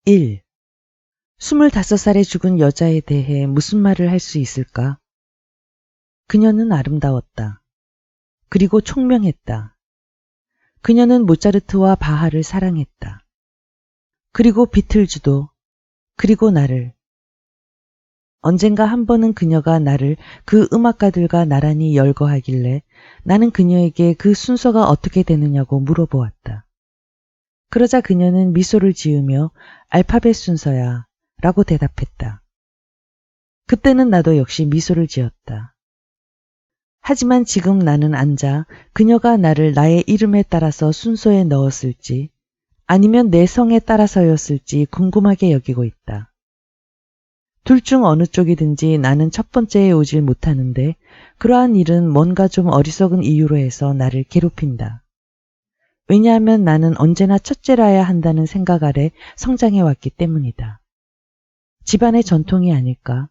1. 25살에 죽은 여자에 대해 무슨 말을 할 수 있을까? 그녀는 아름다웠다. 그리고 총명했다. 그녀는 모차르트와 바하를 사랑했다. 그리고 비틀즈도, 그리고 나를. 언젠가 한 번은 그녀가 나를 그 음악가들과 나란히 열거하길래 나는 그녀에게 그 순서가 어떻게 되느냐고 물어보았다. 그러자 그녀는 미소를 지으며 알파벳 순서야 라고 대답했다. 그때는 나도 역시 미소를 지었다. 하지만 지금 나는 앉아 그녀가 나를 나의 이름에 따라서 순서에 넣었을지 아니면 내 성에 따라서였을지 궁금하게 여기고 있다. 둘 중 어느 쪽이든지 나는 첫 번째에 오질 못하는데 그러한 일은 뭔가 좀 어리석은 이유로 해서 나를 괴롭힌다. 왜냐하면 나는 언제나 첫째라야 한다는 생각 아래 성장해 왔기 때문이다. 집안의 전통이 아닐까?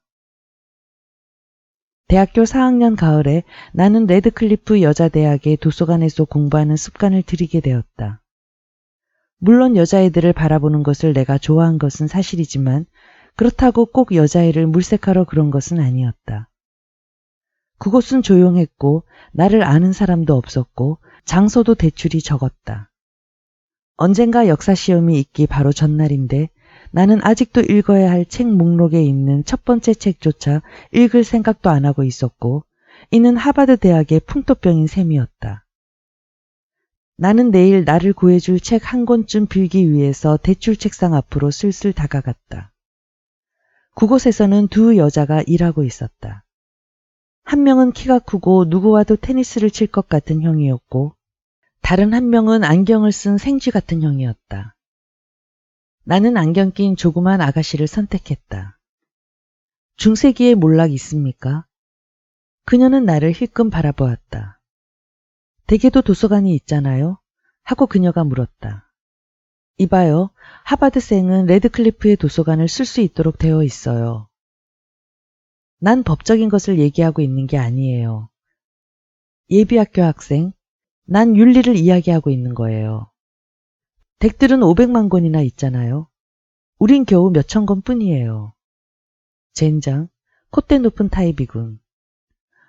대학교 4학년 가을에 나는 레드클리프 여자대학의 도서관에서 공부하는 습관을 들이게 되었다. 물론 여자애들을 바라보는 것을 내가 좋아한 것은 사실이지만 그렇다고 꼭 여자애를 물색하러 그런 것은 아니었다. 그곳은 조용했고 나를 아는 사람도 없었고 장소도 대출이 적었다. 언젠가 역사시험이 있기 바로 전날인데 나는 아직도 읽어야 할 책 목록에 있는 첫 번째 책조차 읽을 생각도 안 하고 있었고 이는 하버드 대학의 풍토병인 셈이었다. 나는 내일 나를 구해줄 책 한 권쯤 빌기 위해서 대출 책상 앞으로 슬슬 다가갔다. 그곳에서는 두 여자가 일하고 있었다. 한 명은 키가 크고 누구와도 테니스를 칠 것 같은 형이었고 다른 한 명은 안경을 쓴 생쥐 같은 형이었다. 나는 안경 낀 조그만 아가씨를 선택했다. 중세기의 몰락 있습니까? 그녀는 나를 힐끔 바라보았다. 댁에도 도서관이 있잖아요? 하고 그녀가 물었다. 이봐요, 하버드생은 레드클리프의 도서관을 쓸 수 있도록 되어 있어요. 난 법적인 것을 얘기하고 있는 게 아니에요. 예비학교 학생, 난 윤리를 이야기하고 있는 거예요. 댁들은 500만 권이나 있잖아요. 우린 겨우 몇천 권 뿐이에요. 젠장, 콧대 높은 타입이군.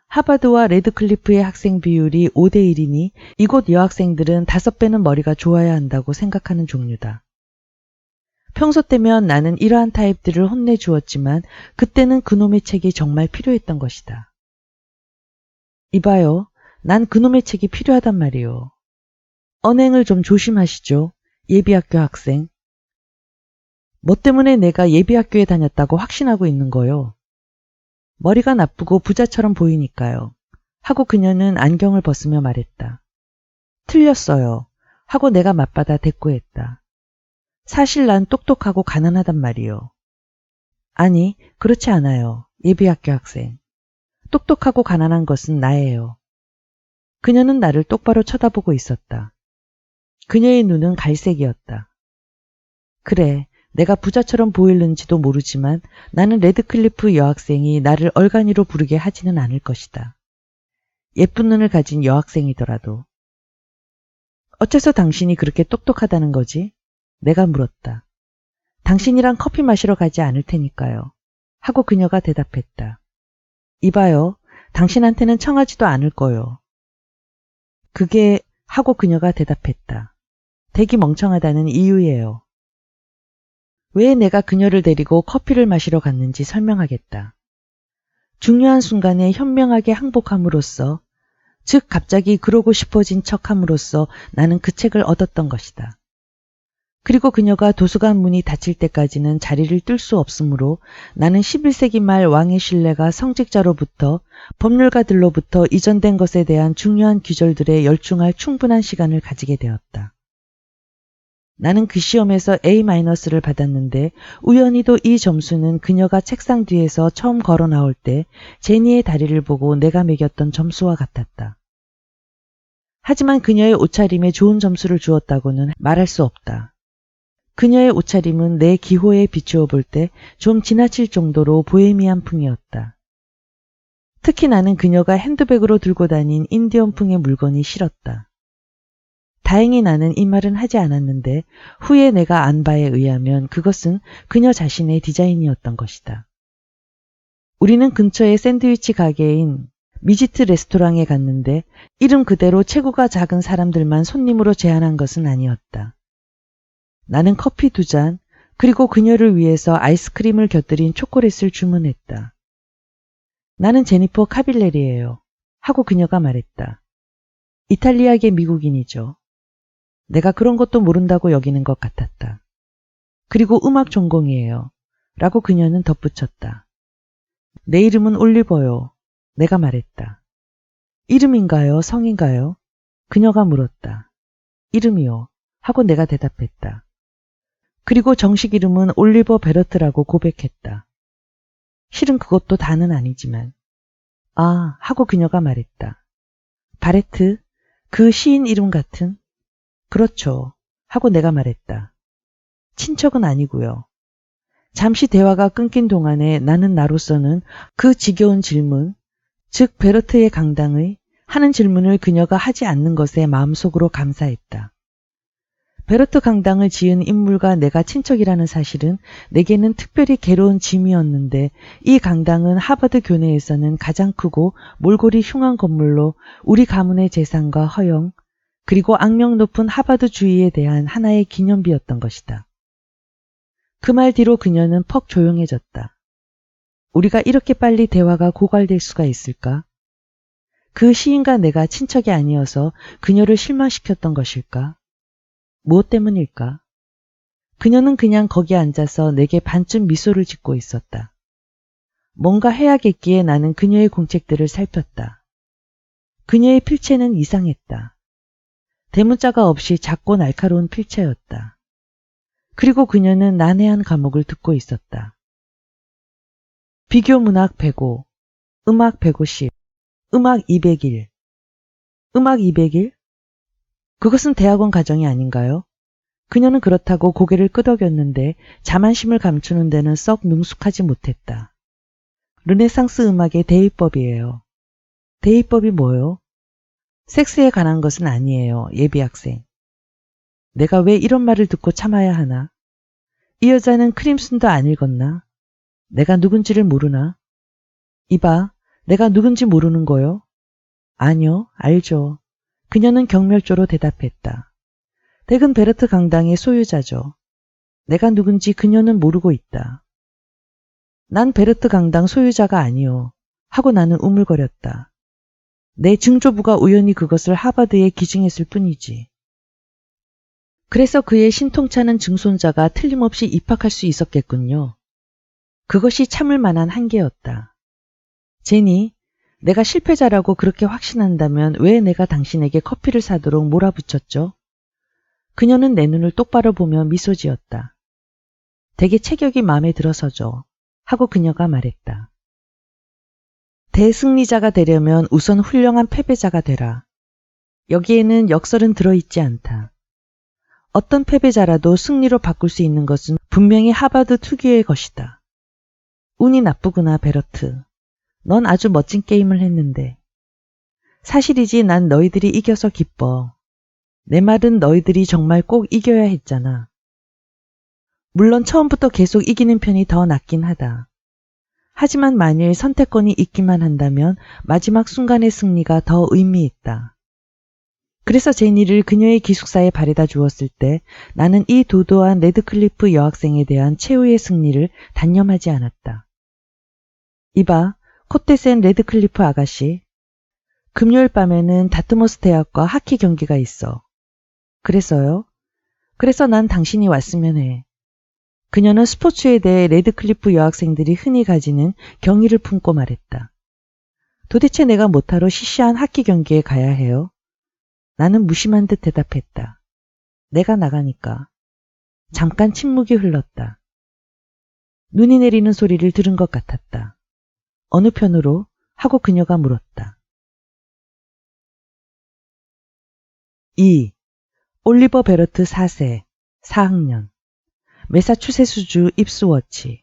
하버드와 레드클리프의 학생 비율이 5대1이니 이곳 여학생들은 5배는 머리가 좋아야 한다고 생각하는 종류다. 평소 때면 나는 이러한 타입들을 혼내주었지만 그때는 그놈의 책이 정말 필요했던 것이다. 이봐요, 난 그놈의 책이 필요하단 말이요. 언행을 좀 조심하시죠, 예비학교 학생. 뭐 때문에 내가 예비학교에 다녔다고 확신하고 있는 거요? 머리가 나쁘고 부자처럼 보이니까요. 하고 그녀는 안경을 벗으며 말했다. 틀렸어요. 하고 내가 맞받아 대꾸했다. 사실 난 똑똑하고 가난하단 말이요. 아니, 그렇지 않아요. 예비학교 학생. 똑똑하고 가난한 것은 나예요. 그녀는 나를 똑바로 쳐다보고 있었다. 그녀의 눈은 갈색이었다. 그래, 내가 부자처럼 보이는지도 모르지만 나는 레드클리프 여학생이 나를 얼간이로 부르게 하지는 않을 것이다. 예쁜 눈을 가진 여학생이더라도. 어째서 당신이 그렇게 똑똑하다는 거지? 내가 물었다. 당신이랑 커피 마시러 가지 않을 테니까요. 하고 그녀가 대답했다. 이봐요, 당신한테는 청하지도 않을 거요. 그게 하고 그녀가 대답했다. 되게 멍청하다는 이유예요. 왜 내가 그녀를 데리고 커피를 마시러 갔는지 설명하겠다. 중요한 순간에 현명하게 항복함으로써, 즉 갑자기 그러고 싶어진 척함으로써 나는 그 책을 얻었던 것이다. 그리고 그녀가 도서관 문이 닫힐 때까지는 자리를 뜰 수 없으므로 나는 11세기 말 왕의 신뢰가 성직자로부터 법률가들로부터 이전된 것에 대한 중요한 귀절들에 열중할 충분한 시간을 가지게 되었다. 나는 그 시험에서 A-를 받았는데 우연히도 이 점수는 그녀가 책상 뒤에서 처음 걸어 나올 때 제니의 다리를 보고 내가 매겼던 점수와 같았다. 하지만 그녀의 옷차림에 좋은 점수를 주었다고는 말할 수 없다. 그녀의 옷차림은 내 기호에 비추어 볼 때 좀 지나칠 정도로 보헤미안 풍이었다. 특히 나는 그녀가 핸드백으로 들고 다닌 인디언풍의 물건이 싫었다. 다행히 나는 이 말은 하지 않았는데 후에 내가 안 바에 의하면 그것은 그녀 자신의 디자인이었던 것이다. 우리는 근처의 샌드위치 가게인 미지트 레스토랑에 갔는데 이름 그대로 체구가 작은 사람들만 손님으로 제한한 것은 아니었다. 나는 커피 2잔 그리고 그녀를 위해서 아이스크림을 곁들인 초콜릿을 주문했다. 나는 제니퍼 카빌레리예요. 하고 그녀가 말했다. 이탈리아계 미국인이죠. 내가 그런 것도 모른다고 여기는 것 같았다. 그리고 음악 전공이에요. 라고 그녀는 덧붙였다. 내 이름은 올리버요. 내가 말했다. 이름인가요? 성인가요? 그녀가 물었다. 이름이요. 하고 내가 대답했다. 그리고 정식 이름은 올리버 베러트라고 고백했다. 실은 그것도 다는 아니지만. 아, 하고 그녀가 말했다. 바레트? 그 시인 이름 같은? 그렇죠. 하고 내가 말했다. 친척은 아니고요. 잠시 대화가 끊긴 동안에 나는 나로서는 그 지겨운 질문, 즉 베르트의 강당의 하는 질문을 그녀가 하지 않는 것에 마음속으로 감사했다. 베르트 강당을 지은 인물과 내가 친척이라는 사실은 내게는 특별히 괴로운 짐이었는데 이 강당은 하버드 교내에서는 가장 크고 몰골이 흉한 건물로 우리 가문의 재산과 허영, 그리고 악명 높은 하버드 주의에 대한 하나의 기념비였던 것이다. 그 말 뒤로 그녀는 퍽 조용해졌다. 우리가 이렇게 빨리 대화가 고갈될 수가 있을까? 그 시인과 내가 친척이 아니어서 그녀를 실망시켰던 것일까? 무엇 때문일까? 그녀는 그냥 거기 앉아서 내게 반쯤 미소를 짓고 있었다. 뭔가 해야겠기에 나는 그녀의 공책들을 살폈다. 그녀의 필체는 이상했다. 대문자가 없이 작고 날카로운 필체였다. 그리고 그녀는 난해한 과목을 듣고 있었다. 비교문학 105, 음악 150, 음악 201. 음악 201? 그것은 대학원 과정이 아닌가요? 그녀는 그렇다고 고개를 끄덕였는데 자만심을 감추는 데는 썩 능숙하지 못했다. 르네상스 음악의 대위법이에요. 대위법이 뭐요? 섹스에 관한 것은 아니에요, 예비 학생. 내가 왜 이런 말을 듣고 참아야 하나? 이 여자는 크림슨도 안 읽었나? 내가 누군지를 모르나? 이봐, 내가 누군지 모르는 거요? 아니요, 알죠. 그녀는 경멸조로 대답했다. 댁은 베르트 강당의 소유자죠. 내가 누군지 그녀는 모르고 있다. 난 베르트 강당 소유자가 아니오. 하고 나는 우물거렸다. 내 증조부가 우연히 그것을 하버드에 기증했을 뿐이지. 그래서 그의 신통찮은 증손자가 틀림없이 입학할 수 있었겠군요. 그것이 참을 만한 한계였다. 제니, 내가 실패자라고 그렇게 확신한다면 왜 내가 당신에게 커피를 사도록 몰아붙였죠? 그녀는 내 눈을 똑바로 보며 미소 지었다. 되게 체격이 마음에 들어서죠. 하고 그녀가 말했다. 대승리자가 되려면 우선 훌륭한 패배자가 되라. 여기에는 역설은 들어있지 않다. 어떤 패배자라도 승리로 바꿀 수 있는 것은 분명히 하버드 특유의 것이다. 운이 나쁘구나, 베러트. 넌 아주 멋진 게임을 했는데. 사실이지 난 너희들이 이겨서 기뻐. 내 말은 너희들이 정말 꼭 이겨야 했잖아. 물론 처음부터 계속 이기는 편이 더 낫긴 하다. 하지만 만일 선택권이 있기만 한다면 마지막 순간의 승리가 더 의미 있다. 그래서 제니를 그녀의 기숙사에 바래다 주었을 때 나는 이 도도한 레드클리프 여학생에 대한 최후의 승리를 단념하지 않았다. 이봐, 콧대 센 레드클리프 아가씨. 금요일 밤에는 다트머스 대학과 하키 경기가 있어. 그래서요? 그래서 난 당신이 왔으면 해. 그녀는 스포츠에 대해 레드클리프 여학생들이 흔히 가지는 경의를 품고 말했다. 도대체 내가 뭐하러 시시한 하키 경기에 가야 해요? 나는 무심한 듯 대답했다. 내가 나가니까. 잠깐 침묵이 흘렀다. 눈이 내리는 소리를 들은 것 같았다. 어느 편으로? 하고 그녀가 물었다. 2. 올리버 베러트 4세, 4학년. 매사추세츠주 입스워치.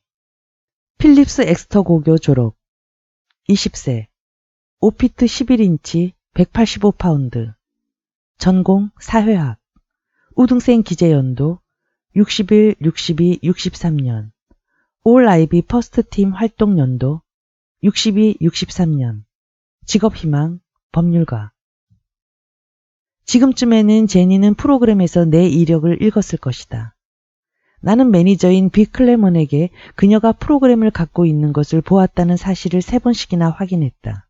필립스 엑스터 고교 졸업. 20세. 오피트 11인치, 185파운드. 전공 사회학. 우등생 기재연도 61, 62, 63년. 올 아이비 퍼스트팀 활동연도 62, 63년. 직업희망 법률가. 지금쯤에는 제니는 프로그램에서 내 이력을 읽었을 것이다. 나는 매니저인 비 클레먼에게 그녀가 프로그램을 갖고 있는 것을 보았다는 사실을 3번씩이나 확인했다.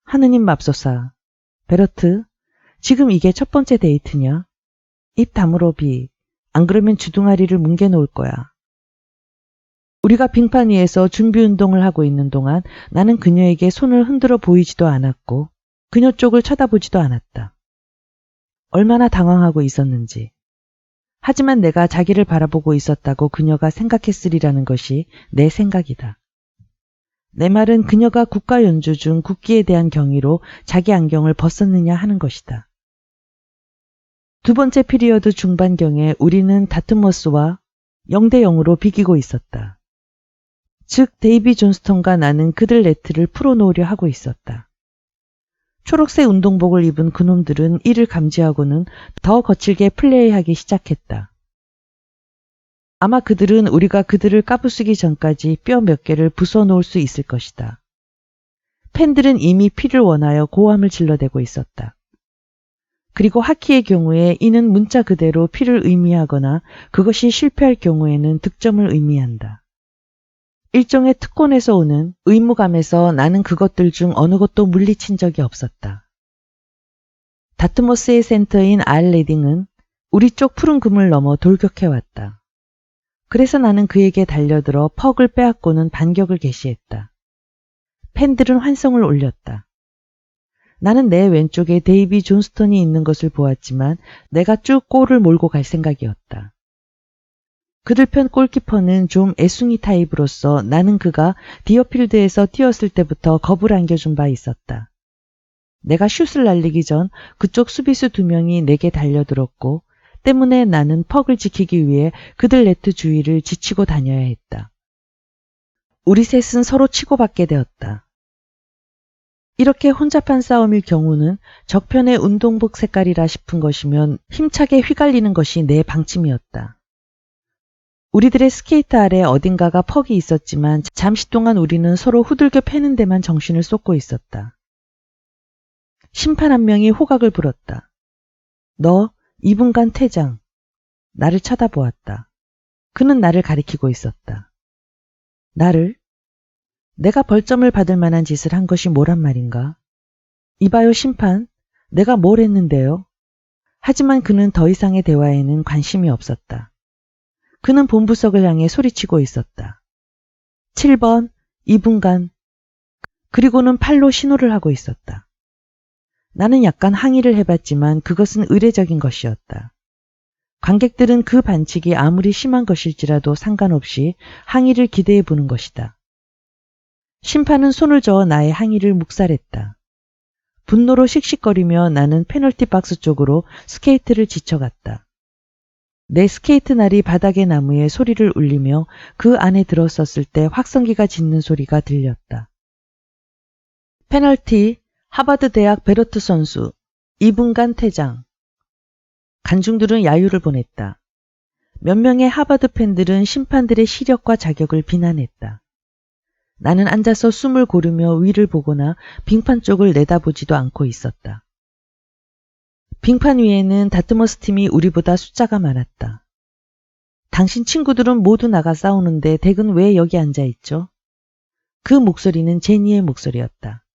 하느님 맙소사. 베러트, 지금 이게 첫 번째 데이트냐? 입 다물어 비. 안 그러면 주둥아리를 뭉개놓을 거야. 우리가 빙판 위에서 준비 운동을 하고 있는 동안 나는 그녀에게 손을 흔들어 보이지도 않았고 그녀 쪽을 쳐다보지도 않았다. 얼마나 당황하고 있었는지. 하지만 내가 자기를 바라보고 있었다고 그녀가 생각했으리라는 것이 내 생각이다. 내 말은 그녀가 국가 연주 중 국기에 대한 경의로 자기 안경을 벗었느냐 하는 것이다. 두 번째 피리어드 중반경에 우리는 다트머스와 0대 0으로 비기고 있었다. 즉 데이비 존스턴과 나는 그들 네트를 풀어놓으려 하고 있었다. 초록색 운동복을 입은 그놈들은 이를 감지하고는 더 거칠게 플레이하기 시작했다. 아마 그들은 우리가 그들을 까부수기 전까지 뼈 몇 개를 부숴놓을 수 있을 것이다. 팬들은 이미 피를 원하여 고함을 질러대고 있었다. 그리고 하키의 경우에 이는 문자 그대로 피를 의미하거나 그것이 실패할 경우에는 득점을 의미한다. 일종의 특권에서 오는 의무감에서 나는 그것들 중 어느 것도 물리친 적이 없었다. 다트머스의 센터인 알 레딩은 우리 쪽 푸른 금을 넘어 돌격해왔다. 그래서 나는 그에게 달려들어 퍽을 빼앗고는 반격을 개시했다. 팬들은 환성을 올렸다. 나는 내 왼쪽에 데이비 존스턴이 있는 것을 보았지만 내가 쭉 골을 몰고 갈 생각이었다. 그들 편 골키퍼는 좀 애숭이 타입으로서 나는 그가 디어필드에서 뛰었을 때부터 겁을 안겨준 바 있었다. 내가 슛을 날리기 전 그쪽 수비수 2명이 내게 달려들었고 때문에 나는 퍽을 지키기 위해 그들 네트 주위를 지치고 다녀야 했다. 우리 셋은 서로 치고받게 되었다. 이렇게 혼잡한 싸움일 경우는 적편의 운동복 색깔이라 싶은 것이면 힘차게 휘갈리는 것이 내 방침이었다. 우리들의 스케이트 아래 어딘가가 퍽이 있었지만 잠시 동안 우리는 서로 후들겨 패는 데만 정신을 쏟고 있었다. 심판 한 명이 호각을 불었다. 너 2분간 퇴장. 나를 쳐다보았다. 그는 나를 가리키고 있었다. 나를? 내가 벌점을 받을 만한 짓을 한 것이 뭐란 말인가? 이봐요 심판, 내가 뭘 했는데요? 하지만 그는 더 이상의 대화에는 관심이 없었다. 그는 본부석을 향해 소리치고 있었다. 7번, 2분간. 그리고는 팔로 신호를 하고 있었다. 나는 약간 항의를 해봤지만 그것은 의례적인 것이었다. 관객들은 그 반칙이 아무리 심한 것일지라도 상관없이 항의를 기대해 보는 것이다. 심판은 손을 저어 나의 항의를 묵살했다. 분노로 씩씩거리며 나는 페널티 박스 쪽으로 스케이트를 지쳐갔다. 내 스케이트 날이 바닥의 나무에 소리를 울리며 그 안에 들어섰을 때 확성기가 짖는 소리가 들렸다. 페널티, 하버드 대학 베러트 선수, 2분간 퇴장. 관중들은 야유를 보냈다. 몇 명의 하버드 팬들은 심판들의 시력과 자격을 비난했다. 나는 앉아서 숨을 고르며 위를 보거나 빙판 쪽을 내다보지도 않고 있었다. 빙판 위에는 다트머스 팀이 우리보다 숫자가 많았다. 당신 친구들은 모두 나가 싸우는데 댁은 왜 여기 앉아있죠? 그 목소리는 제니의 목소리였다.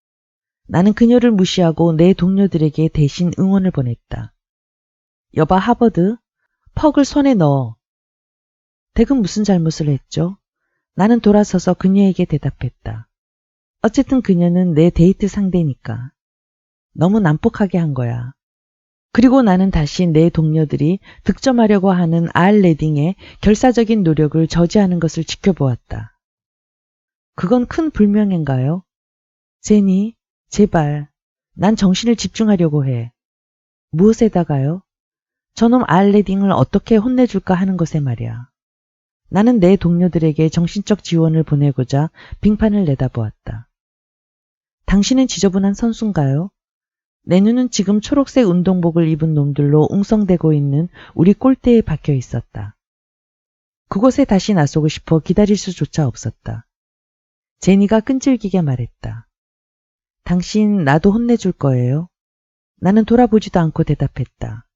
나는 그녀를 무시하고 내 동료들에게 대신 응원을 보냈다. 여봐 하버드, 퍽을 손에 넣어. 댁은 무슨 잘못을 했죠? 나는 돌아서서 그녀에게 대답했다. 어쨌든 그녀는 내 데이트 상대니까. 너무 난폭하게 한 거야. 그리고 나는 다시 내 동료들이 득점하려고 하는 알 레딩의 결사적인 노력을 저지하는 것을 지켜보았다. 그건 큰 불명예인가요? 제니, 제발. 난 정신을 집중하려고 해. 무엇에다가요? 저놈 알 레딩을 어떻게 혼내줄까 하는 것에 말이야. 나는 내 동료들에게 정신적 지원을 보내고자 빙판을 내다보았다. 당신은 지저분한 선수인가요? 내 눈은 지금 초록색 운동복을 입은 놈들로 웅성대고 있는 우리 골대에 박혀 있었다. 그곳에 다시 나서고 싶어 기다릴 수조차 없었다. 제니가 끈질기게 말했다. 당신 나도 혼내줄 거예요? 나는 돌아보지도 않고 대답했다.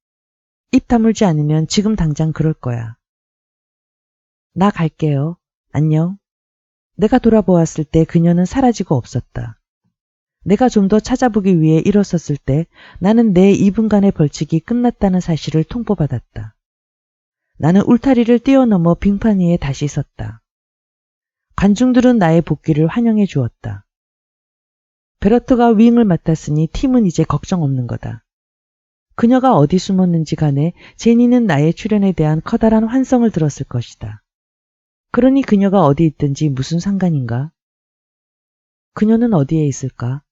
입 다물지 않으면 지금 당장 그럴 거야. 나 갈게요. 안녕. 내가 돌아보았을 때 그녀는 사라지고 없었다. 내가 좀 더 찾아보기 위해 일어섰을 때 나는 내 2분간의 벌칙이 끝났다는 사실을 통보받았다. 나는 울타리를 뛰어넘어 빙판 위에 다시 섰다. 관중들은 나의 복귀를 환영해 주었다. 베러트가 윙을 맡았으니 팀은 이제 걱정 없는 거다. 그녀가 어디 숨었는지 간에 제니는 나의 출연에 대한 커다란 환성을 들었을 것이다. 그러니 그녀가 어디 있든지 무슨 상관인가? 그녀는 어디에 있을까?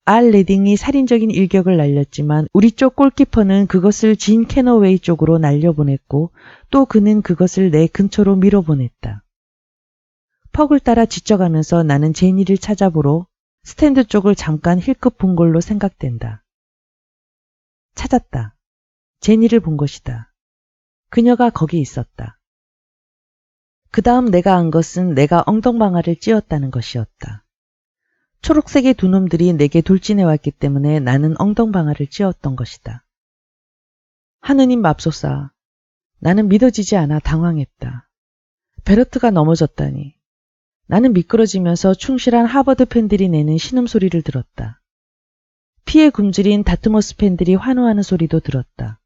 알 레딩이 살인적인 일격을 날렸지만 우리 쪽 골키퍼는 그것을 진 캐너웨이 쪽으로 날려보냈고 또 그는 그것을 내 근처로 밀어보냈다. 퍽을 따라 지쳐가면서 나는 제니를 찾아보러 스탠드 쪽을 잠깐 힐끗 본 걸로 생각된다. 찾았다. 제니를 본 것이다. 그녀가 거기 있었다. 그 다음 내가 한 것은 내가 엉덩방아를 찧었다는 것이었다. 초록색의 두 놈들이 내게 돌진해왔기 때문에 나는 엉덩방아를 찧었던 것이다. 하느님 맙소사. 나는 믿어지지 않아 당황했다. 베러트가 넘어졌다니. 나는 미끄러지면서 충실한 하버드 팬들이 내는 신음소리를 들었다. 피에 굶주린 다트머스 팬들이 환호하는 소리도 들었다.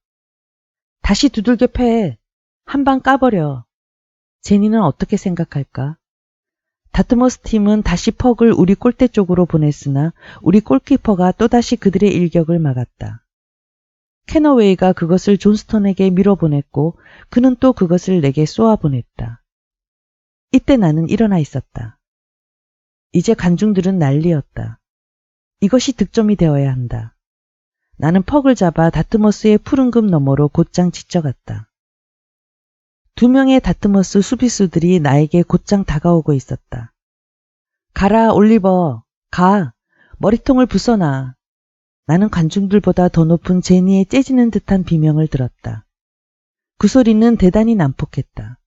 다시 두들겨 패. 한 방 까버려. 제니는 어떻게 생각할까? 다트머스 팀은 다시 퍽을 우리 골대 쪽으로 보냈으나 우리 골키퍼가 또다시 그들의 일격을 막았다. 캐너웨이가 그것을 존스턴에게 밀어보냈고 그는 또 그것을 내게 쏘아보냈다. 이때 나는 일어나 있었다. 이제 관중들은 난리였다. 이것이 득점이 되어야 한다. 나는 퍽을 잡아 다트머스의 푸른 금 너머로 곧장 지쳐갔다. 2명의 다트머스 수비수들이 나에게 곧장 다가오고 있었다. 가라 올리버. 가. 머리통을 부숴놔. 나는 관중들보다 더 높은 제니의 째지는 듯한 비명을 들었다. 그 소리는 대단히 난폭했다.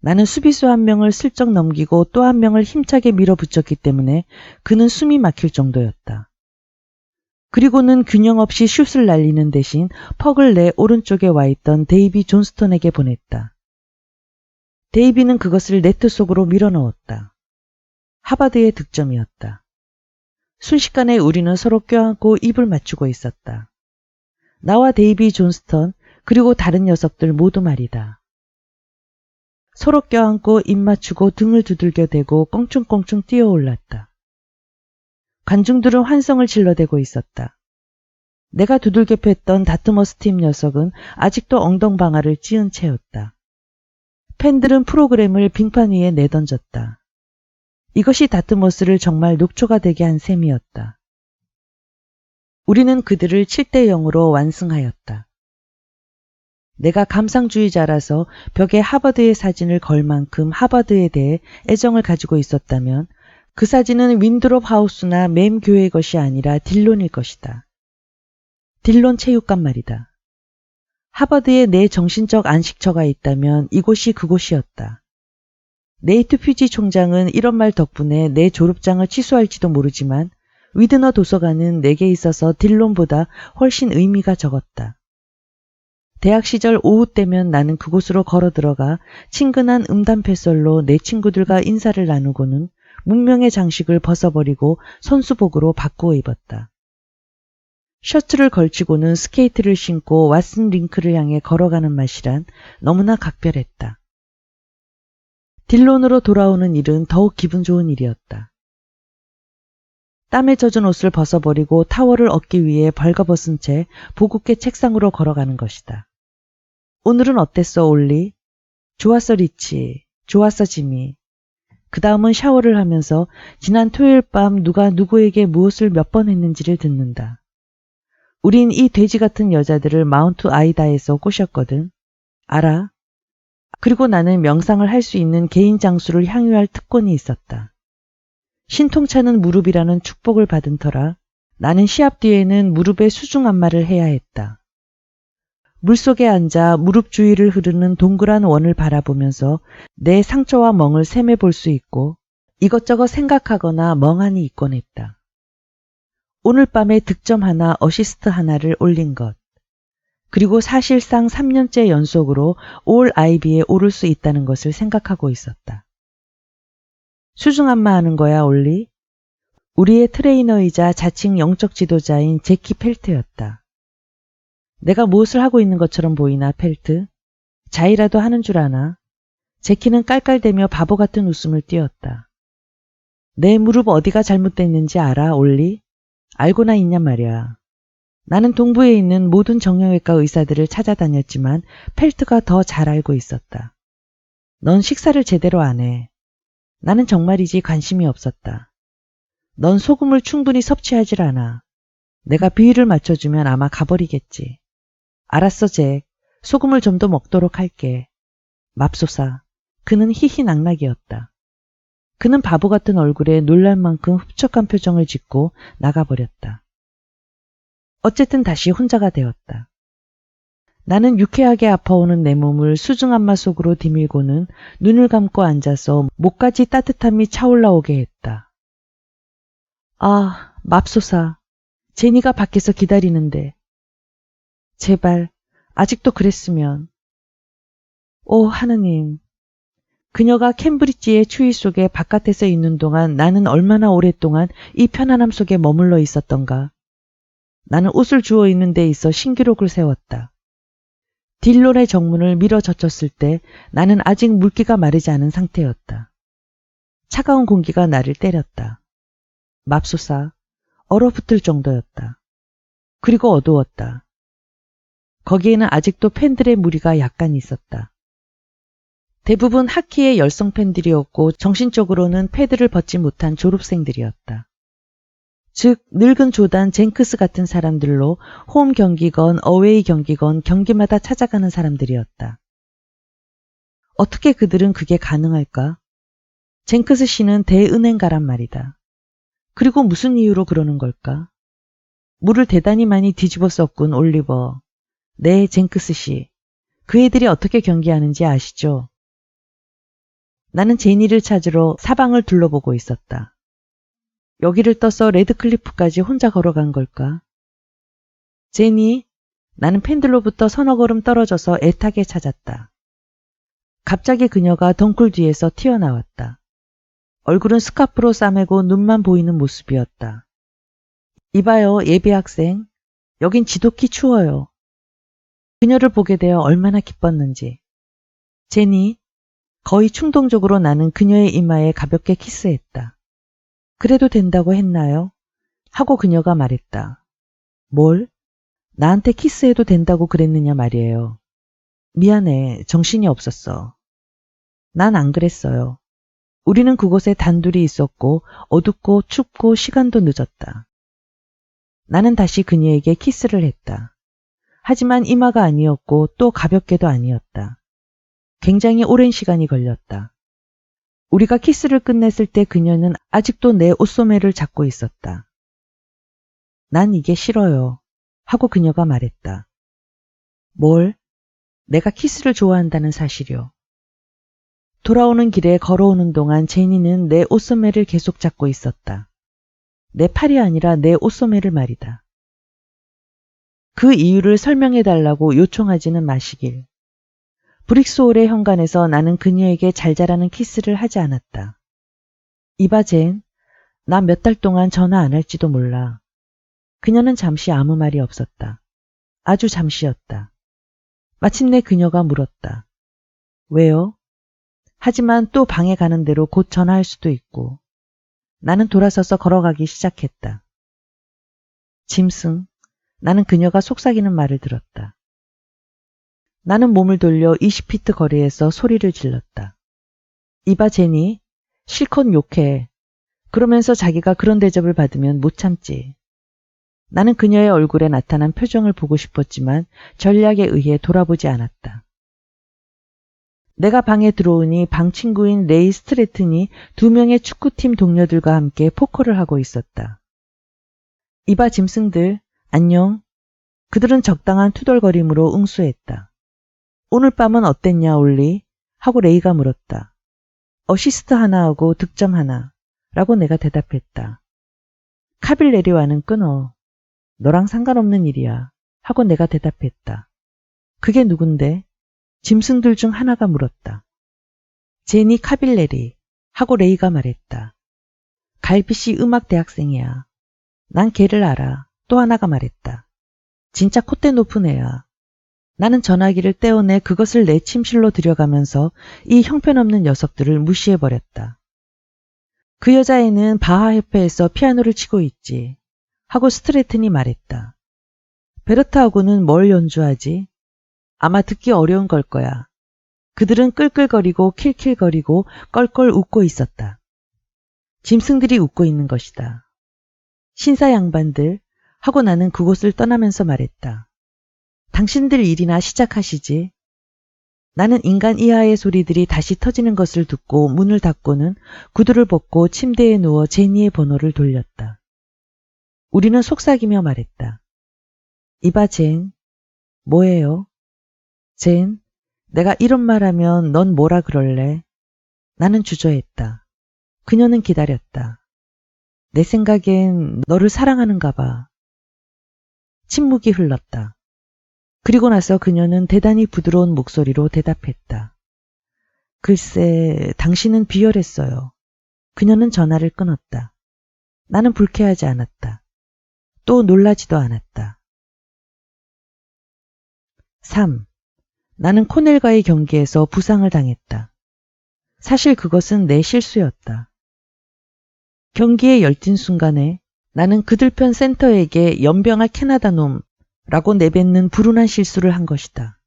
나는 수비수 한 명을 슬쩍 넘기고 또 한 명을 힘차게 밀어붙였기 때문에 그는 숨이 막힐 정도였다. 그리고는 균형 없이 슛을 날리는 대신 퍽을 내 오른쪽에 와 있던 데이비 존스턴에게 보냈다. 데이비는 그것을 네트 속으로 밀어넣었다. 하버드의 득점이었다. 순식간에 우리는 서로 껴안고 입을 맞추고 있었다. 나와 데이비 존스턴 그리고 다른 녀석들 모두 말이다. 서로 껴안고 입 맞추고 등을 두들겨대고 껑충껑충 뛰어올랐다. 관중들은 환성을 질러대고 있었다. 내가 두들겨 팼던 다트머스 팀 녀석은 아직도 엉덩방아를 찧은 채였다. 팬들은 프로그램을 빙판 위에 내던졌다. 이것이 다트머스를 정말 녹초가 되게 한 셈이었다. 우리는 그들을 7대 0으로 완승하였다. 내가 감상주의자라서 벽에 하버드의 사진을 걸 만큼 하버드에 대해 애정을 가지고 있었다면 그 사진은 윈드롭 하우스나 맴 교회의 것이 아니라 딜론일 것이다. 딜론 체육관 말이다. 하버드에 내 정신적 안식처가 있다면 이곳이 그곳이었다. 네이트 퓨지 총장은 이런 말 덕분에 내 졸업장을 취소할지도 모르지만 위드너 도서관은 내게 있어서 딜론보다 훨씬 의미가 적었다. 대학 시절 오후 때면 나는 그곳으로 걸어 들어가 친근한 음담패설로 내 친구들과 인사를 나누고는 문명의 장식을 벗어버리고 선수복으로 바꾸어 입었다. 셔츠를 걸치고는 스케이트를 신고 왓슨 링크를 향해 걸어가는 맛이란 너무나 각별했다. 딜론으로 돌아오는 일은 더욱 기분 좋은 일이었다. 땀에 젖은 옷을 벗어버리고 타월을 얻기 위해 벌거벗은 채 보급계 책상으로 걸어가는 것이다. 오늘은 어땠어, 올리? 좋았어, 리치. 좋았어, 지미. 그 다음은 샤워를 하면서 지난 토요일 밤 누가 누구에게 무엇을 몇 번 했는지를 듣는다. 우린 이 돼지 같은 여자들을 마운트 아이다에서 꼬셨거든. 알아? 그리고 나는 명상을 할 수 있는 개인 장수를 향유할 특권이 있었다. 신통차는 무릎이라는 축복을 받은 터라 나는 시합 뒤에는 무릎에 수중 안마를 해야 했다. 물속에 앉아 무릎 주위를 흐르는 동그란 원을 바라보면서 내 상처와 멍을 셈해 볼 수 있고 이것저것 생각하거나 멍하니 있곤 했다. 오늘 밤에 득점 하나, 어시스트 하나를 올린 것. 그리고 사실상 3년째 연속으로 올 아이비에 오를 수 있다는 것을 생각하고 있었다. 수중 안마하는 거야, 올리? 우리의 트레이너이자 자칭 영적 지도자인 제키 펠트였다. 내가 무엇을 하고 있는 것처럼 보이나, 펠트? 자이라도 하는 줄 아나? 제키는 깔깔대며 바보 같은 웃음을 띄웠다. 내 무릎 어디가 잘못됐는지 알아, 올리? 알고나 있냔 말이야. 나는 동부에 있는 모든 정형외과 의사들을 찾아다녔지만 펠트가 더 잘 알고 있었다. 넌 식사를 제대로 안 해. 나는 정말이지 관심이 없었다. 넌 소금을 충분히 섭취하질 않아. 내가 비위를 맞춰주면 아마 가버리겠지. 알았어, 잭. 소금을 좀 더 먹도록 할게. 맙소사. 그는 희희낙낙이었다. 그는 바보 같은 얼굴에 놀랄 만큼 흡족한 표정을 짓고 나가버렸다. 어쨌든 다시 혼자가 되었다. 나는 유쾌하게 아파오는 내 몸을 수중 안마 속으로 디밀고는 눈을 감고 앉아서 목까지 따뜻함이 차올라오게 했다. 아, 맙소사. 제니가 밖에서 기다리는데. 제발, 아직도 그랬으면. 오, 하느님. 그녀가 캠브리지의 추위 속에 바깥에서 있는 동안 나는 얼마나 오랫동안 이 편안함 속에 머물러 있었던가. 나는 옷을 주워 입는 데 있어 신기록을 세웠다. 딜론의 정문을 밀어 젖혔을 때 나는 아직 물기가 마르지 않은 상태였다. 차가운 공기가 나를 때렸다. 맙소사, 얼어붙을 정도였다. 그리고 어두웠다. 거기에는 아직도 팬들의 무리가 약간 있었다. 대부분 하키의 열성 팬들이었고 정신적으로는 패드를 벗지 못한 졸업생들이었다. 즉 늙은 조단 젠크스 같은 사람들로 홈 경기건 어웨이 경기건 경기마다 찾아가는 사람들이었다. 어떻게 그들은 그게 가능할까? 젠크스 씨는 대은행가란 말이다. 그리고 무슨 이유로 그러는 걸까? 물을 대단히 많이 뒤집어 썼군, 올리버. 네, 젠크스 씨. 그 애들이 어떻게 경기하는지 아시죠? 나는 제니를 찾으러 사방을 둘러보고 있었다. 여기를 떠서 레드클리프까지 혼자 걸어간 걸까? 제니, 나는 팬들로부터 서너 걸음 떨어져서 애타게 찾았다. 갑자기 그녀가 덩굴 뒤에서 튀어나왔다. 얼굴은 스카프로 싸매고 눈만 보이는 모습이었다. 이봐요, 예비 학생. 여긴 지독히 추워요. 그녀를 보게 되어 얼마나 기뻤는지. 제니, 거의 충동적으로 나는 그녀의 이마에 가볍게 키스했다. 그래도 된다고 했나요? 하고 그녀가 말했다. 뭘? 나한테 키스해도 된다고 그랬느냐 말이에요. 미안해, 정신이 없었어. 난 안 그랬어요. 우리는 그곳에 단둘이 있었고 어둡고 춥고 시간도 늦었다. 나는 다시 그녀에게 키스를 했다. 하지만 이마가 아니었고 또 가볍게도 아니었다. 굉장히 오랜 시간이 걸렸다. 우리가 키스를 끝냈을 때 그녀는 아직도 내 옷소매를 잡고 있었다. 난 이게 싫어요. 하고 그녀가 말했다. 뭘? 내가 키스를 좋아한다는 사실이요. 돌아오는 길에 걸어오는 동안 제니는 내 옷소매를 계속 잡고 있었다. 내 팔이 아니라 내 옷소매를 말이다. 그 이유를 설명해달라고 요청하지는 마시길. 브릭스홀의 현관에서 나는 그녀에게 잘 자라는 키스를 하지 않았다. 이봐 젠, 나 몇 달 동안 전화 안 할지도 몰라. 그녀는 잠시 아무 말이 없었다. 아주 잠시였다. 마침내 그녀가 물었다. 왜요? 하지만 또 방에 가는 대로 곧 전화할 수도 있고. 나는 돌아서서 걸어가기 시작했다. 짐승, 나는 그녀가 속삭이는 말을 들었다. 나는 몸을 돌려 20피트 거리에서 소리를 질렀다. 이봐 제니, 실컷 욕해. 그러면서 자기가 그런 대접을 받으면 못 참지. 나는 그녀의 얼굴에 나타난 표정을 보고 싶었지만 전략에 의해 돌아보지 않았다. 내가 방에 들어오니 방 친구인 레이 스트래튼이 2명의 축구팀 동료들과 함께 포커를 하고 있었다. 이봐 짐승들, 안녕. 그들은 적당한 투덜거림으로 응수했다. 오늘 밤은 어땠냐 올리? 하고 레이가 물었다. 어시스트 하나 하고 득점 하나 라고 내가 대답했다. 카빌레리와는 끊어. 너랑 상관없는 일이야 하고 내가 대답했다. 그게 누군데? 짐승들 중 하나가 물었다. 제니 카빌레리 하고 레이가 말했다. 갈비씨 음악 대학생이야. 난 걔를 알아. 또 하나가 말했다. 진짜 콧대 높은 애야. 나는 전화기를 떼어내 그것을 내 침실로 들여가면서 이 형편없는 녀석들을 무시해버렸다. 그 여자애는 바하 협회에서 피아노를 치고 있지. 하고 스트레튼이 말했다. 베르타하고는 뭘 연주하지? 아마 듣기 어려운 걸 거야. 그들은 끌끌거리고 킬킬거리고 껄껄 웃고 있었다. 짐승들이 웃고 있는 것이다. 신사 양반들 하고 나는 그곳을 떠나면서 말했다. 당신들 일이나 시작하시지. 나는 인간 이하의 소리들이 다시 터지는 것을 듣고 문을 닫고는 구두를 벗고 침대에 누워 제니의 번호를 돌렸다. 우리는 속삭이며 말했다. 이봐 젠. 뭐예요? 젠, 내가 이런 말하면 넌 뭐라 그럴래? 나는 주저했다. 그녀는 기다렸다. 내 생각엔 너를 사랑하는가 봐. 침묵이 흘렀다. 그리고 나서 그녀는 대단히 부드러운 목소리로 대답했다. 글쎄, 당신은 비열했어요. 그녀는 전화를 끊었다. 나는 불쾌하지 않았다. 또 놀라지도 않았다. 3. 나는 코넬과의 경기에서 부상을 당했다. 사실 그것은 내 실수였다. 경기에 열띤 순간에 나는 그들 편 센터에게 연병할 캐나다 놈라고 내뱉는 불운한 실수를 한 것이다.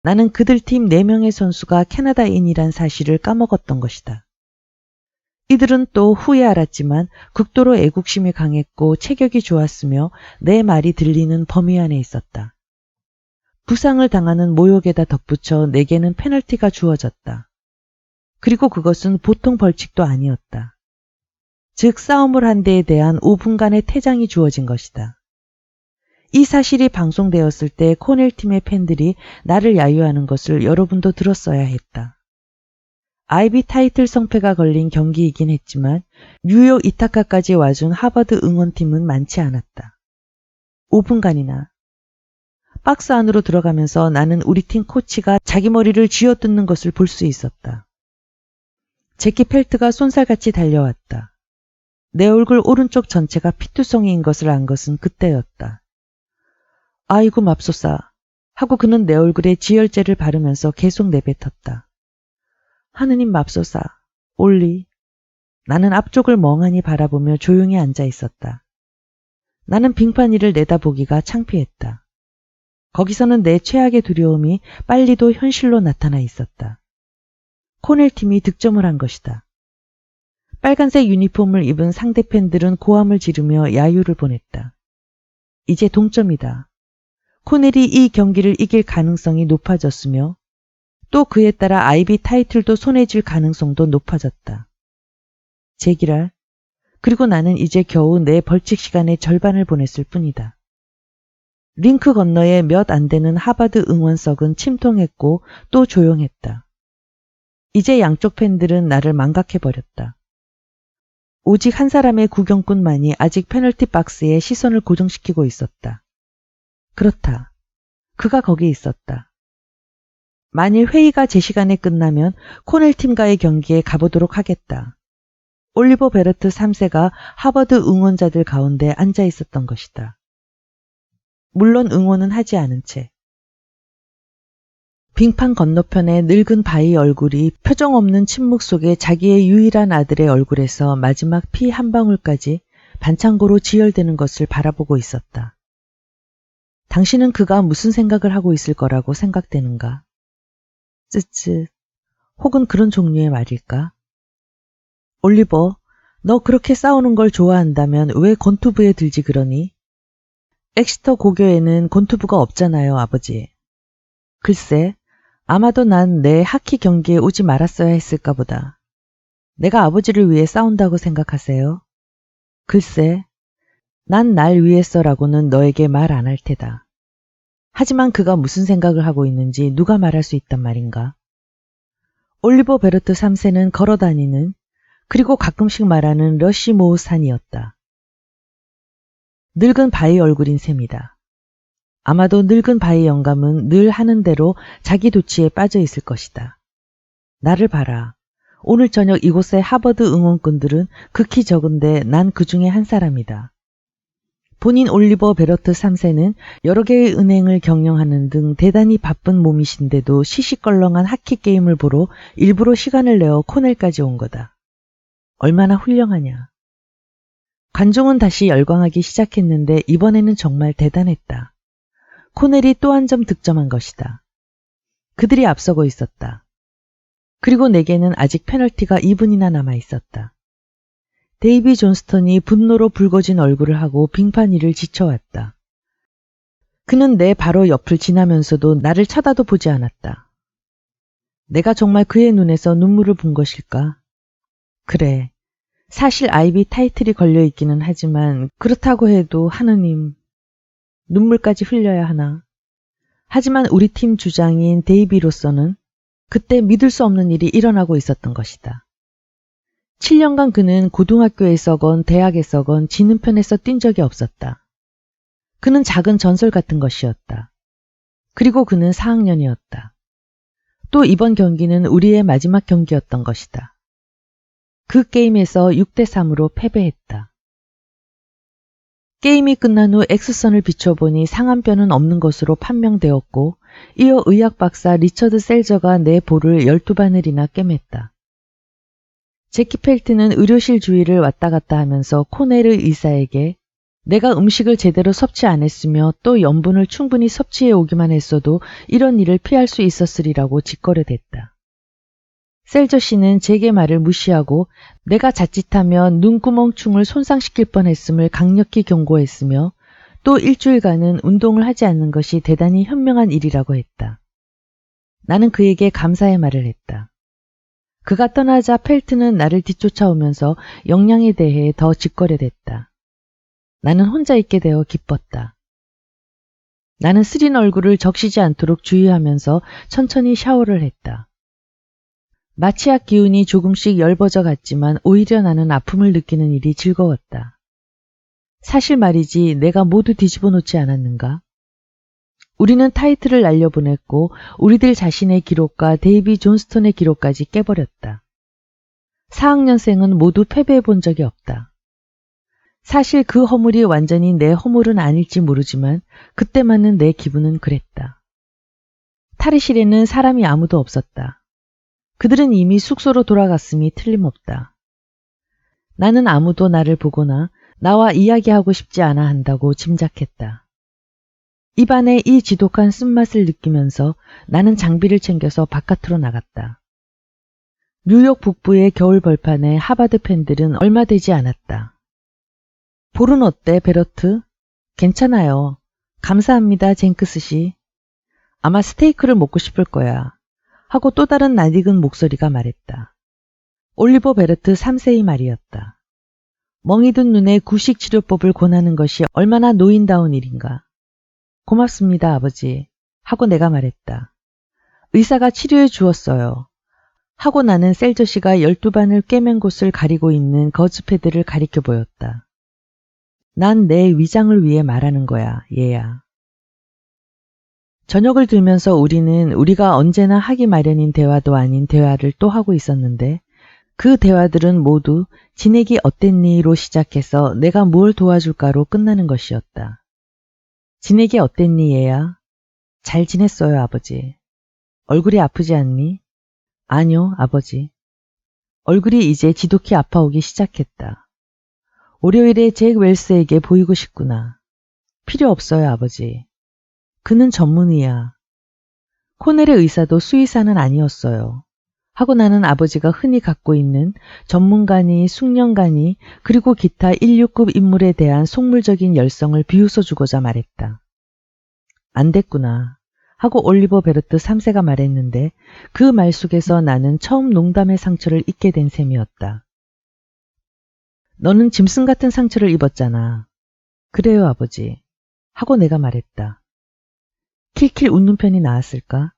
나는 그들 팀 4명의 선수가 캐나다인이란 사실을 까먹었던 것이다. 이들은 또 후에 알았지만 극도로 애국심이 강했고 체격이 좋았으며 내 말이 들리는 범위 안에 있었다. 부상을 당하는 모욕에다 덧붙여 내게는 페널티가 주어졌다. 그리고 그것은 보통 벌칙도 아니었다. 즉 싸움을 한 데에 대한 5분간의 퇴장이 주어진 것이다. 이 사실이 방송되었을 때 코넬 팀의 팬들이 나를 야유하는 것을 여러분도 들었어야 했다. 아이비 타이틀 성패가 걸린 경기이긴 했지만 뉴욕 이타카까지 와준 하버드 응원팀은 많지 않았다. 5분간이나. 박스 안으로 들어가면서 나는 우리 팀 코치가 자기 머리를 쥐어뜯는 것을 볼 수 있었다. 제키 펠트가 쏜살같이 달려왔다. 내 얼굴 오른쪽 전체가 피투성이인 것을 안 것은 그때였다. 아이고 맙소사 하고 그는 내 얼굴에 지혈제를 바르면서 계속 내뱉었다. 하느님 맙소사, 올리. 나는 앞쪽을 멍하니 바라보며 조용히 앉아 있었다. 나는 빙판 위를 내다보기가 창피했다. 거기서는 내 최악의 두려움이 빨리도 현실로 나타나 있었다. 코넬 팀이 득점을 한 것이다. 빨간색 유니폼을 입은 상대 팬들은 고함을 지르며 야유를 보냈다. 이제 동점이다. 코넬이 이 경기를 이길 가능성이 높아졌으며 또 그에 따라 아이비 타이틀도 손에 쥘 가능성도 높아졌다. 제기랄. 그리고 나는 이제 겨우 내 벌칙 시간의 절반을 보냈을 뿐이다. 링크 건너에 몇 안 되는 하버드 응원석은 침통했고 또 조용했다. 이제 양쪽 팬들은 나를 망각해버렸다. 오직 한 사람의 구경꾼만이 아직 페널티 박스에 시선을 고정시키고 있었다. 그렇다. 그가 거기 있었다. 만일 회의가 제 시간에 끝나면 코넬 팀과의 경기에 가보도록 하겠다. 올리버 베르트 3세가 하버드 응원자들 가운데 앉아 있었던 것이다. 물론 응원은 하지 않은 채. 빙판 건너편의 늙은 바위 얼굴이 표정 없는 침묵 속에 자기의 유일한 아들의 얼굴에서 마지막 피 한 방울까지 반창고로 지혈되는 것을 바라보고 있었다. 당신은 그가 무슨 생각을 하고 있을 거라고 생각되는가? 쯧쯧. 혹은 그런 종류의 말일까? 올리버, 너 그렇게 싸우는 걸 좋아한다면 왜 권투부에 들지 그러니? 엑시터 고교에는 권투부가 없잖아요, 아버지. 글쎄, 아마도 난 내 하키 경기에 오지 말았어야 했을까 보다. 내가 아버지를 위해 싸운다고 생각하세요? 글쎄, 난 날 위해서라고는 너에게 말 안 할 테다. 하지만 그가 무슨 생각을 하고 있는지 누가 말할 수 있단 말인가? 올리버 베르트 3세는 걸어다니는 그리고 가끔씩 말하는 러시 모우산이었다. 늙은 바위 얼굴인 셈이다. 아마도 늙은 바위 영감은 늘 하는 대로 자기 도취에 빠져 있을 것이다. 나를 봐라. 오늘 저녁 이곳의 하버드 응원꾼들은 극히 적은데 난 그 중에 한 사람이다. 본인 올리버 베르트 3세는 여러 개의 은행을 경영하는 등 대단히 바쁜 몸이신데도 시시껄렁한 하키 게임을 보러 일부러 시간을 내어 코넬까지 온 거다. 얼마나 훌륭하냐. 관중은 다시 열광하기 시작했는데 이번에는 정말 대단했다. 코넬이 또 한 점 득점한 것이다. 그들이 앞서고 있었다. 그리고 내게는 아직 페널티가 2분이나 남아 있었다. 데이비 존스턴이 분노로 붉어진 얼굴을 하고 빙판 위를 지쳐왔다. 그는 내 바로 옆을 지나면서도 나를 쳐다도 보지 않았다. 내가 정말 그의 눈에서 눈물을 본 것일까? 그래. 사실 아이비 타이틀이 걸려있기는 하지만 그렇다고 해도 하느님, 눈물까지 흘려야 하나? 하지만 우리 팀 주장인 데이비로서는 그때 믿을 수 없는 일이 일어나고 있었던 것이다. 7년간 그는 고등학교에서건 대학에서건 지는 편에서 뛴 적이 없었다. 그는 작은 전설 같은 것이었다. 그리고 그는 4학년이었다. 또 이번 경기는 우리의 마지막 경기였던 것이다. 그 게임에서 6대3으로 패배했다. 게임이 끝난 후 X선을 비춰보니 상한뼈는 없는 것으로 판명되었고 이어 의학 박사 리처드 셀저가 내 볼을 12바늘이나 꿰맸다. 제키 펠트는 의료실 주위를 왔다 갔다 하면서 코넬의 의사에게 내가 음식을 제대로 섭취 안 했으며 또 염분을 충분히 섭취해 오기만 했어도 이런 일을 피할 수 있었으리라고 짓거려댔다. 셀저 씨는 제게 말을 무시하고 내가 자칫하면 눈구멍충을 손상시킬 뻔했음을 강력히 경고했으며 또 일주일간은 운동을 하지 않는 것이 대단히 현명한 일이라고 했다. 나는 그에게 감사의 말을 했다. 그가 떠나자 펠트는 나를 뒤쫓아오면서 역량에 대해 더 짓거려댔다. 나는 혼자 있게 되어 기뻤다. 나는 쓰린 얼굴을 적시지 않도록 주의하면서 천천히 샤워를 했다. 마취약 기운이 조금씩 엷어져 갔지만 오히려 나는 아픔을 느끼는 일이 즐거웠다. 사실 말이지 내가 모두 뒤집어 놓지 않았는가? 우리는 타이틀을 날려보냈고 우리들 자신의 기록과 데이비 존스턴의 기록까지 깨버렸다. 4학년생은 모두 패배해 본 적이 없다. 사실 그 허물이 완전히 내 허물은 아닐지 모르지만 그때만은 내 기분은 그랬다. 탈의실에는 사람이 아무도 없었다. 그들은 이미 숙소로 돌아갔음이 틀림없다. 나는 아무도 나를 보거나 나와 이야기하고 싶지 않아 한다고 짐작했다. 입안에 이 지독한 쓴맛을 느끼면서 나는 장비를 챙겨서 바깥으로 나갔다. 뉴욕 북부의 겨울 벌판에 하버드 팬들은 얼마 되지 않았다. 볼은 어때, 베러트? 괜찮아요. 감사합니다, 쟁크스 씨. 아마 스테이크를 먹고 싶을 거야. 하고 또 다른 낯익은 목소리가 말했다. 올리버 베르트 3세의 말이었다. 멍이 든 눈에 구식치료법을 권하는 것이 얼마나 노인다운 일인가. 고맙습니다, 아버지. 하고 내가 말했다. 의사가 치료해 주었어요. 하고 나는 셀저 씨가 12반을 꿰맨 곳을 가리고 있는 거즈 패드를 가리켜 보였다. 난 내 위장을 위해 말하는 거야, 얘야. 저녁을 들면서 우리는 우리가 언제나 하기 마련인 대화도 아닌 대화를 또 하고 있었는데 그 대화들은 모두 지내기 어땠니?로 시작해서 내가 뭘 도와줄까로 끝나는 것이었다. 지내기 어땠니, 얘야? 잘 지냈어요, 아버지. 얼굴이 아프지 않니? 아니요, 아버지. 얼굴이 이제 지독히 아파오기 시작했다. 월요일에 잭 웰스에게 보이고 싶구나. 필요 없어요, 아버지. 그는 전문의야. 코넬의 의사도 수의사는 아니었어요. 하고 나는 아버지가 흔히 갖고 있는 전문가니 숙련가니 그리고 기타 1류급 인물에 대한 속물적인 열성을 비웃어주고자 말했다. 안 됐구나. 하고 올리버 베르트 3세가 말했는데 그 말 속에서 나는 처음 농담의 상처를 입게 된 셈이었다. 너는 짐승 같은 상처를 입었잖아. 그래요, 아버지. 하고 내가 말했다. 킬킬 웃는 편이 나았을까?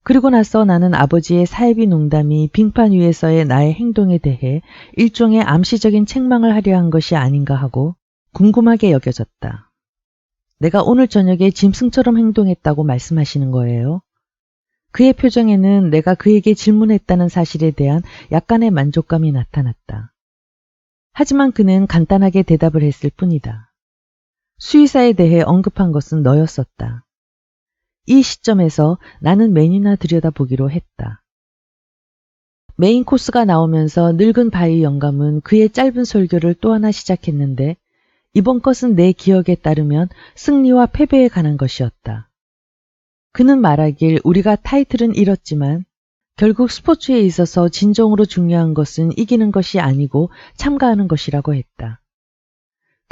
그리고 나서 나는 아버지의 사이비 농담이 빙판 위에서의 나의 행동에 대해 일종의 암시적인 책망을 하려 한 것이 아닌가 하고 궁금하게 여겨졌다. 내가 오늘 저녁에 짐승처럼 행동했다고 말씀하시는 거예요? 그의 표정에는 내가 그에게 질문했다는 사실에 대한 약간의 만족감이 나타났다. 하지만 그는 간단하게 대답을 했을 뿐이다. 수의사에 대해 언급한 것은 너였었다. 이 시점에서 나는 메뉴나 들여다보기로 했다. 메인 코스가 나오면서 늙은 바이 영감은 그의 짧은 설교를 또 하나 시작했는데 이번 것은 내 기억에 따르면 승리와 패배에 관한 것이었다. 그는 말하길 우리가 타이틀은 잃었지만 결국 스포츠에 있어서 진정으로 중요한 것은 이기는 것이 아니고 참가하는 것이라고 했다.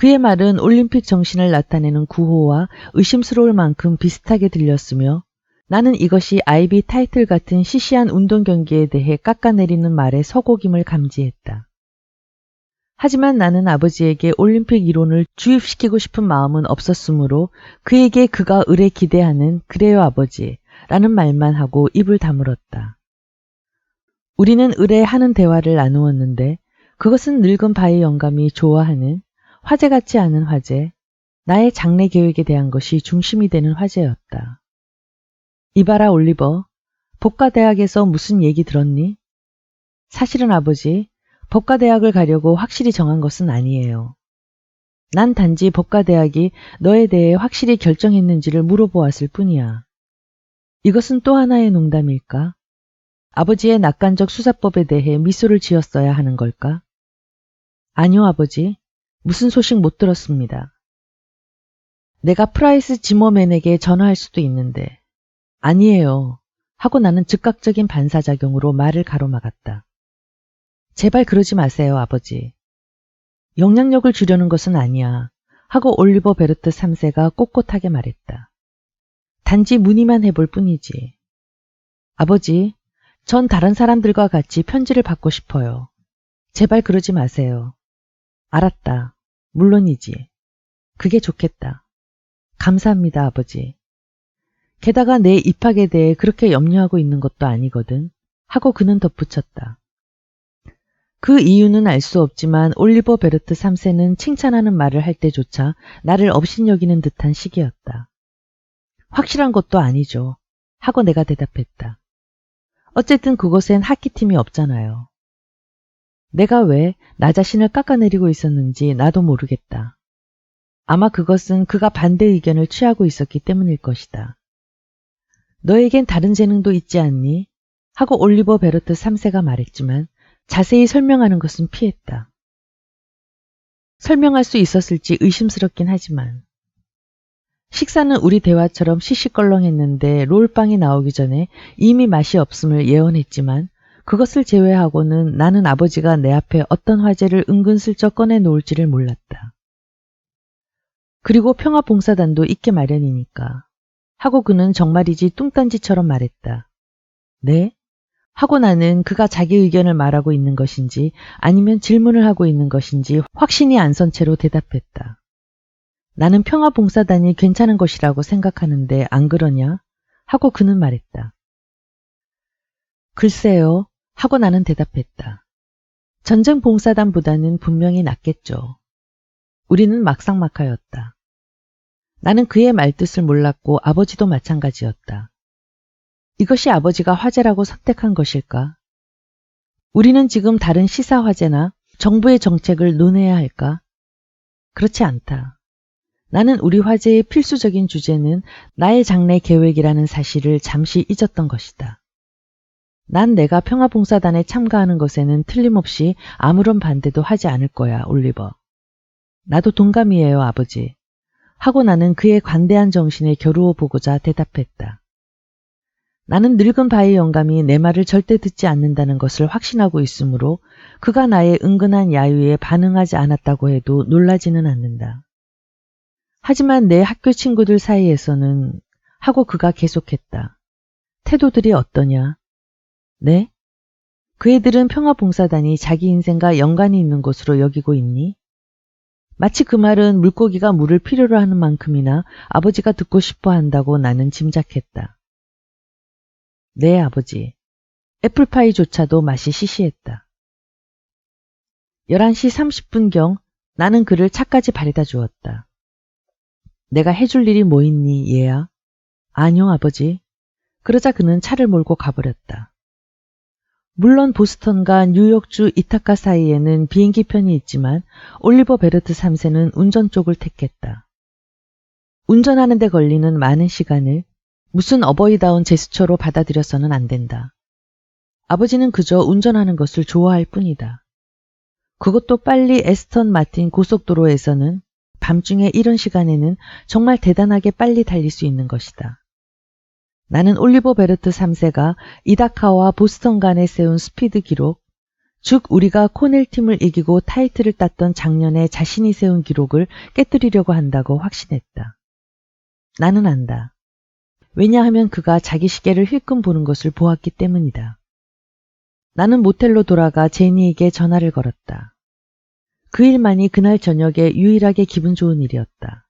그의 말은 올림픽 정신을 나타내는 구호와 의심스러울 만큼 비슷하게 들렸으며 나는 이것이 아이비 타이틀 같은 시시한 운동 경기에 대해 깎아내리는 말의 서곡임을 감지했다. 하지만 나는 아버지에게 올림픽 이론을 주입시키고 싶은 마음은 없었으므로 그에게 그가 을에 기대하는 그래요 아버지 라는 말만 하고 입을 다물었다. 우리는 을에 하는 대화를 나누었는데 그것은 늙은 바이 영감이 좋아하는 화제 같지 않은 화제, 나의 장래 계획에 대한 것이 중심이 되는 화제였다. 이봐라 올리버, 법과대학에서 무슨 얘기 들었니? 사실은 아버지, 법과대학을 가려고 확실히 정한 것은 아니에요. 난 단지 법과대학이 너에 대해 확실히 결정했는지를 물어보았을 뿐이야. 이것은 또 하나의 농담일까? 아버지의 낙관적 수사법에 대해 미소를 지었어야 하는 걸까? 아니요, 아버지. 무슨 소식 못 들었습니다. 내가 프라이스 지머맨에게 전화할 수도 있는데. 아니에요. 하고 나는 즉각적인 반사작용으로 말을 가로막았다. 제발 그러지 마세요, 아버지. 영향력을 주려는 것은 아니야. 하고 올리버 베르트 3세가 꼿꼿하게 말했다. 단지 문의만 해볼 뿐이지. 아버지, 전 다른 사람들과 같이 편지를 받고 싶어요. 제발 그러지 마세요. 알았다. 물론이지. 그게 좋겠다. 감사합니다, 아버지. 게다가 내 입학에 대해 그렇게 염려하고 있는 것도 아니거든. 하고 그는 덧붙였다. 그 이유는 알 수 없지만 올리버 베르트 3세는 칭찬하는 말을 할 때조차 나를 업신여기는 듯한 시기였다. 확실한 것도 아니죠. 하고 내가 대답했다. 어쨌든 그곳엔 하키팀이 없잖아요. 내가 왜 나 자신을 깎아내리고 있었는지 나도 모르겠다. 아마 그것은 그가 반대 의견을 취하고 있었기 때문일 것이다. 너에겐 다른 재능도 있지 않니? 하고 올리버 베르트 3세가 말했지만 자세히 설명하는 것은 피했다. 설명할 수 있었을지 의심스럽긴 하지만 식사는 우리 대화처럼 시시껄렁했는데 롤빵이 나오기 전에 이미 맛이 없음을 예언했지만 그것을 제외하고는 나는 아버지가 내 앞에 어떤 화제를 은근슬쩍 꺼내놓을지를 몰랐다. 그리고 평화봉사단도 있게 마련이니까. 하고 그는 정말이지 뚱딴지처럼 말했다. 네? 하고 나는 그가 자기 의견을 말하고 있는 것인지 아니면 질문을 하고 있는 것인지 확신이 안 선 채로 대답했다. 나는 평화봉사단이 괜찮은 것이라고 생각하는데 안 그러냐? 하고 그는 말했다. 글쎄요. 하고 나는 대답했다. 전쟁봉사단보다는 분명히 낫겠죠. 우리는 막상막하였다. 나는 그의 말뜻을 몰랐고 아버지도 마찬가지였다. 이것이 아버지가 화제라고 선택한 것일까? 우리는 지금 다른 시사 화제나 정부의 정책을 논해야 할까? 그렇지 않다. 나는 우리 화제의 필수적인 주제는 나의 장래 계획이라는 사실을 잠시 잊었던 것이다. 난 내가 평화봉사단에 참가하는 것에는 틀림없이 아무런 반대도 하지 않을 거야, 올리버. 나도 동감이에요, 아버지. 하고 나는 그의 관대한 정신에 겨루어 보고자 대답했다. 나는 늙은 바이 영감이 내 말을 절대 듣지 않는다는 것을 확신하고 있으므로 그가 나의 은근한 야유에 반응하지 않았다고 해도 놀라지는 않는다. 하지만 내 학교 친구들 사이에서는 하고 그가 계속했다. 태도들이 어떠냐? 네? 그 애들은 평화봉사단이 자기 인생과 연관이 있는 것으로 여기고 있니? 마치 그 말은 물고기가 물을 필요로 하는 만큼이나 아버지가 듣고 싶어 한다고 나는 짐작했다. 네, 아버지. 애플파이조차도 맛이 시시했다. 11시 30분경 나는 그를 차까지 바래다 주었다. 내가 해줄 일이 뭐 있니, 얘야? 아니요, 아버지. 그러자 그는 차를 몰고 가버렸다. 물론 보스턴과 뉴욕주 이타카 사이에는 비행기 편이 있지만 올리버 베르트 3세는 운전 쪽을 택했다. 운전하는 데 걸리는 많은 시간을 무슨 어버이다운 제스처로 받아들여서는 안 된다. 아버지는 그저 운전하는 것을 좋아할 뿐이다. 그것도 빨리 에스턴 마틴 고속도로에서는 밤중에 이런 시간에는 정말 대단하게 빨리 달릴 수 있는 것이다. 나는 올리버 베르트 3세가 이다카와 보스턴 간에 세운 스피드 기록, 즉 우리가 코넬 팀을 이기고 타이틀을 땄던 작년에 자신이 세운 기록을 깨뜨리려고 한다고 확신했다. 나는 안다. 왜냐하면 그가 자기 시계를 힐끔 보는 것을 보았기 때문이다. 나는 모텔로 돌아가 제니에게 전화를 걸었다. 그 일만이 그날 저녁에 유일하게 기분 좋은 일이었다.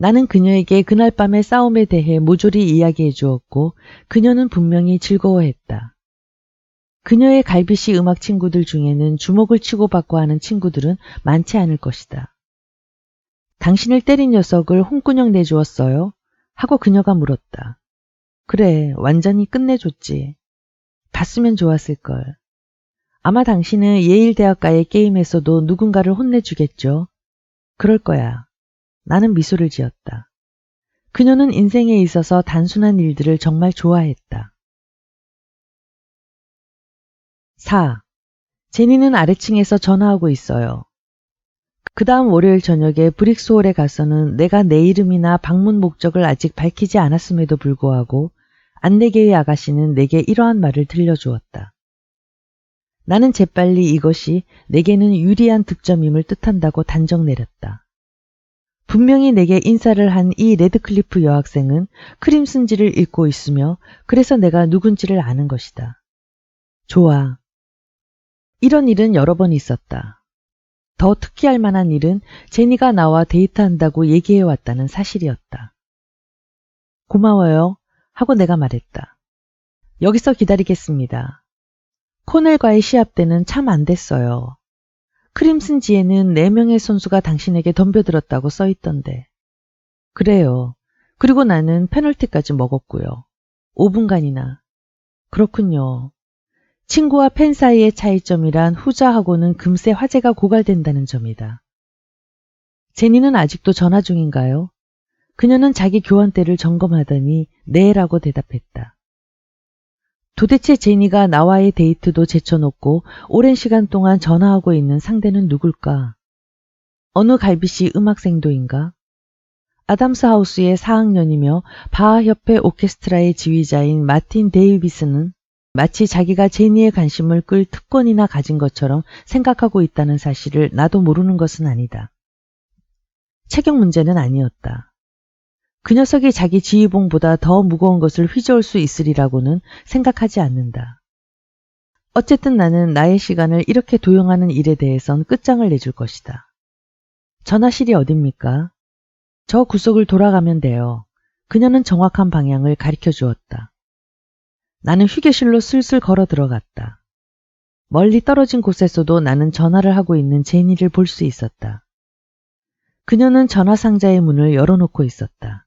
나는 그녀에게 그날 밤의 싸움에 대해 모조리 이야기해 주었고 그녀는 분명히 즐거워했다. 그녀의 갈비씨 음악 친구들 중에는 주먹을 치고받고 하는 친구들은 많지 않을 것이다. 당신을 때린 녀석을 홍군형 내주었어요? 하고 그녀가 물었다. 그래, 완전히 끝내줬지. 봤으면 좋았을걸. 아마 당신은 예일대학가의 게임에서도 누군가를 혼내주겠죠? 그럴 거야. 나는 미소를 지었다. 그녀는 인생에 있어서 단순한 일들을 정말 좋아했다. 4. 제니는 아래층에서 전화하고 있어요. 그 다음 월요일 저녁에 브릭스홀에 가서는 내가 내 이름이나 방문 목적을 아직 밝히지 않았음에도 불구하고 안내계의 아가씨는 내게 이러한 말을 들려주었다. 나는 재빨리 이것이 내게는 유리한 득점임을 뜻한다고 단정 내렸다. 분명히 내게 인사를 한 이 레드클리프 여학생은 크림슨지를 읽고 있으며 그래서 내가 누군지를 아는 것이다. 좋아. 이런 일은 여러 번 있었다. 더 특히할 만한 일은 제니가 나와 데이트한다고 얘기해왔다는 사실이었다. 고마워요. 하고 내가 말했다. 여기서 기다리겠습니다. 코넬과의 시합 때는 참 안 됐어요. 크림슨지에는 4명의 선수가 당신에게 덤벼들었다고 써있던데. 그래요. 그리고 나는 페널티까지 먹었고요. 5분간이나. 그렇군요. 친구와 팬 사이의 차이점이란 후자하고는 금세 화제가 고갈된다는 점이다. 제니는 아직도 전화 중인가요? 그녀는 자기 교환대를 점검하더니 네라고 대답했다. 도대체 제니가 나와의 데이트도 제쳐놓고 오랜 시간 동안 전화하고 있는 상대는 누굴까? 어느 갈비씨 음악생도인가? 아담스 하우스의 4학년이며 바하협회 오케스트라의 지휘자인 마틴 데이비스는 마치 자기가 제니의 관심을 끌 특권이나 가진 것처럼 생각하고 있다는 사실을 나도 모르는 것은 아니다. 체격 문제는 아니었다. 그 녀석이 자기 지휘봉보다 더 무거운 것을 휘저을 수 있으리라고는 생각하지 않는다. 어쨌든 나는 나의 시간을 이렇게 도용하는 일에 대해선 끝장을 내줄 것이다. 전화실이 어딥니까? 저 구석을 돌아가면 돼요. 그녀는 정확한 방향을 가리켜 주었다. 나는 휴게실로 슬슬 걸어 들어갔다. 멀리 떨어진 곳에서도 나는 전화를 하고 있는 제니를 볼 수 있었다. 그녀는 전화 상자의 문을 열어놓고 있었다.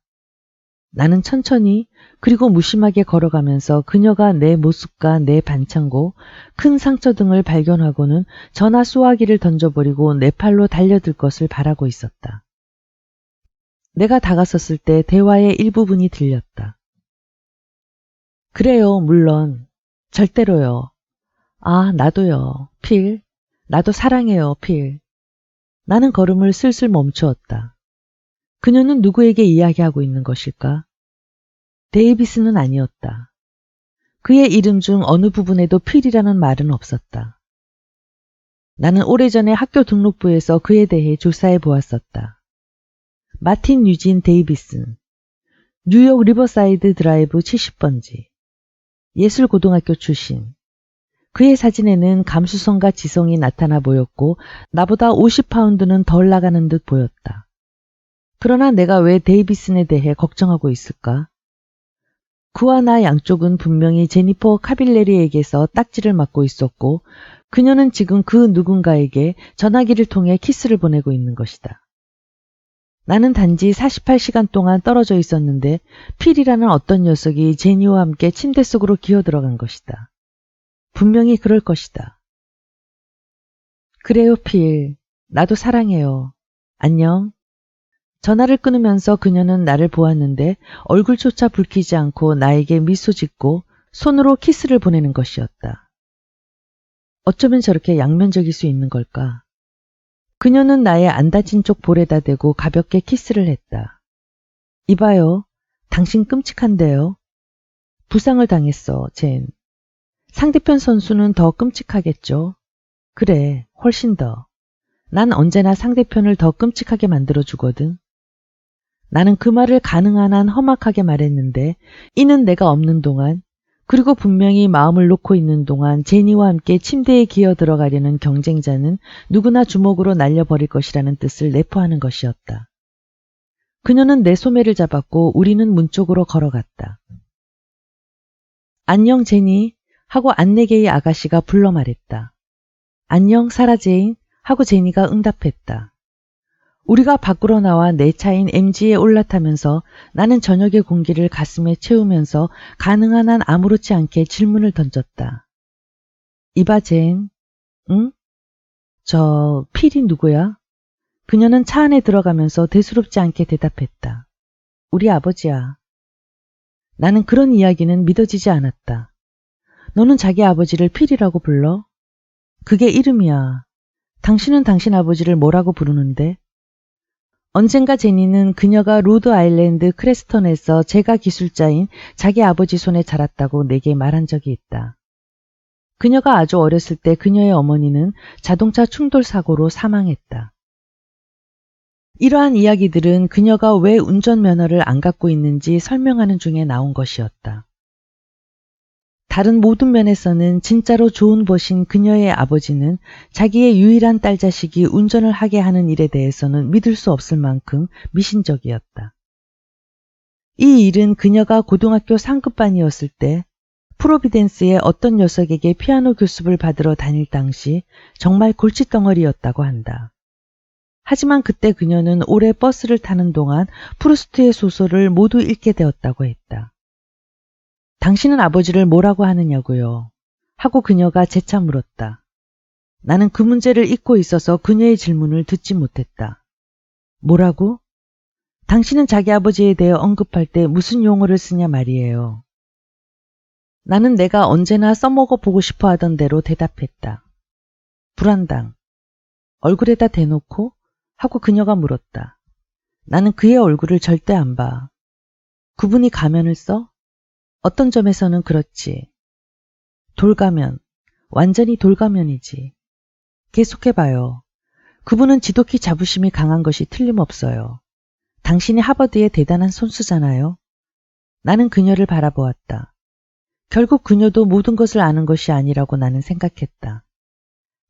나는 천천히 그리고 무심하게 걸어가면서 그녀가 내 모습과 내 반창고, 큰 상처 등을 발견하고는 전화 쏘아기를 던져버리고 내 팔로 달려들 것을 바라고 있었다. 내가 다가섰을 때 대화의 일부분이 들렸다. 그래요, 물론. 절대로요. 아, 나도요. 필. 나도 사랑해요, 필. 나는 걸음을 슬슬 멈추었다. 그녀는 누구에게 이야기하고 있는 것일까? 데이비스는 아니었다. 그의 이름 중 어느 부분에도 필이라는 말은 없었다. 나는 오래전에 학교 등록부에서 그에 대해 조사해 보았었다. 마틴 유진 데이비슨, 뉴욕 리버사이드 드라이브 70번지, 예술고등학교 출신. 그의 사진에는 감수성과 지성이 나타나 보였고 나보다 50파운드는 덜 나가는 듯 보였다. 그러나 내가 왜 데이비슨에 대해 걱정하고 있을까? 그와 나 양쪽은 분명히 제니퍼 카빌레리에게서 딱지를 맞고 있었고 그녀는 지금 그 누군가에게 전화기를 통해 키스를 보내고 있는 것이다. 나는 단지 48시간 동안 떨어져 있었는데 필이라는 어떤 녀석이 제니와 함께 침대 속으로 기어들어간 것이다. 분명히 그럴 것이다. 그래요, 필. 나도 사랑해요. 안녕. 전화를 끊으면서 그녀는 나를 보았는데 얼굴조차 붉히지 않고 나에게 미소 짓고 손으로 키스를 보내는 것이었다. 어쩌면 저렇게 양면적일 수 있는 걸까? 그녀는 나의 안 다친 쪽 볼에다 대고 가볍게 키스를 했다. 이봐요. 당신 끔찍한데요. 부상을 당했어, 젠. 상대편 선수는 더 끔찍하겠죠? 그래, 훨씬 더. 난 언제나 상대편을 더 끔찍하게 만들어주거든. 나는 그 말을 가능한 한 험악하게 말했는데 이는 내가 없는 동안 그리고 분명히 마음을 놓고 있는 동안 제니와 함께 침대에 기어 들어가려는 경쟁자는 누구나 주먹으로 날려버릴 것이라는 뜻을 내포하는 것이었다. 그녀는 내 소매를 잡았고 우리는 문 쪽으로 걸어갔다. 안녕 제니 하고 안내게의 아가씨가 불러 말했다. 안녕 사라 제인 하고 제니가 응답했다. 우리가 밖으로 나와 내 차인 MG에 올라타면서 나는 저녁의 공기를 가슴에 채우면서 가능한 한 아무렇지 않게 질문을 던졌다. 이봐 젠, 응? 저 필이 누구야? 그녀는 차 안에 들어가면서 대수롭지 않게 대답했다. 우리 아버지야. 나는 그런 이야기는 믿어지지 않았다. 너는 자기 아버지를 필이라고 불러? 그게 이름이야. 당신은 당신 아버지를 뭐라고 부르는데? 언젠가 제니는 그녀가 로드 아일랜드 크레스턴에서 제가 기술자인 자기 아버지 손에 자랐다고 내게 말한 적이 있다. 그녀가 아주 어렸을 때 그녀의 어머니는 자동차 충돌 사고로 사망했다. 이러한 이야기들은 그녀가 왜 운전면허를 안 갖고 있는지 설명하는 중에 나온 것이었다. 다른 모든 면에서는 진짜로 좋은 벗인 그녀의 아버지는 자기의 유일한 딸 자식이 운전을 하게 하는 일에 대해서는 믿을 수 없을 만큼 미신적이었다. 이 일은 그녀가 고등학교 상급반이었을 때 프로비덴스의 어떤 녀석에게 피아노 교습을 받으러 다닐 당시 정말 골칫덩어리였다고 한다. 하지만 그때 그녀는 오래 버스를 타는 동안 프루스트의 소설을 모두 읽게 되었다고 했다. 당신은 아버지를 뭐라고 하느냐고요? 하고 그녀가 재차 물었다. 나는 그 문제를 잊고 있어서 그녀의 질문을 듣지 못했다. 뭐라고? 당신은 자기 아버지에 대해 언급할 때 무슨 용어를 쓰냐 말이에요. 나는 내가 언제나 써먹어 보고 싶어 하던 대로 대답했다. 불안당. 얼굴에다 대놓고? 하고 그녀가 물었다. 나는 그의 얼굴을 절대 안 봐. 그분이 가면을 써? 어떤 점에서는 그렇지. 돌가면, 완전히 돌가면이지. 계속해봐요. 그분은 지독히 자부심이 강한 것이 틀림없어요. 당신이 하버드의 대단한 손수잖아요. 나는 그녀를 바라보았다. 결국 그녀도 모든 것을 아는 것이 아니라고 나는 생각했다.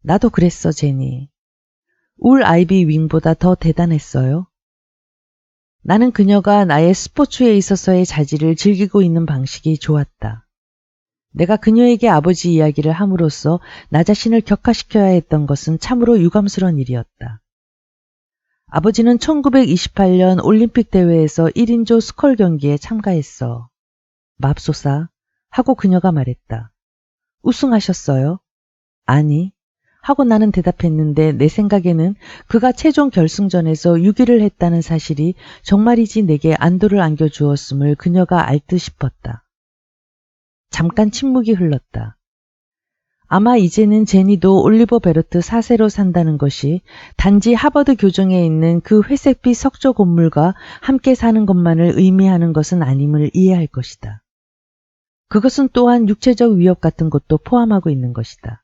나도 그랬어, 제니. 울 아이비 윙보다 더 대단했어요. 나는 그녀가 나의 스포츠에 있어서의 자질을 즐기고 있는 방식이 좋았다. 내가 그녀에게 아버지 이야기를 함으로써 나 자신을 격화시켜야 했던 것은 참으로 유감스러운 일이었다. 아버지는 1928년 올림픽 대회에서 1인조 스컬 경기에 참가했어. 맙소사 하고 그녀가 말했다. 우승하셨어요? 아니. 하고 나는 대답했는데 내 생각에는 그가 최종 결승전에서 6위를 했다는 사실이 정말이지 내게 안도를 안겨주었음을 그녀가 알 듯 싶었다. 잠깐 침묵이 흘렀다. 아마 이제는 제니도 올리버 베르트 4세로 산다는 것이 단지 하버드 교정에 있는 그 회색빛 석조 건물과 함께 사는 것만을 의미하는 것은 아님을 이해할 것이다. 그것은 또한 육체적 위협 같은 것도 포함하고 있는 것이다.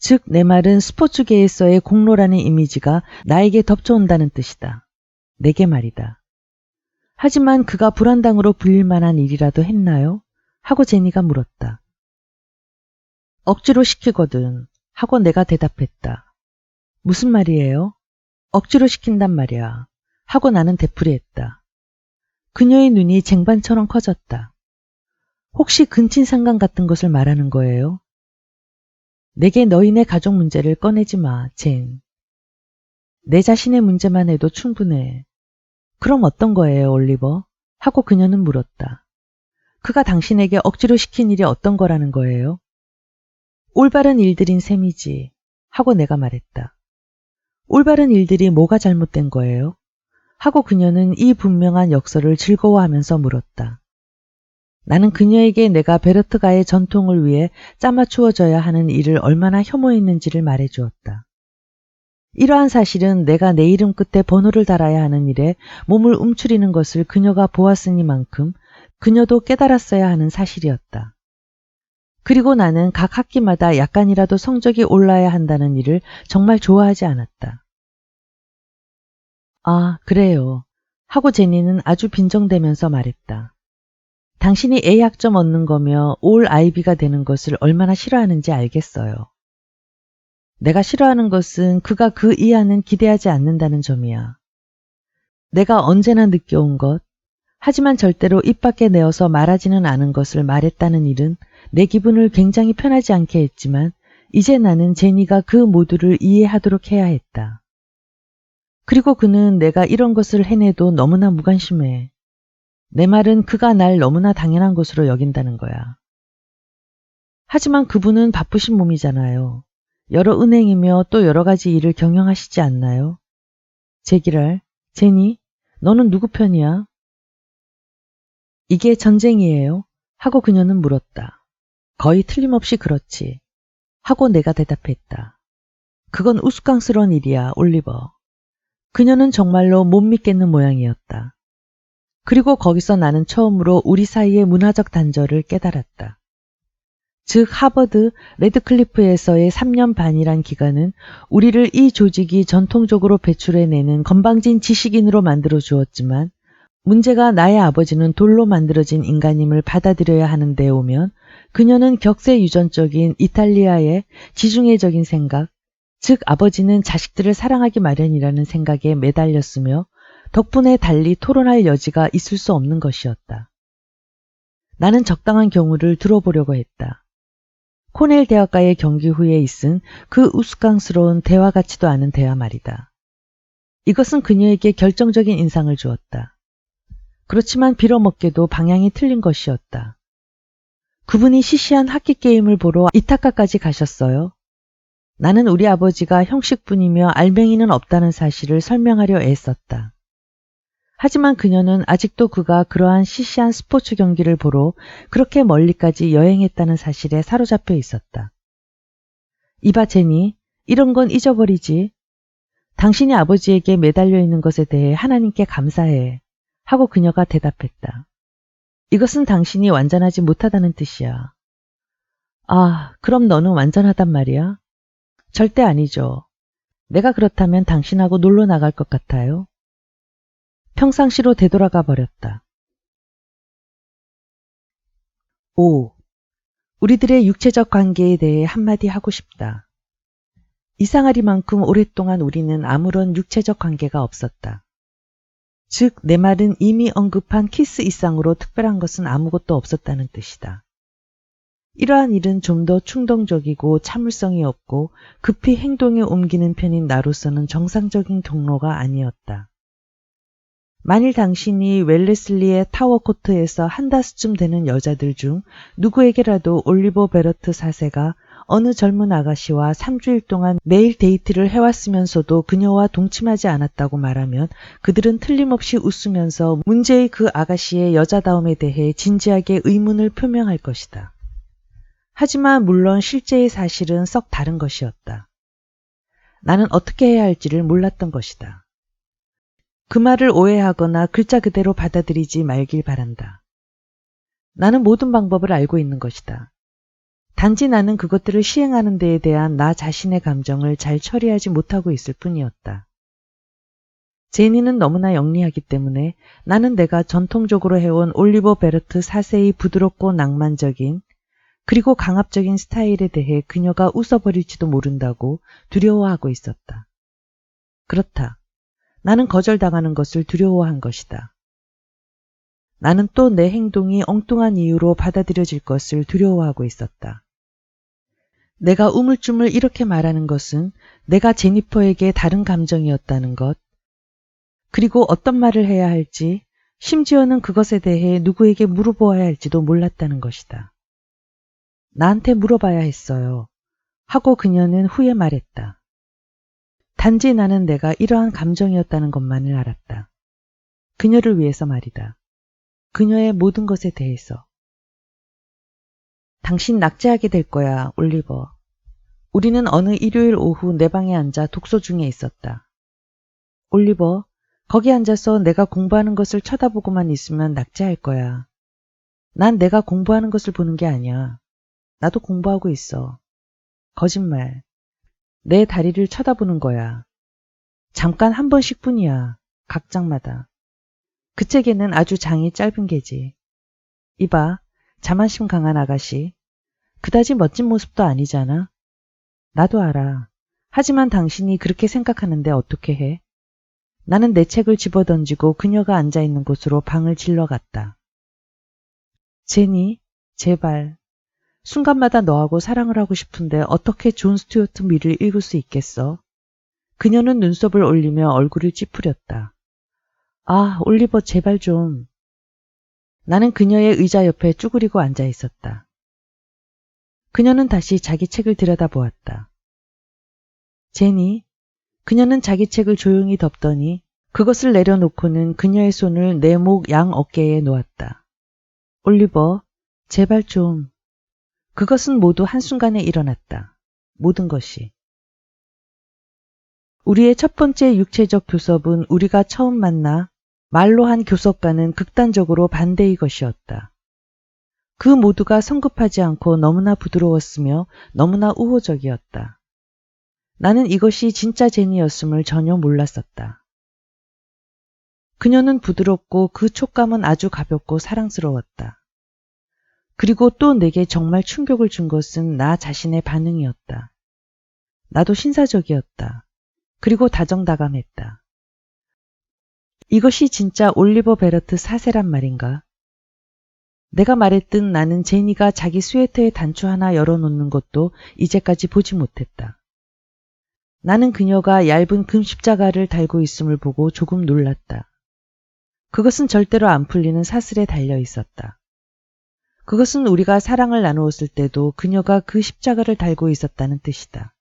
즉, 내 말은 스포츠계에서의 공로라는 이미지가 나에게 덮쳐온다는 뜻이다. 내게 말이다. 하지만 그가 불안당으로 불릴 만한 일이라도 했나요? 하고 제니가 물었다. 억지로 시키거든 하고 내가 대답했다. 무슨 말이에요? 억지로 시킨단 말이야 하고 나는 되풀이했다. 그녀의 눈이 쟁반처럼 커졌다. 혹시 근친상간 같은 것을 말하는 거예요? 내게 너희네 가족 문제를 꺼내지 마, 젠. 내 자신의 문제만 해도 충분해. 그럼 어떤 거예요, 올리버? 하고 그녀는 물었다. 그가 당신에게 억지로 시킨 일이 어떤 거라는 거예요? 올바른 일들인 셈이지. 하고 내가 말했다. 올바른 일들이 뭐가 잘못된 거예요? 하고 그녀는 이 분명한 역설을 즐거워하면서 물었다. 나는 그녀에게 내가 베르트가의 전통을 위해 짜맞추어져야 하는 일을 얼마나 혐오했는지를 말해주었다. 이러한 사실은 내가 내 이름 끝에 번호를 달아야 하는 일에 몸을 움츠리는 것을 그녀가 보았으니만큼 그녀도 깨달았어야 하는 사실이었다. 그리고 나는 각 학기마다 약간이라도 성적이 올라야 한다는 일을 정말 좋아하지 않았다. 아, 그래요. 하고 제니는 아주 빈정대면서 말했다. 당신이 A 학점 얻는 거며 올 아이비가 되는 것을 얼마나 싫어하는지 알겠어요. 내가 싫어하는 것은 그가 그 이하는 기대하지 않는다는 점이야. 내가 언제나 느껴온 것, 하지만 절대로 입 밖에 내어서 말하지는 않은 것을 말했다는 일은 내 기분을 굉장히 편하지 않게 했지만 이제 나는 제니가 그 모두를 이해하도록 해야 했다. 그리고 그는 내가 이런 것을 해내도 너무나 무관심해. 내 말은 그가 날 너무나 당연한 것으로 여긴다는 거야. 하지만 그분은 바쁘신 몸이잖아요. 여러 은행이며 또 여러 가지 일을 경영하시지 않나요? 제기랄, 제니, 너는 누구 편이야? 이게 전쟁이에요? 하고 그녀는 물었다. 거의 틀림없이 그렇지. 하고 내가 대답했다. 그건 우스꽝스러운 일이야, 올리버. 그녀는 정말로 못 믿겠는 모양이었다. 그리고 거기서 나는 처음으로 우리 사이의 문화적 단절을 깨달았다. 즉 하버드 레드클리프에서의 3년 반이란 기간은 우리를 이 조직이 전통적으로 배출해내는 건방진 지식인으로 만들어 주었지만 문제가 나의 아버지는 돌로 만들어진 인간임을 받아들여야 하는 데에 오면 그녀는 격세유전적인 이탈리아의 지중해적인 생각, 즉 아버지는 자식들을 사랑하기 마련이라는 생각에 매달렸으며 덕분에 달리 토론할 여지가 있을 수 없는 것이었다. 나는 적당한 경우를 들어보려고 했다. 코넬 대학가의 경기 후에 있은 그 우스꽝스러운 대화 같지도 않은 대화 말이다. 이것은 그녀에게 결정적인 인상을 주었다. 그렇지만 빌어먹게도 방향이 틀린 것이었다. 그분이 시시한 학기 게임을 보러 이타카까지 가셨어요. 나는 우리 아버지가 형식뿐이며 알맹이는 없다는 사실을 설명하려 애썼다. 하지만 그녀는 아직도 그가 그러한 시시한 스포츠 경기를 보러 그렇게 멀리까지 여행했다는 사실에 사로잡혀 있었다. 이봐 제니, 이런 건 잊어버리지. 당신이 아버지에게 매달려 있는 것에 대해 하나님께 감사해. 하고 그녀가 대답했다. 이것은 당신이 완전하지 못하다는 뜻이야. 아, 그럼 너는 완전하단 말이야? 절대 아니죠. 내가 그렇다면 당신하고 놀러 나갈 것 같아요. 평상시로 되돌아가 버렸다. 5. 우리들의 육체적 관계에 대해 한마디 하고 싶다. 이상하리만큼 오랫동안 우리는 아무런 육체적 관계가 없었다. 즉, 내 말은 이미 언급한 키스 이상으로 특별한 것은 아무것도 없었다는 뜻이다. 이러한 일은 좀 더 충동적이고 참을성이 없고 급히 행동에 옮기는 편인 나로서는 정상적인 경로가 아니었다. 만일 당신이 웰레슬리의 타워코트에서 한 다수쯤 되는 여자들 중 누구에게라도 올리버 베러트 4세가 어느 젊은 아가씨와 3주일 동안 매일 데이트를 해왔으면서도 그녀와 동침하지 않았다고 말하면 그들은 틀림없이 웃으면서 문제의 그 아가씨의 여자다움에 대해 진지하게 의문을 표명할 것이다. 하지만 물론 실제의 사실은 썩 다른 것이었다. 나는 어떻게 해야 할지를 몰랐던 것이다. 그 말을 오해하거나 글자 그대로 받아들이지 말길 바란다. 나는 모든 방법을 알고 있는 것이다. 단지 나는 그것들을 시행하는 데에 대한 나 자신의 감정을 잘 처리하지 못하고 있을 뿐이었다. 제니는 너무나 영리하기 때문에 나는 내가 전통적으로 해온 올리버 베르트 4세의 부드럽고 낭만적인 그리고 강압적인 스타일에 대해 그녀가 웃어버릴지도 모른다고 두려워하고 있었다. 그렇다. 나는 거절당하는 것을 두려워한 것이다. 나는 또 내 행동이 엉뚱한 이유로 받아들여질 것을 두려워하고 있었다. 내가 우물쭈물 이렇게 말하는 것은 내가 제니퍼에게 다른 감정이었다는 것, 그리고 어떤 말을 해야 할지, 심지어는 그것에 대해 누구에게 물어보아야 할지도 몰랐다는 것이다. 나한테 물어봐야 했어요. 하고 그녀는 후에 말했다. 단지 나는 내가 이러한 감정이었다는 것만을 알았다. 그녀를 위해서 말이다. 그녀의 모든 것에 대해서. 당신 낙제하게 될 거야, 올리버. 우리는 어느 일요일 오후 내 방에 앉아 독서 중에 있었다. 올리버, 거기 앉아서 내가 공부하는 것을 쳐다보고만 있으면 낙제할 거야. 난 내가 공부하는 것을 보는 게 아니야. 나도 공부하고 있어. 거짓말. 내 다리를 쳐다보는 거야. 잠깐 한 번씩 뿐이야. 각 장마다. 그 책에는 아주 장이 짧은 게지. 이봐, 자만심 강한 아가씨. 그다지 멋진 모습도 아니잖아. 나도 알아. 하지만 당신이 그렇게 생각하는데 어떻게 해? 나는 내 책을 집어던지고 그녀가 앉아있는 곳으로 방을 질러갔다. 제니, 제발. 순간마다 너하고 사랑을 하고 싶은데 어떻게 존 스튜어트 밀을 읽을 수 있겠어? 그녀는 눈썹을 올리며 얼굴을 찌푸렸다. 아, 올리버 제발 좀. 나는 그녀의 의자 옆에 쭈그리고 앉아 있었다. 그녀는 다시 자기 책을 들여다보았다. 제니, 그녀는 자기 책을 조용히 덮더니 그것을 내려놓고는 그녀의 손을 내 목 양 어깨에 놓았다. 올리버, 제발 좀. 그것은 모두 한순간에 일어났다. 모든 것이. 우리의 첫 번째 육체적 교섭은 우리가 처음 만나 말로 한 교섭과는 극단적으로 반대의 것이었다. 그 모두가 성급하지 않고 너무나 부드러웠으며 너무나 우호적이었다. 나는 이것이 진짜 제니였음을 전혀 몰랐었다. 그녀는 부드럽고 그 촉감은 아주 가볍고 사랑스러웠다. 그리고 또 내게 정말 충격을 준 것은 나 자신의 반응이었다. 나도 신사적이었다. 그리고 다정다감했다. 이것이 진짜 올리버 베러트 사세란 말인가? 내가 말했듯 나는 제니가 자기 스웨터의 단추 하나 열어놓는 것도 이제까지 보지 못했다. 나는 그녀가 얇은 금 십자가를 달고 있음을 보고 조금 놀랐다. 그것은 절대로 안 풀리는 사슬에 달려 있었다. 그것은 우리가 사랑을 나누었을 때도 그녀가 그 십자가를 달고 있었다는 뜻이다.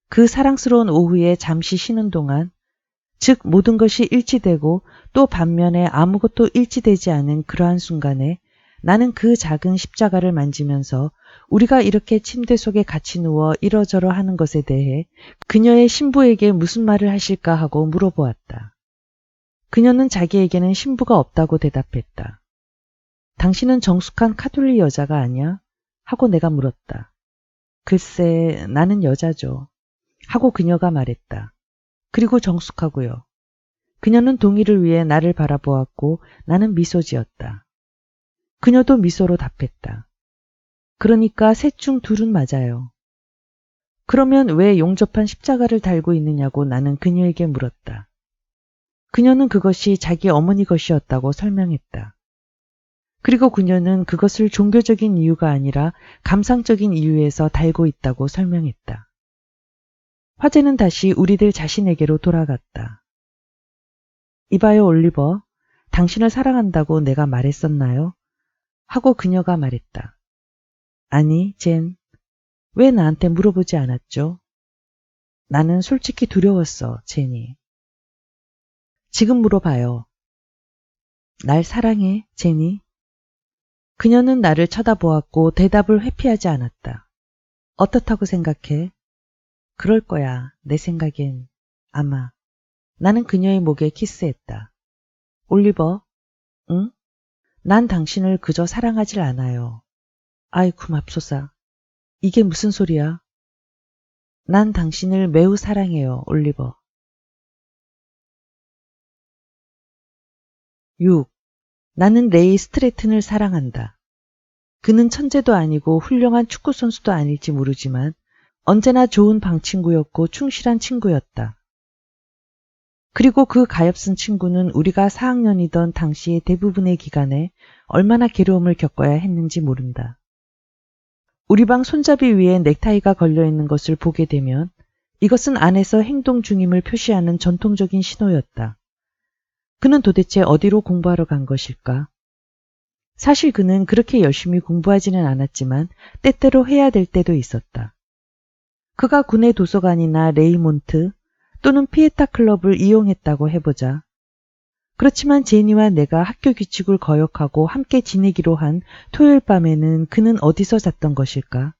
그 사랑스러운 오후에 잠시 쉬는 동안, 즉 모든 것이 일치되고 또 반면에 아무것도 일치되지 않은 그러한 순간에 나는 그 작은 십자가를 만지면서 우리가 이렇게 침대 속에 같이 누워 이러저러 하는 것에 대해 그녀의 신부에게 무슨 말을 하실까 하고 물어보았다. 그녀는 자기에게는 신부가 없다고 대답했다. 당신은 정숙한 카톨릭 여자가 아니야? 하고 내가 물었다. 글쎄, 나는 여자죠. 하고 그녀가 말했다. 그리고 정숙하고요. 그녀는 동의를 위해 나를 바라보았고 나는 미소 지었다. 그녀도 미소로 답했다. 그러니까 셋 중 둘은 맞아요. 그러면 왜 용접한 십자가를 달고 있느냐고 나는 그녀에게 물었다. 그녀는 그것이 자기 어머니 것이었다고 설명했다. 그리고 그녀는 그것을 종교적인 이유가 아니라 감상적인 이유에서 달고 있다고 설명했다. 화제는 다시 우리들 자신에게로 돌아갔다. 이봐요, 올리버. 당신을 사랑한다고 내가 말했었나요? 하고 그녀가 말했다. 아니, 젠. 왜 나한테 물어보지 않았죠? 나는 솔직히 두려웠어, 제니. 지금 물어봐요. 날 사랑해, 제니? 그녀는 나를 쳐다보았고 대답을 회피하지 않았다. 어떻다고 생각해? 그럴 거야, 내 생각엔. 아마. 나는 그녀의 목에 키스했다. 올리버, 응? 난 당신을 그저 사랑하질 않아요. 아이쿠 맙소사. 이게 무슨 소리야? 난 당신을 매우 사랑해요, 올리버. 6. 나는 레이 스트래튼을 사랑한다. 그는 천재도 아니고 훌륭한 축구선수도 아닐지 모르지만 언제나 좋은 방 친구였고 충실한 친구였다. 그리고 그 가엾은 친구는 우리가 4학년이던 당시의 대부분의 기간에 얼마나 괴로움을 겪어야 했는지 모른다. 우리 방 손잡이 위에 넥타이가 걸려있는 것을 보게 되면 이것은 안에서 행동 중임을 표시하는 전통적인 신호였다. 그는 도대체 어디로 공부하러 간 것일까? 사실 그는 그렇게 열심히 공부하지는 않았지만 때때로 해야 될 때도 있었다. 그가 군의 도서관이나 레이몬트 또는 피에타 클럽을 이용했다고 해보자. 그렇지만 제니와 내가 학교 규칙을 거역하고 함께 지내기로 한 토요일 밤에는 그는 어디서 잤던 것일까?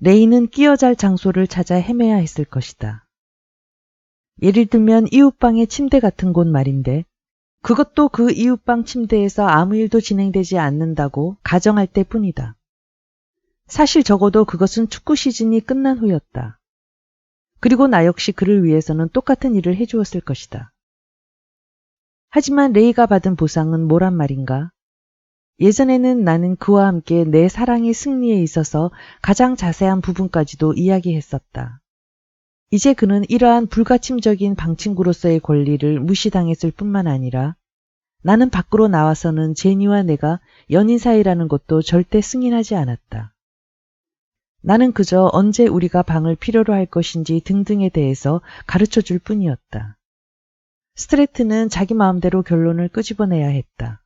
레이는 끼어잘 장소를 찾아 헤매야 했을 것이다. 예를 들면 이웃방의 침대 같은 곳 말인데 그것도 그 이웃방 침대에서 아무 일도 진행되지 않는다고 가정할 때뿐이다. 사실 적어도 그것은 축구 시즌이 끝난 후였다. 그리고 나 역시 그를 위해서는 똑같은 일을 해주었을 것이다. 하지만 레이가 받은 보상은 뭐란 말인가? 예전에는 나는 그와 함께 내 사랑의 승리에 있어서 가장 자세한 부분까지도 이야기했었다. 이제 그는 이러한 불가침적인 방친구로서의 권리를 무시당했을 뿐만 아니라 나는 밖으로 나와서는 제니와 내가 연인 사이라는 것도 절대 승인하지 않았다. 나는 그저 언제 우리가 방을 필요로 할 것인지 등등에 대해서 가르쳐줄 뿐이었다. 스트레트는 자기 마음대로 결론을 끄집어내야 했다.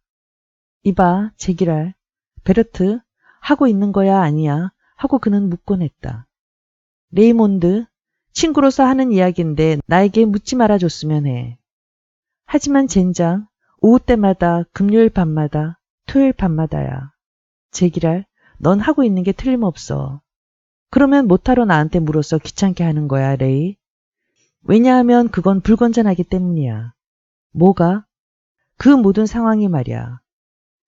이봐, 제기랄, 베르트, 하고 있는 거야 아니야? 하고 그는 묻곤 했다. 레이몬드, 친구로서 하는 이야기인데 나에게 묻지 말아줬으면 해. 하지만 젠장, 오후 때마다, 금요일 밤마다, 토요일 밤마다야. 제기랄, 넌 하고 있는 게 틀림없어. 그러면 못하러 나한테 물어서 귀찮게 하는 거야, 레이. 왜냐하면 그건 불건전하기 때문이야. 뭐가? 그 모든 상황이 말이야.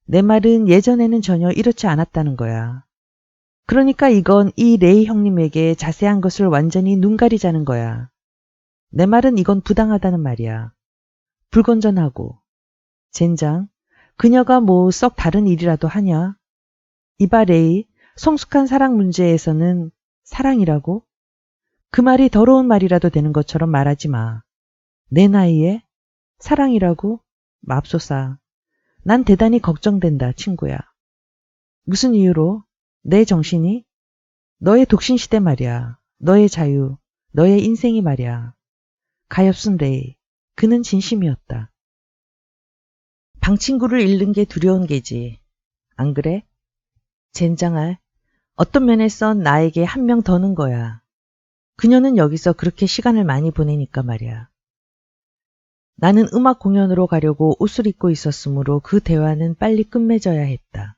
내 말은 예전에는 전혀 이렇지 않았다는 거야. 그러니까 이건 이 레이 형님에게 자세한 것을 완전히 눈 가리자는 거야. 내 말은 이건 부당하다는 말이야. 불건전하고. 젠장, 그녀가 뭐 썩 다른 일이라도 하냐? 이봐 레이, 성숙한 사랑 문제에서는 사랑이라고? 그 말이 더러운 말이라도 되는 것처럼 말하지 마. 내 나이에? 사랑이라고? 맙소사. 난 대단히 걱정된다, 친구야. 무슨 이유로? 내 정신이? 너의 독신시대 말이야. 너의 자유, 너의 인생이 말이야. 가엾은 레이, 그는 진심이었다. 방 친구를 잃는 게 두려운 게지. 안 그래? 젠장할, 어떤 면에선 나에게 한 명 더는 거야. 그녀는 여기서 그렇게 시간을 많이 보내니까 말이야. 나는 음악 공연으로 가려고 옷을 입고 있었으므로 그 대화는 빨리 끝맺어야 했다.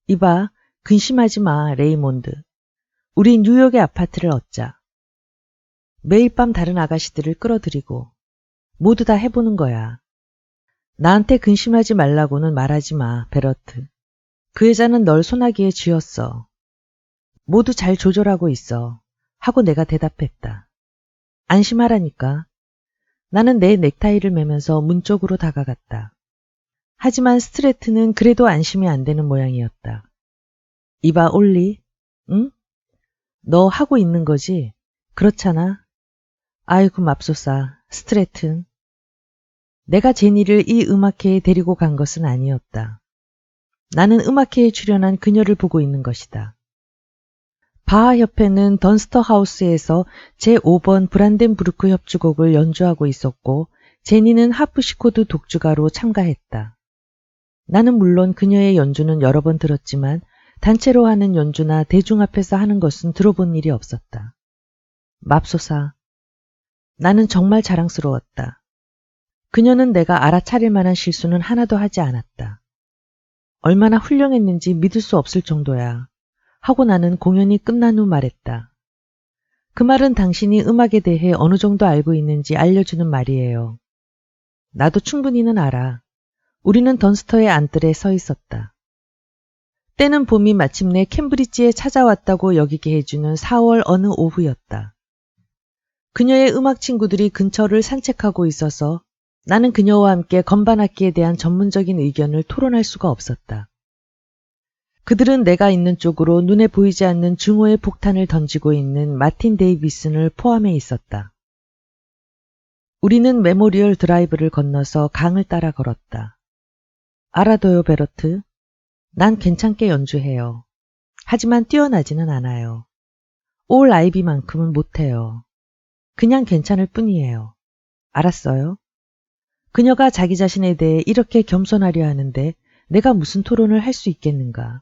이봐, 근심하지 마, 레이몬드. 우리 뉴욕의 아파트를 얻자. 매일 밤 다른 아가씨들을 끌어들이고 모두 다 해보는 거야. 나한테 근심하지 말라고는 말하지 마, 베러트. 그 여자는 널 소나기에 쥐었어. 모두 잘 조절하고 있어. 하고 내가 대답했다. 안심하라니까. 나는 내 넥타이를 매면서 문 쪽으로 다가갔다. 하지만 스트레트는 그래도 안심이 안 되는 모양이었다. 이봐, 올리. 응? 너 하고 있는 거지? 그렇잖아. 아이고 맙소사, 스트레튼. 내가 제니를 이 음악회에 데리고 간 것은 아니었다. 나는 음악회에 출연한 그녀를 보고 있는 것이다. 바하 협회는 던스터 하우스에서 제5번 브란덴부르크 협주곡을 연주하고 있었고 제니는 하프시코드 독주가로 참가했다. 나는 물론 그녀의 연주는 여러 번 들었지만 단체로 하는 연주나 대중 앞에서 하는 것은 들어본 일이 없었다. 맙소사. 나는 정말 자랑스러웠다. 그녀는 내가 알아차릴 만한 실수는 하나도 하지 않았다. 얼마나 훌륭했는지 믿을 수 없을 정도야. 하고 나는 공연이 끝난 후 말했다. 그 말은 당신이 음악에 대해 어느 정도 알고 있는지 알려주는 말이에요. 나도 충분히는 알아. 우리는 던스터의 안뜰에 서 있었다. 때는 봄이 마침내 캠브리지에 찾아왔다고 여기게 해주는 4월 어느 오후였다. 그녀의 음악 친구들이 근처를 산책하고 있어서 나는 그녀와 함께 건반악기에 대한 전문적인 의견을 토론할 수가 없었다. 그들은 내가 있는 쪽으로 눈에 보이지 않는 증오의 폭탄을 던지고 있는 마틴 데이비슨을 포함해 있었다. 우리는 메모리얼 드라이브를 건너서 강을 따라 걸었다. 알아둬요, 베러트. 난 괜찮게 연주해요. 하지만 뛰어나지는 않아요. 올 아이비만큼은 못해요. 그냥 괜찮을 뿐이에요. 알았어요? 그녀가 자기 자신에 대해 이렇게 겸손하려 하는데 내가 무슨 토론을 할 수 있겠는가.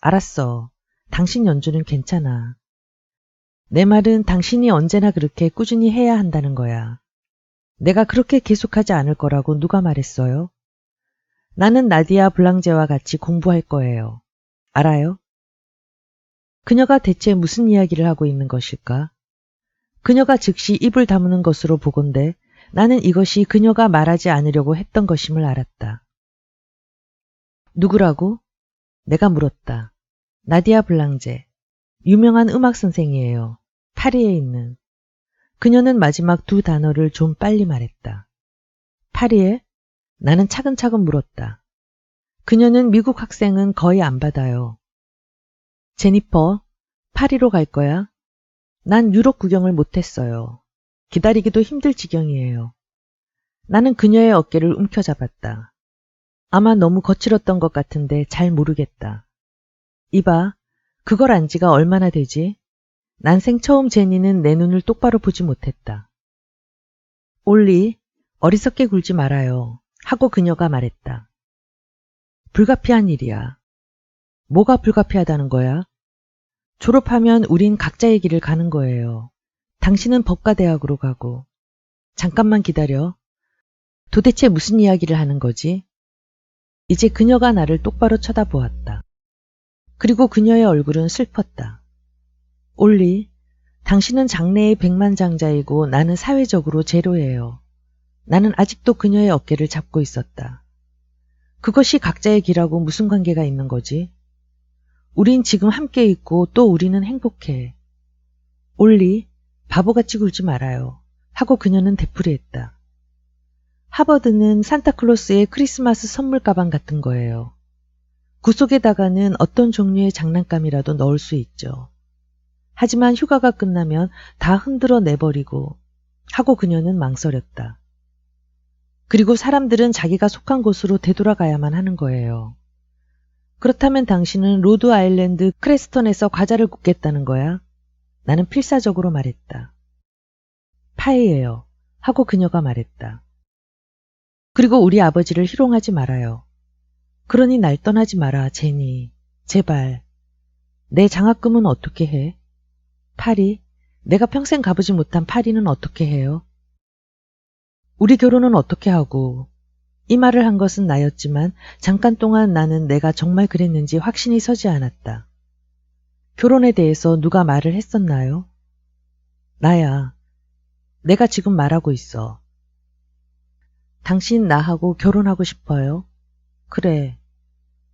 알았어. 당신 연주는 괜찮아. 내 말은 당신이 언제나 그렇게 꾸준히 해야 한다는 거야. 내가 그렇게 계속하지 않을 거라고 누가 말했어요? 나는 나디아 블랑제와 같이 공부할 거예요. 알아요? 그녀가 대체 무슨 이야기를 하고 있는 것일까? 그녀가 즉시 입을 다무는 것으로 보건대 나는 이것이 그녀가 말하지 않으려고 했던 것임을 알았다. 누구라고? 내가 물었다. 나디아 블랑제. 유명한 음악 선생이에요. 파리에 있는. 그녀는 마지막 두 단어를 좀 빨리 말했다. 파리에? 나는 차근차근 물었다. 그녀는 미국 학생은 거의 안 받아요. 제니퍼, 파리로 갈 거야? 난 유럽 구경을 못했어요. 기다리기도 힘들 지경이에요. 나는 그녀의 어깨를 움켜잡았다. 아마 너무 거칠었던 것 같은데 잘 모르겠다. 이봐, 그걸 안 지가 얼마나 되지? 난생 처음 제니는 내 눈을 똑바로 보지 못했다. 올리, 어리석게 굴지 말아요. 하고 그녀가 말했다. 불가피한 일이야. 뭐가 불가피하다는 거야? 졸업하면 우린 각자의 길을 가는 거예요. 당신은 법과대학으로 가고. 잠깐만 기다려. 도대체 무슨 이야기를 하는 거지? 이제 그녀가 나를 똑바로 쳐다보았다. 그리고 그녀의 얼굴은 슬펐다. 올리, 당신은 장래의 백만장자이고 나는 사회적으로 제로예요. 나는 아직도 그녀의 어깨를 잡고 있었다. 그것이 각자의 길하고 무슨 관계가 있는 거지? 우린 지금 함께 있고 또 우리는 행복해. 올리, 바보같이 굴지 말아요. 하고 그녀는 되풀이했다. 하버드는 산타클로스의 크리스마스 선물 가방 같은 거예요. 그 속에다가는 어떤 종류의 장난감이라도 넣을 수 있죠. 하지만 휴가가 끝나면 다 흔들어 내버리고 하고 그녀는 망설였다. 그리고 사람들은 자기가 속한 곳으로 되돌아가야만 하는 거예요. 그렇다면 당신은 로드 아일랜드 크레스턴에서 과자를 굽겠다는 거야? 나는 필사적으로 말했다. 파이예요. 하고 그녀가 말했다. 그리고 우리 아버지를 희롱하지 말아요. 그러니 날 떠나지 마라, 제니. 제발. 내 장학금은 어떻게 해? 파리? 내가 평생 가보지 못한 파리는 어떻게 해요? 우리 결혼은 어떻게 하고? 이 말을 한 것은 나였지만 잠깐 동안 나는 내가 정말 그랬는지 확신이 서지 않았다. 결혼에 대해서 누가 말을 했었나요? 나야. 내가 지금 말하고 있어. 당신 나하고 결혼하고 싶어요? 그래.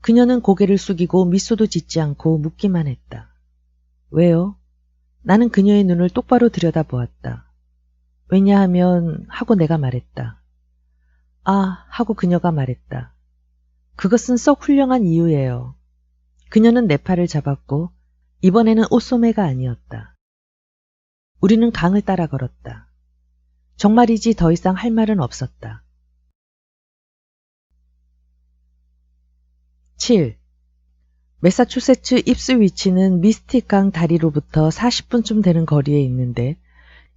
그녀는 고개를 숙이고 미소도 짓지 않고 묻기만 했다. 왜요? 나는 그녀의 눈을 똑바로 들여다보았다. 왜냐하면 하고 내가 말했다. 아, 하고 그녀가 말했다. 그것은 썩 훌륭한 이유예요. 그녀는 내 팔을 잡았고 이번에는 옷소매가 아니었다. 우리는 강을 따라 걸었다. 정말이지 더 이상 할 말은 없었다. 7. 매사추세츠 입스위치는 미스틱 강 다리로부터 40분쯤 되는 거리에 있는데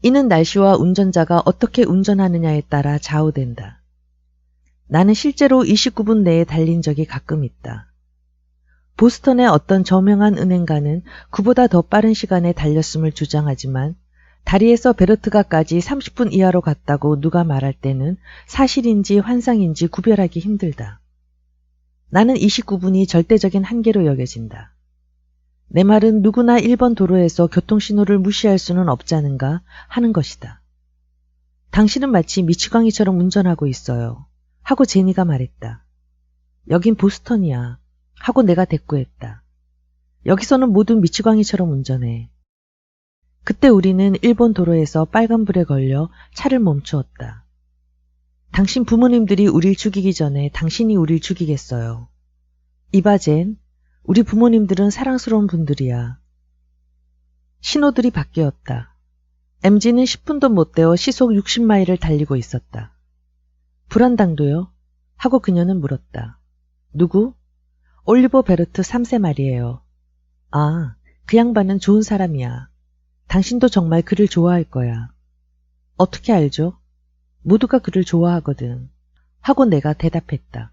이는 날씨와 운전자가 어떻게 운전하느냐에 따라 좌우된다. 나는 실제로 29분 내에 달린 적이 가끔 있다. 보스턴의 어떤 저명한 은행가는 그보다 더 빠른 시간에 달렸음을 주장하지만 다리에서 베르트가까지 30분 이하로 갔다고 누가 말할 때는 사실인지 환상인지 구별하기 힘들다. 나는 29분이 절대적인 한계로 여겨진다. 내 말은 누구나 1번 도로에서 교통신호를 무시할 수는 없자는가 하는 것이다. 당신은 마치 미치광이처럼 운전하고 있어요. 하고 제니가 말했다. 여긴 보스턴이야. 하고 내가 대꾸했다. 여기서는 모두 미치광이처럼 운전해. 그때 우리는 일본 도로에서 빨간불에 걸려 차를 멈추었다. 당신 부모님들이 우릴 죽이기 전에 당신이 우릴 죽이겠어요. 이봐 젠, 우리 부모님들은 사랑스러운 분들이야. 신호들이 바뀌었다. MG는 10분도 못 되어 시속 60마일을 달리고 있었다. 불안당도요? 하고 그녀는 물었다. 누구? 올리버 베르트 3세 말이에요. 아, 그 양반은 좋은 사람이야. 당신도 정말 그를 좋아할 거야. 어떻게 알죠? 모두가 그를 좋아하거든. 하고 내가 대답했다.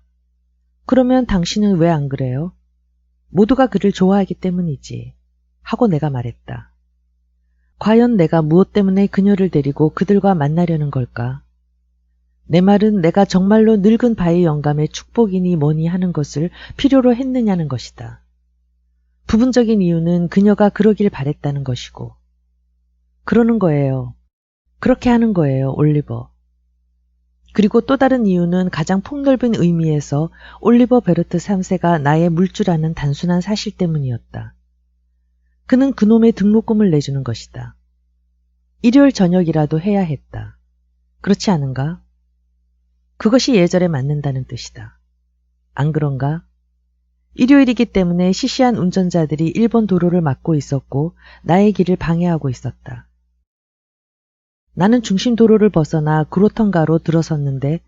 그러면 당신은 왜 안 그래요? 모두가 그를 좋아하기 때문이지. 하고 내가 말했다. 과연 내가 무엇 때문에 그녀를 데리고 그들과 만나려는 걸까? 내 말은 내가 정말로 늙은 바의 영감의 축복이니 뭐니 하는 것을 필요로 했느냐는 것이다. 부분적인 이유는 그녀가 그러길 바랬다는 것이고. 그러는 거예요. 그렇게 하는 거예요, 올리버. 그리고 또 다른 이유는 가장 폭넓은 의미에서 올리버 베르트 3세가 나의 물주라는 단순한 사실 때문이었다. 그는 그놈의 등록금을 내주는 것이다. 일요일 저녁이라도 해야 했다. 그렇지 않은가? 그것이 예절에 맞는다는 뜻이다. 안 그런가? 일요일이기 때문에 시시한 운전자들이 일본 도로를 막고 있었고 나의 길을 방해하고 있었다. 나는 중심 도로를 벗어나 그로턴가로 들어섰는데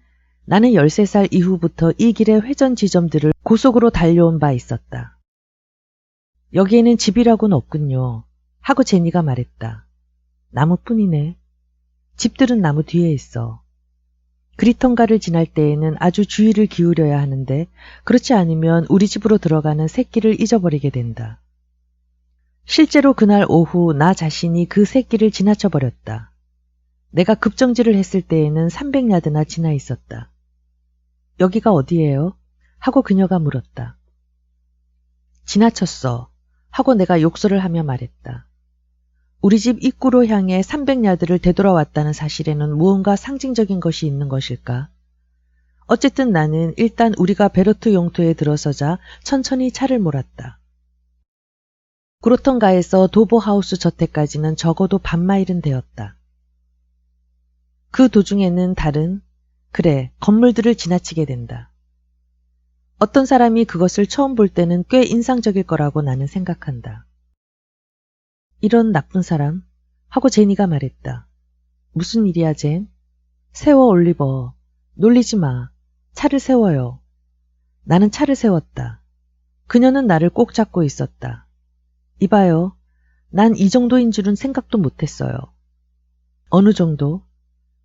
나는 13살 이후부터 이 길의 회전 지점들을 고속으로 달려온 바 있었다. 여기에는 집이라고는 없군요. 하고 제니가 말했다. 나무뿐이네. 집들은 나무 뒤에 있어. 그리턴가를 지날 때에는 아주 주의를 기울여야 하는데 그렇지 않으면 우리 집으로 들어가는 새길을 잊어버리게 된다. 실제로 그날 오후 나 자신이 그 새길을 지나쳐버렸다. 내가 급정지를 했을 때에는 300야드나 지나 있었다. 여기가 어디예요? 하고 그녀가 물었다. 지나쳤어. 하고 내가 욕설을 하며 말했다. 우리 집 입구로 향해 300야드를 되돌아왔다는 사실에는 무언가 상징적인 것이 있는 것일까? 어쨌든 나는 일단 우리가 베르트 용토에 들어서자 천천히 차를 몰았다. 그로턴가에서 도보하우스 저택까지는 적어도 반마일은 되었다. 그 도중에는 다른, 건물들을 지나치게 된다. 어떤 사람이 그것을 처음 볼 때는 꽤 인상적일 거라고 나는 생각한다. 이런 나쁜 사람? 하고 제니가 말했다. 무슨 일이야, 젠? 세워, 올리버. 놀리지 마. 차를 세워요. 나는 차를 세웠다. 그녀는 나를 꼭 잡고 있었다. 이봐요. 난 이 정도인 줄은 생각도 못했어요. 어느 정도?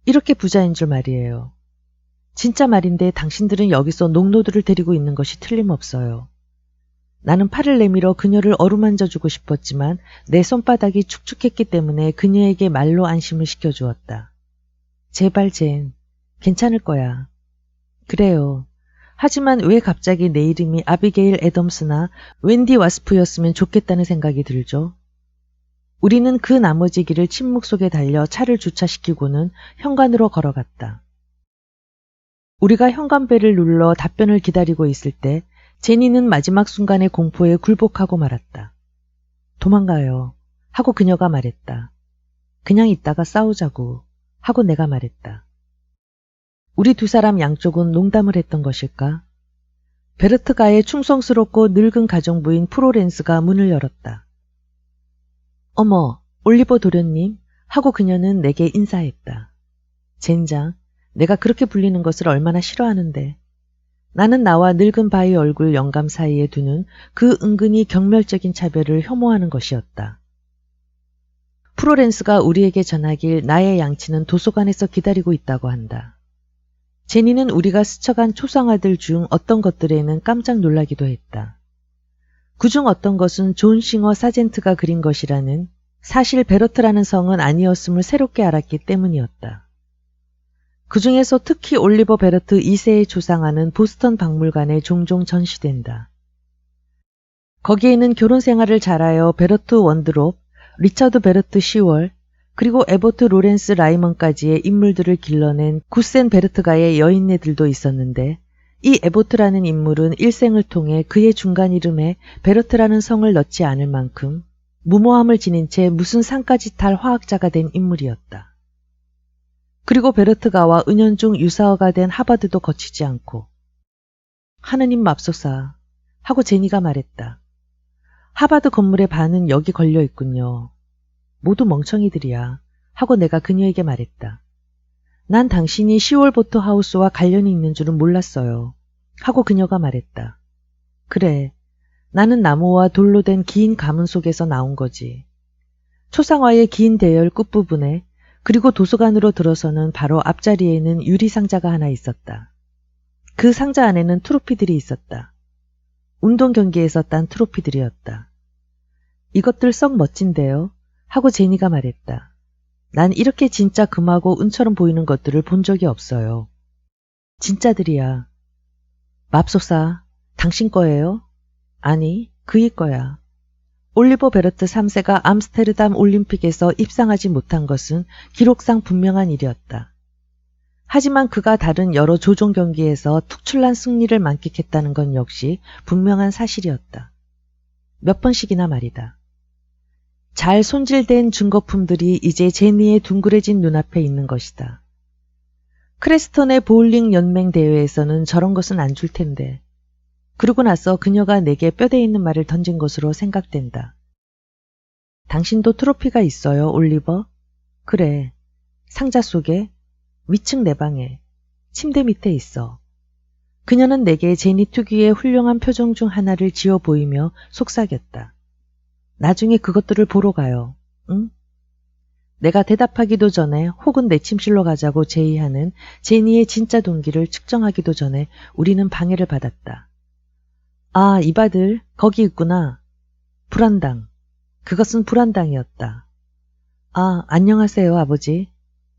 이렇게 부자인 줄 말이에요. 진짜 말인데 당신들은 여기서 농노들을 데리고 있는 것이 틀림없어요. 나는 팔을 내밀어 그녀를 어루만져주고 싶었지만 내 손바닥이 축축했기 때문에 그녀에게 말로 안심을 시켜주었다. 제발 젠, 괜찮을 거야. 그래요. 하지만 왜 갑자기 내 이름이 아비게일 애덤스나 웬디 와스프였으면 좋겠다는 생각이 들죠? 우리는 그 나머지 길을 침묵 속에 달려 차를 주차시키고는 현관으로 걸어갔다. 우리가 현관벨을 눌러 답변을 기다리고 있을 때 제니는 마지막 순간의 공포에 굴복하고 말았다. 도망가요. 하고 그녀가 말했다. 그냥 있다가 싸우자고. 하고 내가 말했다. 우리 두 사람 양쪽은 농담을 했던 것일까? 베르트가의 충성스럽고 늙은 가정부인 프로렌스가 문을 열었다. 어머, 올리버 도련님. 하고 그녀는 내게 인사했다. 젠장, 내가 그렇게 불리는 것을 얼마나 싫어하는데. 나는 나와 늙은 바의 얼굴 영감 사이에 두는 그 은근히 경멸적인 차별을 혐오하는 것이었다. 프로렌스가 우리에게 전하길 나의 양치는 도서관에서 기다리고 있다고 한다. 제니는 우리가 스쳐간 초상화들 중 어떤 것들에는 깜짝 놀라기도 했다. 그중 어떤 것은 존 싱어 사젠트가 그린 것이라는, 사실 베르트라는 성은 아니었음을 새롭게 알았기 때문이었다. 그 중에서 특히 올리버 베르트 2세의 조상화는 보스턴 박물관에 종종 전시된다. 거기에는 결혼 생활을 잘하여 베르트 원드롭, 리처드 베르트 시월, 그리고 에버트 로렌스 라이먼까지의 인물들을 길러낸 구센 베르트가의 여인네들도 있었는데, 이 에버트라는 인물은 일생을 통해 그의 중간 이름에 베르트라는 성을 넣지 않을 만큼 무모함을 지닌 채 무슨 상까지 탈 화학자가 된 인물이었다. 그리고 베르트가와 은연중 유사어가 된 하버드도 거치지 않고. 하느님 맙소사. 하고 제니가 말했다. 하버드 건물의 반은 여기 걸려 있군요. 모두 멍청이들이야. 하고 내가 그녀에게 말했다. 난 당신이 시월보트 하우스와 관련이 있는 줄은 몰랐어요. 하고 그녀가 말했다. 그래, 나는 나무와 돌로 된 긴 가문 속에서 나온 거지. 초상화의 긴 대열 끝부분에 그리고 도서관으로 들어서는 바로 앞자리에는 유리 상자가 하나 있었다. 그 상자 안에는 트로피들이 있었다. 운동 경기에서 딴 트로피들이었다. 이것들 썩 멋진데요? 하고 제니가 말했다. 난 이렇게 진짜 금하고 은처럼 보이는 것들을 본 적이 없어요. 진짜들이야. 맙소사, 당신 거예요? 아니, 그의 거야. 올리버 베르트 3세가 암스테르담 올림픽에서 입상하지 못한 것은 기록상 분명한 일이었다. 하지만 그가 다른 여러 조종 경기에서 특출난 승리를 만끽했다는 건 역시 분명한 사실이었다. 몇 번씩이나 말이다. 잘 손질된 증거품들이 이제 제니의 둥그레진 눈앞에 있는 것이다. 크레스턴의 보울링 연맹 대회에서는 저런 것은 안 줄 텐데. 그러고 나서 그녀가 내게 뼈대 있는 말을 던진 것으로 생각된다. 당신도 트로피가 있어요, 올리버? 그래. 상자 속에, 위층 내 방에, 침대 밑에 있어. 그녀는 내게 제니 특유의 훌륭한 표정 중 하나를 지어 보이며 속삭였다. 나중에 그것들을 보러 가요. 응? 내가 대답하기도 전에 혹은 내 침실로 가자고 제의하는 제니의 진짜 동기를 측정하기도 전에 우리는 방해를 받았다. 아, 이바들 거기 있구나. 불안당. 그것은 불안당이었다. 아, 안녕하세요, 아버지.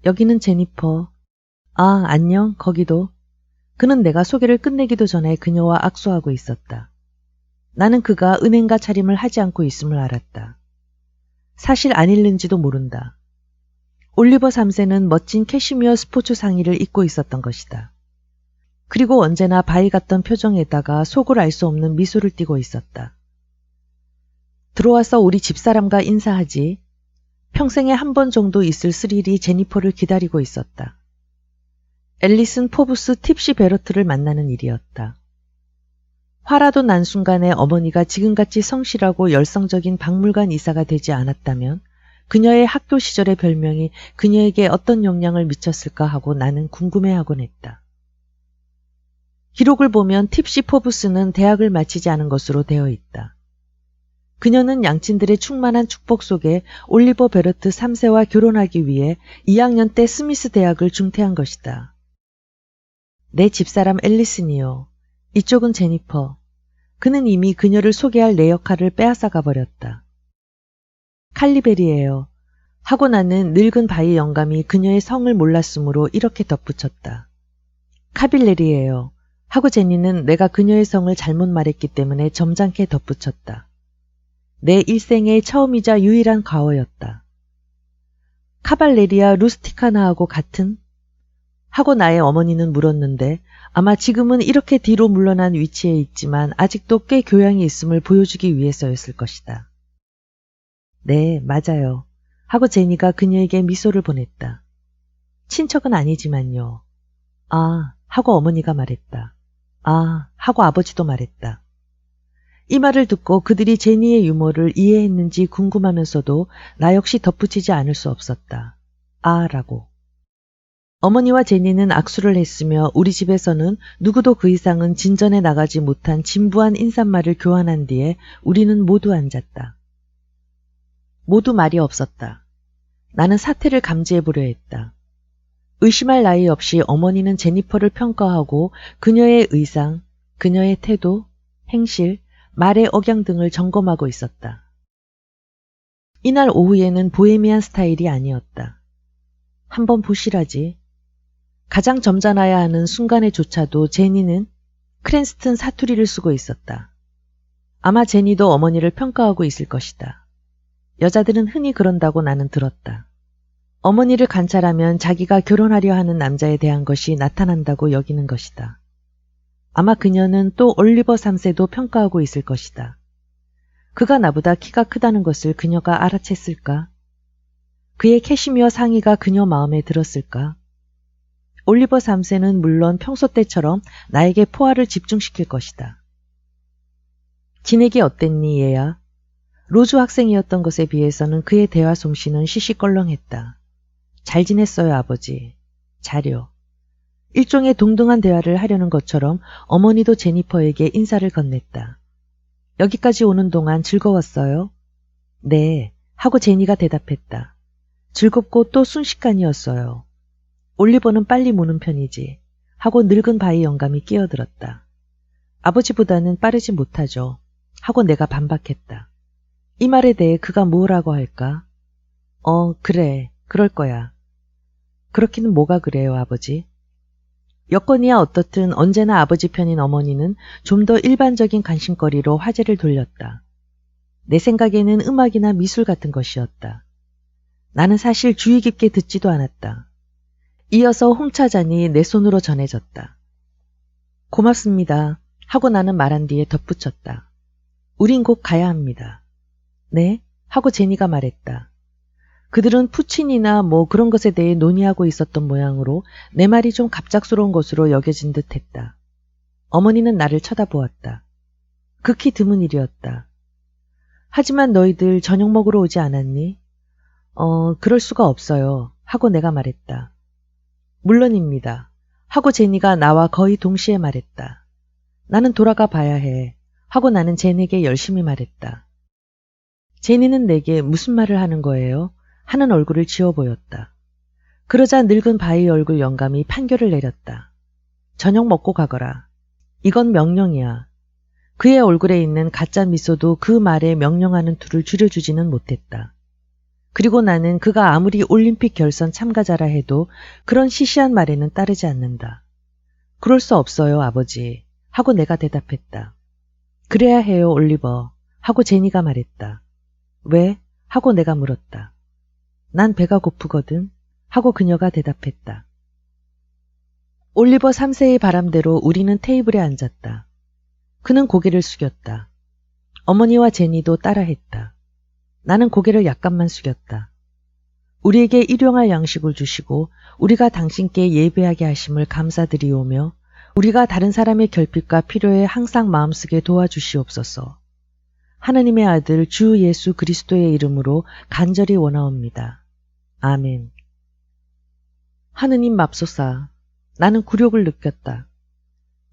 여기는 제니퍼. 아, 안녕, 거기도. 그는 내가 소개를 끝내기도 전에 그녀와 악수하고 있었다. 나는 그가 은행가 차림을 하지 않고 있음을 알았다. 사실 안 읽는지도 모른다. 올리버 3세는 멋진 캐시미어 스포츠 상의를 입고 있었던 것이다. 그리고 언제나 바위 같던 표정에다가 속을 알 수 없는 미소를 띠고 있었다. 들어와서 우리 집사람과 인사하지. 평생에 한 번 정도 있을 스릴이 제니퍼를 기다리고 있었다. 앨리슨 포브스 팁시 베러트를 만나는 일이었다. 화라도 난 순간에 어머니가 지금같이 성실하고 열성적인 박물관 이사가 되지 않았다면 그녀의 학교 시절의 별명이 그녀에게 어떤 영향을 미쳤을까 하고 나는 궁금해하곤 했다. 기록을 보면 팁시 포브스는 대학을 마치지 않은 것으로 되어 있다. 그녀는 양친들의 충만한 축복 속에 올리버 베르트 3세와 결혼하기 위해 2학년 때 스미스 대학을 중퇴한 것이다. 내 집사람 앨리슨이요. 이쪽은 제니퍼. 그는 이미 그녀를 소개할 내 역할을 빼앗아가 버렸다. 칼리베리예요. 하고 나는 늙은 바위 영감이 그녀의 성을 몰랐으므로 이렇게 덧붙였다. 카빌레리예요. 하고 제니는 내가 그녀의 성을 잘못 말했기 때문에 점잖게 덧붙였다. 내 일생의 처음이자 유일한 과오였다. 카발레리아 루스티카나하고 같은? 하고 나의 어머니는 물었는데 아마 지금은 이렇게 뒤로 물러난 위치에 있지만 아직도 꽤 교양이 있음을 보여주기 위해서였을 것이다. 네, 맞아요. 하고 제니가 그녀에게 미소를 보냈다. 친척은 아니지만요. 아, 하고 어머니가 말했다. 아, 하고 아버지도 말했다. 이 말을 듣고 그들이 제니의 유머를 이해했는지 궁금하면서도 나 역시 덧붙이지 않을 수 없었다. 아, 라고. 어머니와 제니는 악수를 했으며 우리 집에서는 누구도 그 이상은 진전에 나가지 못한 진부한 인사말을 교환한 뒤에 우리는 모두 앉았다. 모두 말이 없었다. 나는 사태를 감지해보려 했다. 의심할 나위 없이 어머니는 제니퍼를 평가하고 그녀의 의상, 그녀의 태도, 행실, 말의 억양 등을 점검하고 있었다. 이날 오후에는 보헤미안 스타일이 아니었다. 한번 보시라지. 가장 점잖아야 하는 순간에조차도 제니는 크랜스튼 사투리를 쓰고 있었다. 아마 제니도 어머니를 평가하고 있을 것이다. 여자들은 흔히 그런다고 나는 들었다. 어머니를 관찰하면 자기가 결혼하려 하는 남자에 대한 것이 나타난다고 여기는 것이다. 아마 그녀는 또 올리버 3세도 평가하고 있을 것이다. 그가 나보다 키가 크다는 것을 그녀가 알아챘을까? 그의 캐시미어 상의가 그녀 마음에 들었을까? 올리버 3세는 물론 평소 때처럼 나에게 포화를 집중시킬 것이다. 지내기 어땠니, 얘야? 로즈 학생이었던 것에 비해서는 그의 대화 솜씨는 시시껄렁했다. 잘 지냈어요, 아버지. 잘요. 일종의 동등한 대화를 하려는 것처럼 어머니도 제니퍼에게 인사를 건넸다. 여기까지 오는 동안 즐거웠어요? 네, 하고 제니가 대답했다. 즐겁고 또 순식간이었어요. 올리버는 빨리 무는 편이지, 하고 늙은 바위 영감이 끼어들었다. 아버지보다는 빠르지 못하죠, 하고 내가 반박했다. 이 말에 대해 그가 뭐라고 할까? 그래, 그럴 거야. 그렇기는 뭐가 그래요, 아버지? 여건이야 어떻든 언제나 아버지 편인 어머니는 좀 더 일반적인 관심거리로 화제를 돌렸다. 내 생각에는 음악이나 미술 같은 것이었다. 나는 사실 주의 깊게 듣지도 않았다. 이어서 홍차잔이 내 손으로 전해졌다. 고맙습니다, 하고 나는 말한 뒤에 덧붙였다. 우린 곧 가야 합니다. 네? 하고 제니가 말했다. 그들은 푸친이나 뭐 그런 것에 대해 논의하고 있었던 모양으로 내 말이 좀 갑작스러운 것으로 여겨진 듯 했다. 어머니는 나를 쳐다보았다. 극히 드문 일이었다. 하지만 너희들 저녁 먹으러 오지 않았니? 그럴 수가 없어요, 하고 내가 말했다. 물론입니다, 하고 제니가 나와 거의 동시에 말했다. 나는 돌아가 봐야 해, 하고 나는 제니에게 열심히 말했다. 제니는 내게 무슨 말을 하는 거예요? 하는 얼굴을 지어 보였다. 그러자 늙은 바위 얼굴 영감이 판결을 내렸다. 저녁 먹고 가거라. 이건 명령이야. 그의 얼굴에 있는 가짜 미소도 그 말에 명령하는 투를 줄여주지는 못했다. 그리고 나는 그가 아무리 올림픽 결선 참가자라 해도 그런 시시한 말에는 따르지 않는다. 그럴 수 없어요, 아버지, 하고 내가 대답했다. 그래야 해요, 올리버, 하고 제니가 말했다. 왜? 하고 내가 물었다. 난 배가 고프거든, 하고 그녀가 대답했다. 올리버 3세의 바람대로 우리는 테이블에 앉았다. 그는 고개를 숙였다. 어머니와 제니도 따라했다. 나는 고개를 약간만 숙였다. 우리에게 일용할 양식을 주시고 우리가 당신께 예배하게 하심을 감사드리오며 우리가 다른 사람의 결핍과 필요에 항상 마음쓰게 도와주시옵소서. 하나님의 아들 주 예수 그리스도의 이름으로 간절히 원하옵니다. 아멘. 하느님 맙소사. 나는 굴욕을 느꼈다.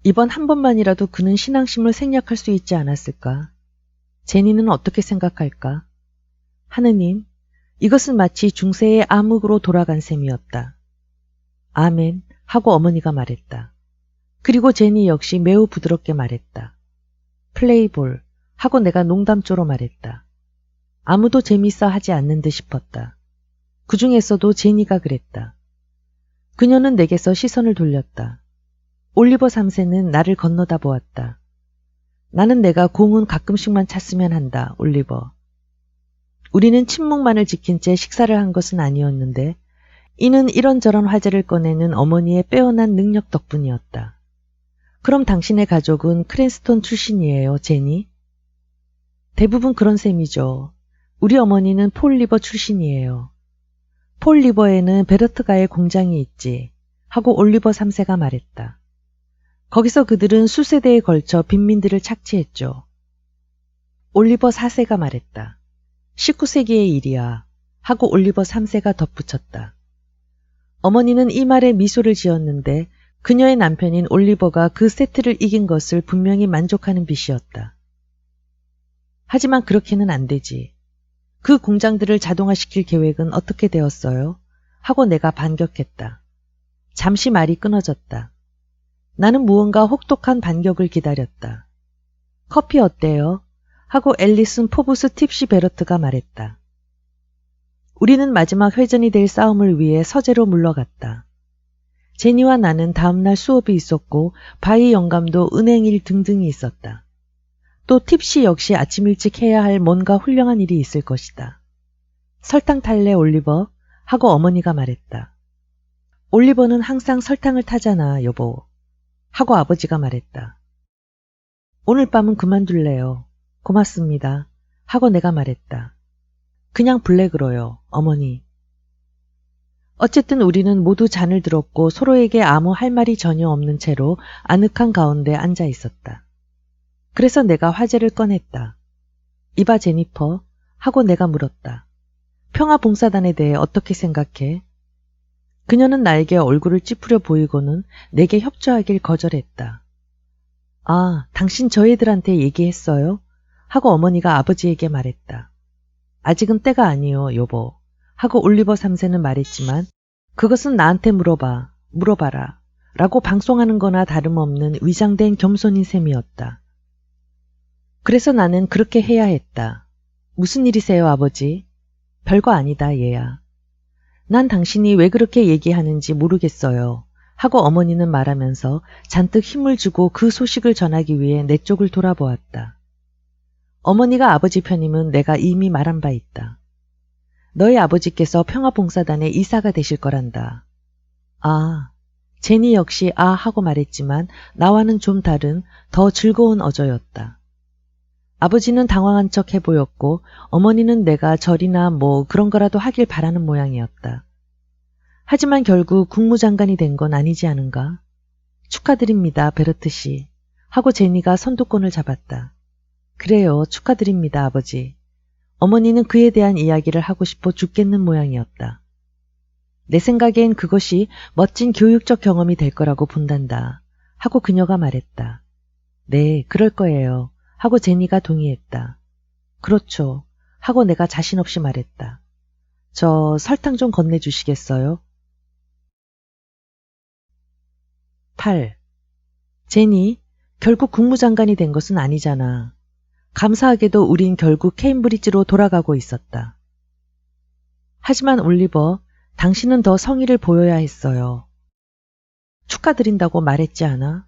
이번 한 번만이라도 그는 신앙심을 생략할 수 있지 않았을까? 제니는 어떻게 생각할까? 하느님, 이것은 마치 중세의 암흑으로 돌아간 셈이었다. 아멘, 하고 어머니가 말했다. 그리고 제니 역시 매우 부드럽게 말했다. 플레이볼, 하고 내가 농담조로 말했다. 아무도 재밌어 하지 않는 듯 싶었다. 그 중에서도 제니가 그랬다. 그녀는 내게서 시선을 돌렸다. 올리버 3세는 나를 건너다 보았다. 나는 내가 공은 가끔씩만 찼으면 한다, 올리버. 우리는 침묵만을 지킨 채 식사를 한 것은 아니었는데 이는 이런저런 화제를 꺼내는 어머니의 빼어난 능력 덕분이었다. 그럼 당신의 가족은 크랜스톤 출신이에요, 제니? 대부분 그런 셈이죠. 우리 어머니는 폴 리버 출신이에요. 폴 리버에는 베르트가의 공장이 있지, 하고 올리버 3세가 말했다. 거기서 그들은 수세대에 걸쳐 빈민들을 착취했죠. 올리버 4세가 말했다. 19세기의 일이야, 하고 올리버 3세가 덧붙였다. 어머니는 이 말에 미소를 지었는데 그녀의 남편인 올리버가 그 세트를 이긴 것을 분명히 만족하는 빛이었다. 하지만 그렇게는 안 되지. 그 공장들을 자동화시킬 계획은 어떻게 되었어요? 하고 내가 반격했다. 잠시 말이 끊어졌다. 나는 무언가 혹독한 반격을 기다렸다. 커피 어때요? 하고 앨리슨 포브스 팁시 베러트가 말했다. 우리는 마지막 회전이 될 싸움을 위해 서재로 물러갔다. 제니와 나는 다음날 수업이 있었고 바이 영감도 은행일 등등이 있었다. 또 팁시 역시 아침 일찍 해야 할 뭔가 훌륭한 일이 있을 것이다. 설탕 탈래, 올리버? 하고 어머니가 말했다. 올리버는 항상 설탕을 타잖아, 여보. 하고 아버지가 말했다. 오늘 밤은 그만둘래요. 고맙습니다. 하고 내가 말했다. 그냥 블랙으로요, 어머니. 어쨌든 우리는 모두 잔을 들었고 서로에게 아무 할 말이 전혀 없는 채로 아늑한 가운데 앉아 있었다. 그래서 내가 화제를 꺼냈다. 이봐 제니퍼 하고 내가 물었다. 평화봉사단에 대해 어떻게 생각해? 그녀는 나에게 얼굴을 찌푸려 보이고는 내게 협조하길 거절했다. 아, 당신 저 애들한테 얘기했어요? 하고 어머니가 아버지에게 말했다. 아직은 때가 아니요, 여보. 하고 올리버 3세는 말했지만 그것은 나한테 물어봐라. 라고 방송하는 거나 다름없는 위장된 겸손인 셈이었다. 그래서 나는 그렇게 해야 했다. 무슨 일이세요, 아버지? 별거 아니다, 얘야. 난 당신이 왜 그렇게 얘기하는지 모르겠어요. 하고 어머니는 말하면서 잔뜩 힘을 주고 그 소식을 전하기 위해 내 쪽을 돌아보았다. 어머니가 아버지 편임은 내가 이미 말한 바 있다. 너희 아버지께서 평화봉사단의 이사가 되실 거란다. 아, 제니 역시 아 하고 말했지만 나와는 좀 다른 더 즐거운 어조였다. 아버지는 당황한 척 해보였고 어머니는 내가 절이나 뭐 그런 거라도 하길 바라는 모양이었다. 하지만 결국 국무장관이 된 건 아니지 않은가? 축하드립니다, 베르트 씨. 하고 제니가 선두권을 잡았다. 그래요, 축하드립니다, 아버지. 어머니는 그에 대한 이야기를 하고 싶어 죽겠는 모양이었다. 내 생각엔 그것이 멋진 교육적 경험이 될 거라고 본단다. 하고 그녀가 말했다. 네, 그럴 거예요. 하고 제니가 동의했다. 그렇죠. 하고 내가 자신 없이 말했다. 저 설탕 좀 건네주시겠어요? 8. 제니, 결국 국무장관이 된 것은 아니잖아. 감사하게도 우린 결국 케임브리지로 돌아가고 있었다. 하지만 올리버, 당신은 더 성의를 보여야 했어요. 축하드린다고 말했지 않아?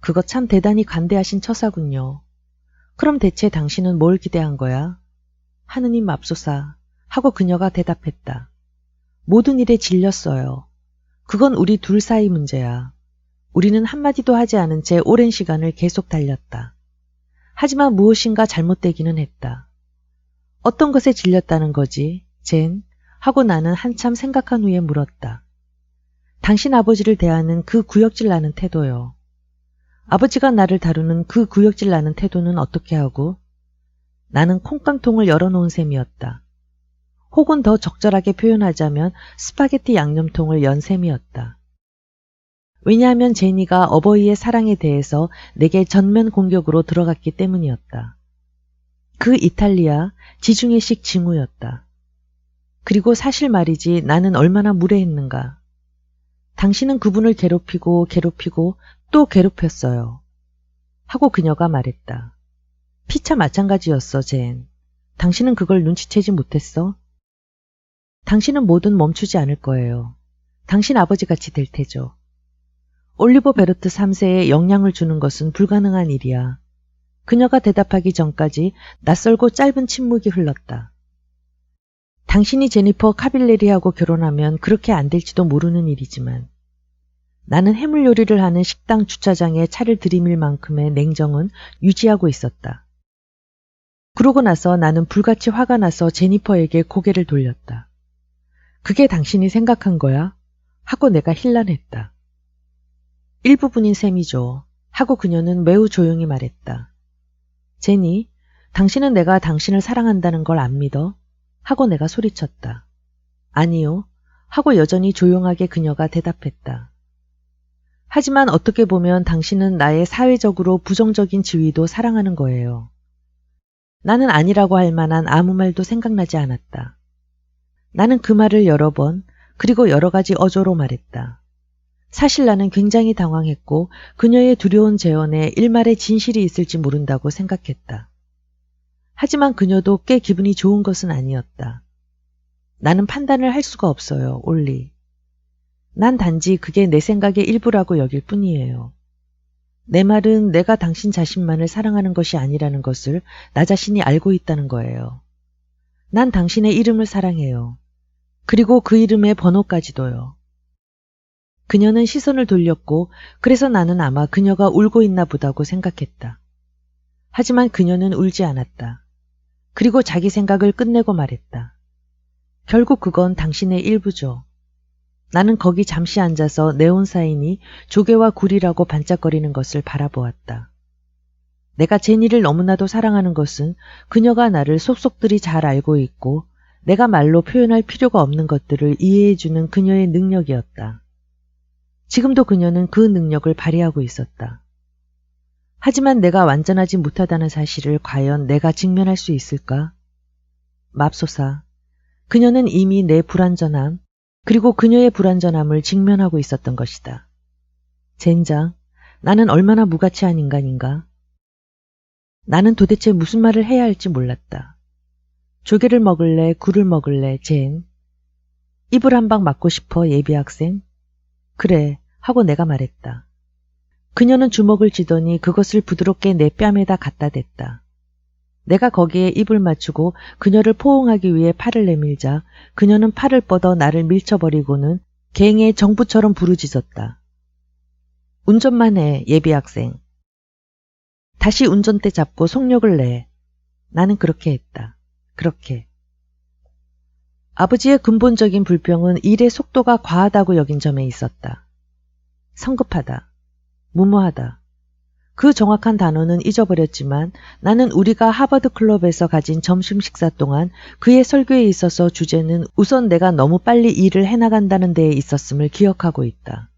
그거 참 대단히 관대하신 처사군요. 그럼 대체 당신은 뭘 기대한 거야? 하느님 맙소사 하고 그녀가 대답했다. 모든 일에 질렸어요. 그건 우리 둘 사이 문제야. 우리는 한마디도 하지 않은 채 오랜 시간을 계속 달렸다. 하지만 무엇인가 잘못되기는 했다. 어떤 것에 질렸다는 거지, 젠? 하고 나는 한참 생각한 후에 물었다. 당신 아버지를 대하는 그 구역질 나는 태도요. 아버지가 나를 다루는 그 구역질 나는 태도는 어떻게 하고? 나는 콩깡통을 열어놓은 셈이었다. 혹은 더 적절하게 표현하자면 스파게티 양념통을 연 셈이었다. 왜냐하면 제니가 어버이의 사랑에 대해서 내게 전면 공격으로 들어갔기 때문이었다. 그 이탈리아 지중해식 징후였다. 그리고 사실 말이지 나는 얼마나 무례했는가. 당신은 그분을 괴롭히고 또 괴롭혔어요. 하고 그녀가 말했다. 피차 마찬가지였어, 젠. 당신은 그걸 눈치채지 못했어? 당신은 뭐든 멈추지 않을 거예요. 당신 아버지같이 될 테죠. 올리버 베르트 3세에 영향을 주는 것은 불가능한 일이야. 그녀가 대답하기 전까지 낯설고 짧은 침묵이 흘렀다. 당신이 제니퍼 카빌레리하고 결혼하면 그렇게 안 될지도 모르는 일이지만 나는 해물 요리를 하는 식당 주차장에 차를 들이밀 만큼의 냉정은 유지하고 있었다. 그러고 나서 나는 불같이 화가 나서 제니퍼에게 고개를 돌렸다. 그게 당신이 생각한 거야? 하고 내가 힐난했다. 일부분인 셈이죠. 하고 그녀는 매우 조용히 말했다. 제니, 당신은 내가 당신을 사랑한다는 걸 안 믿어? 하고 내가 소리쳤다. 아니요. 하고 여전히 조용하게 그녀가 대답했다. 하지만 어떻게 보면 당신은 나의 사회적으로 부정적인 지위도 사랑하는 거예요. 나는 아니라고 할 만한 아무 말도 생각나지 않았다. 나는 그 말을 여러 번 그리고 여러 가지 어조로 말했다. 사실 나는 굉장히 당황했고 그녀의 두려운 재언에 일말의 진실이 있을지 모른다고 생각했다. 하지만 그녀도 꽤 기분이 좋은 것은 아니었다. 나는 판단을 할 수가 없어요, 올리. 난 단지 그게 내 생각의 일부라고 여길 뿐이에요. 내 말은 내가 당신 자신만을 사랑하는 것이 아니라는 것을 나 자신이 알고 있다는 거예요. 난 당신의 이름을 사랑해요. 그리고 그 이름의 번호까지도요. 그녀는 시선을 돌렸고 그래서 나는 아마 그녀가 울고 있나 보다고 생각했다. 하지만 그녀는 울지 않았다. 그리고 자기 생각을 끝내고 말했다. 결국 그건 당신의 일부죠. 나는 거기 잠시 앉아서 네온 사인이 조개와 굴이라고 반짝거리는 것을 바라보았다. 내가 제니를 너무나도 사랑하는 것은 그녀가 나를 속속들이 잘 알고 있고 내가 말로 표현할 필요가 없는 것들을 이해해주는 그녀의 능력이었다. 지금도 그녀는 그 능력을 발휘하고 있었다. 하지만 내가 완전하지 못하다는 사실을 과연 내가 직면할 수 있을까? 맙소사. 그녀는 이미 내 불완전함, 그리고 그녀의 불완전함을 직면하고 있었던 것이다. 젠장, 나는 얼마나 무가치한 인간인가? 나는 도대체 무슨 말을 해야 할지 몰랐다. 조개를 먹을래, 굴을 먹을래, 젠. 이불 한 방 맞고 싶어, 예비 학생? 그래, 하고 내가 말했다. 그녀는 주먹을 쥐더니 그것을 부드럽게 내 뺨에다 갖다 댔다. 내가 거기에 입을 맞추고 그녀를 포옹하기 위해 팔을 내밀자 그녀는 팔을 뻗어 나를 밀쳐버리고는 갱의 정부처럼 부르짖었다. 운전만 해, 예비 학생. 다시 운전대 잡고 속력을 내. 나는 그렇게 했다. 그렇게. 아버지의 근본적인 불평은 일의 속도가 과하다고 여긴 점에 있었다. 성급하다. 무모하다. 그 정확한 단어는 잊어버렸지만 나는 우리가 하버드 클럽에서 가진 점심 식사 동안 그의 설교에 있어서 주제는 우선 내가 너무 빨리 일을 해나간다는 데에 있었음을 기억하고 있다.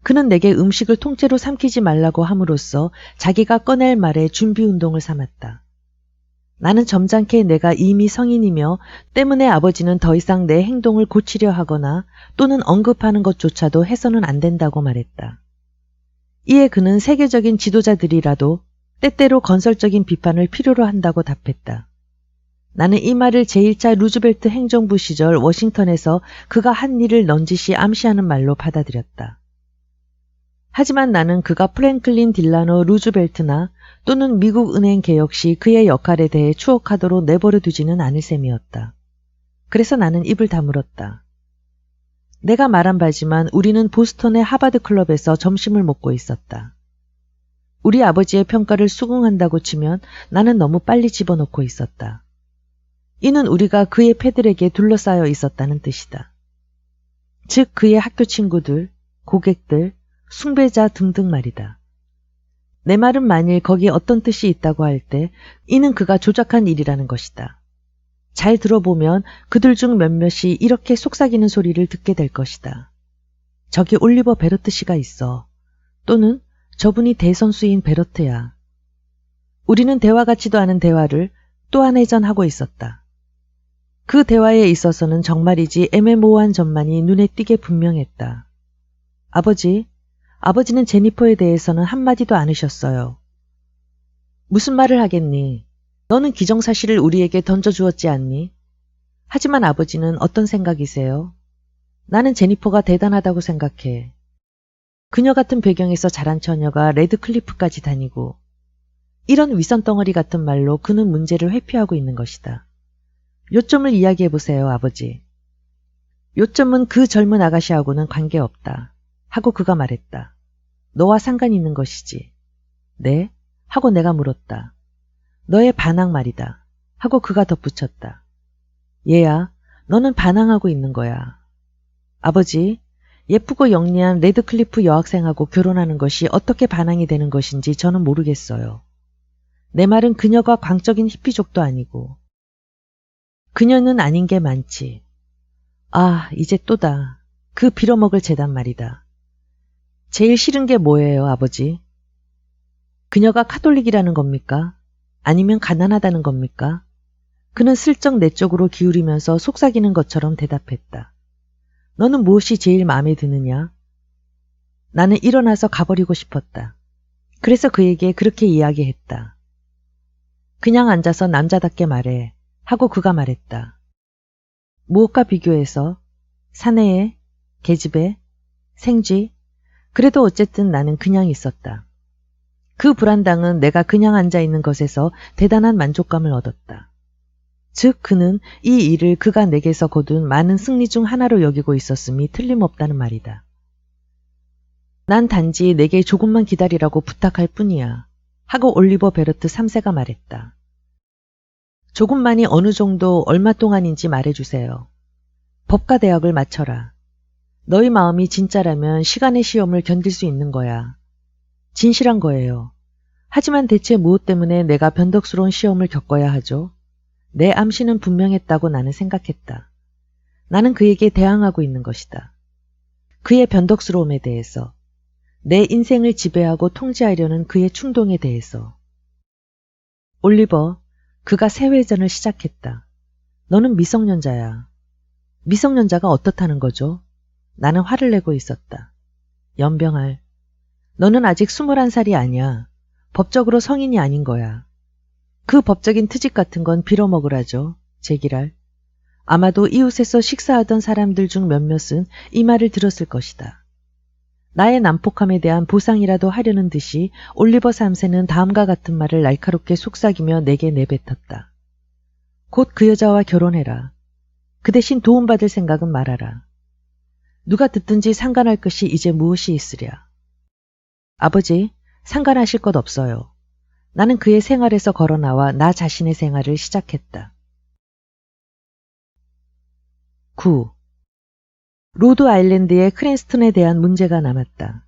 그는 내게 음식을 통째로 삼키지 말라고 함으로써 자기가 꺼낼 말에 준비운동을 삼았다. 나는 점잖게 내가 이미 성인이며 때문에 아버지는 더 이상 내 행동을 고치려 하거나 또는 언급하는 것조차도 해서는 안 된다고 말했다. 이에 그는 세계적인 지도자들이라도 때때로 건설적인 비판을 필요로 한다고 답했다. 나는 이 말을 제1차 루즈벨트 행정부 시절 워싱턴에서 그가 한 일을 넌지시 암시하는 말로 받아들였다. 하지만 나는 그가 프랭클린 딜라노 루즈벨트나 또는 미국 은행 개혁 시 그의 역할에 대해 추억하도록 내버려 두지는 않을 셈이었다. 그래서 나는 입을 다물었다. 내가 말한 바지만 우리는 보스턴의 하버드 클럽에서 점심을 먹고 있었다. 우리 아버지의 평가를 수긍한다고 치면 나는 너무 빨리 집어넣고 있었다. 이는 우리가 그의 패들에게 둘러싸여 있었다는 뜻이다. 즉 그의 학교 친구들, 고객들, 숭배자 등등 말이다. 내 말은 만일 거기에 어떤 뜻이 있다고 할 때 이는 그가 조작한 일이라는 것이다. 잘 들어보면 그들 중 몇몇이 이렇게 속삭이는 소리를 듣게 될 것이다. 저기 올리버 베러트 씨가 있어. 또는 저분이 대선수인 베러트야. 우리는 대화 같지도 않은 대화를 또한 회전하고 있었다. 그 대화에 있어서는 정말이지 애매모호한 점만이 눈에 띄게 분명했다. 아버지는 제니퍼에 대해서는 한마디도 않으셨어요. 무슨 말을 하겠니? 너는 기정사실을 우리에게 던져주었지 않니? 하지만 아버지는 어떤 생각이세요? 나는 제니퍼가 대단하다고 생각해. 그녀 같은 배경에서 자란 처녀가 레드클리프까지 다니고 이런 위선덩어리 같은 말로 그는 문제를 회피하고 있는 것이다. 요점을 이야기해보세요, 아버지. 요점은 그 젊은 아가씨하고는 관계없다. 하고 그가 말했다. 너와 상관이 있는 것이지. 네? 하고 내가 물었다. 너의 반항 말이다. 하고 그가 덧붙였다. 얘야, 너는 반항하고 있는 거야. 아버지, 예쁘고 영리한 레드클리프 여학생하고 결혼하는 것이 어떻게 반항이 되는 것인지 저는 모르겠어요. 내 말은 그녀가 광적인 히피족도 아니고. 그녀는 아닌 게 많지. 아, 이제 또다. 그 빌어먹을 재단 말이다. 제일 싫은 게 뭐예요, 아버지? 그녀가 카톨릭이라는 겁니까? 아니면 가난하다는 겁니까? 그는 슬쩍 내 쪽으로 기울이면서 속삭이는 것처럼 대답했다. 너는 무엇이 제일 마음에 드느냐? 나는 일어나서 가버리고 싶었다. 그래서 그에게 그렇게 이야기했다. 그냥 앉아서 남자답게 말해. 하고 그가 말했다. 무엇과 비교해서? 사내에? 계집애? 생쥐? 그래도 어쨌든 나는 그냥 있었다. 그 불안당은 내가 그냥 앉아있는 것에서 대단한 만족감을 얻었다. 즉 그는 이 일을 그가 내게서 거둔 많은 승리 중 하나로 여기고 있었음이 틀림없다는 말이다. 난 단지 내게 조금만 기다리라고 부탁할 뿐이야. 하고 올리버 베러트 3세가 말했다. 조금만이 어느 정도 얼마 동안인지 말해주세요. 법과 대학을 마쳐라. 너희 마음이 진짜라면 시간의 시험을 견딜 수 있는 거야. 진실한 거예요. 하지만 대체 무엇 때문에 내가 변덕스러운 시험을 겪어야 하죠? 내 암시는 분명했다고 나는 생각했다. 나는 그에게 대항하고 있는 것이다. 그의 변덕스러움에 대해서, 내 인생을 지배하고 통제하려는 그의 충동에 대해서. 올리버, 그가 새 회전을 시작했다. 너는 미성년자야. 미성년자가 어떻다는 거죠? 나는 화를 내고 있었다. 연병할. 너는 아직 21살이 아니야. 법적으로 성인이 아닌 거야. 그 법적인 트집 같은 건 빌어먹으라죠. 제기랄. 아마도 이웃에서 식사하던 사람들 중 몇몇은 이 말을 들었을 것이다. 나의 난폭함에 대한 보상이라도 하려는 듯이 올리버 3세는 다음과 같은 말을 날카롭게 속삭이며 내게 내뱉었다. 곧 그 여자와 결혼해라. 그 대신 도움받을 생각은 말아라. 누가 듣든지 상관할 것이 이제 무엇이 있으랴. 아버지, 상관하실 것 없어요. 나는 그의 생활에서 걸어나와 나 자신의 생활을 시작했다. 9. 로드 아일랜드의 크랜스턴에 대한 문제가 남았다.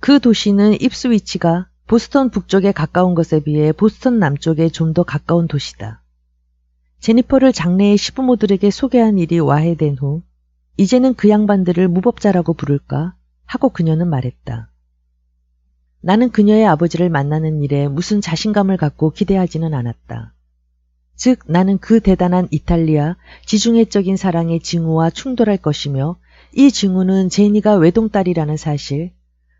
그 도시는 입스위치가 보스턴 북쪽에 가까운 것에 비해 보스턴 남쪽에 좀 더 가까운 도시다. 제니퍼를 장래의 시부모들에게 소개한 일이 와해된 후 이제는 그 양반들을 무법자라고 부를까 하고 그녀는 말했다. 나는 그녀의 아버지를 만나는 일에 무슨 자신감을 갖고 기대하지는 않았다. 즉 나는 그 대단한 이탈리아 지중해적인 사랑의 징후와 충돌할 것이며 이 징후는 제니가 외동딸이라는 사실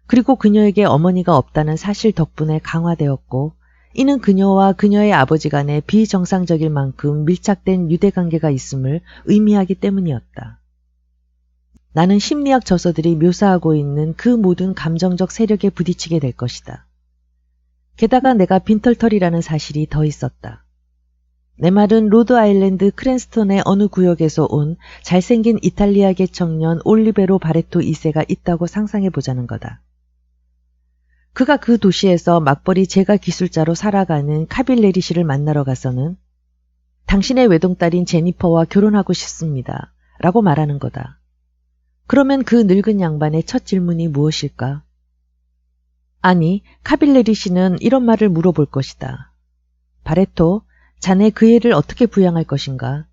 그리고 그녀에게 어머니가 없다는 사실 덕분에 강화되었고 이는 그녀와 그녀의 아버지 간에 비정상적일 만큼 밀착된 유대관계가 있음을 의미하기 때문이었다. 나는 심리학 저서들이 묘사하고 있는 그 모든 감정적 세력에 부딪히게 될 것이다. 게다가 내가 빈털털이라는 사실이 더 있었다. 내 말은 로드 아일랜드 크랜스턴의 어느 구역에서 온 잘생긴 이탈리아계 청년 올리베로 바레토 2세가 있다고 상상해보자는 거다. 그가 그 도시에서 맞벌이 제가 기술자로 살아가는 카빌레리 씨를 만나러 가서는 당신의 외동딸인 제니퍼와 결혼하고 싶습니다. 라고 말하는 거다. 그러면 그 늙은 양반의 첫 질문이 무엇일까? 아니, 카빌레리 씨는 이런 말을 물어볼 것이다. 바레토, 자네 그 애를 어떻게 부양할 것인가?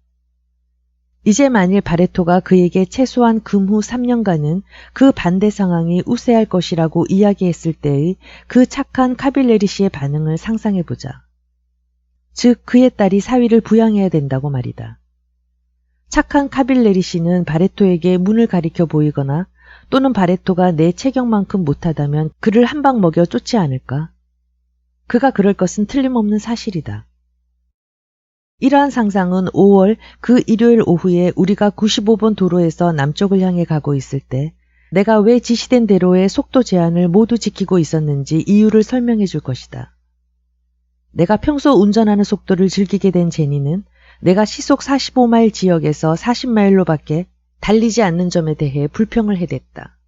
이제 만일 바레토가 그에게 최소한 금후 3년간은 그 반대 상황이 우세할 것이라고 이야기했을 때의 그 착한 카빌레리 씨의 반응을 상상해보자. 즉 그의 딸이 사위를 부양해야 된다고 말이다. 착한 카빌레리 씨는 바레토에게 문을 가리켜 보이거나 또는 바레토가 내 체격만큼 못하다면 그를 한 방 먹여 쫓지 않을까? 그가 그럴 것은 틀림없는 사실이다. 이러한 상상은 5월 그 일요일 오후에 우리가 95번 도로에서 남쪽을 향해 가고 있을 때 내가 왜 지시된 대로의 속도 제한을 모두 지키고 있었는지 이유를 설명해 줄 것이다. 내가 평소 운전하는 속도를 즐기게 된 제니는 내가 시속 45마일 지역에서 40마일로밖에 달리지 않는 점에 대해 불평을 해댔다.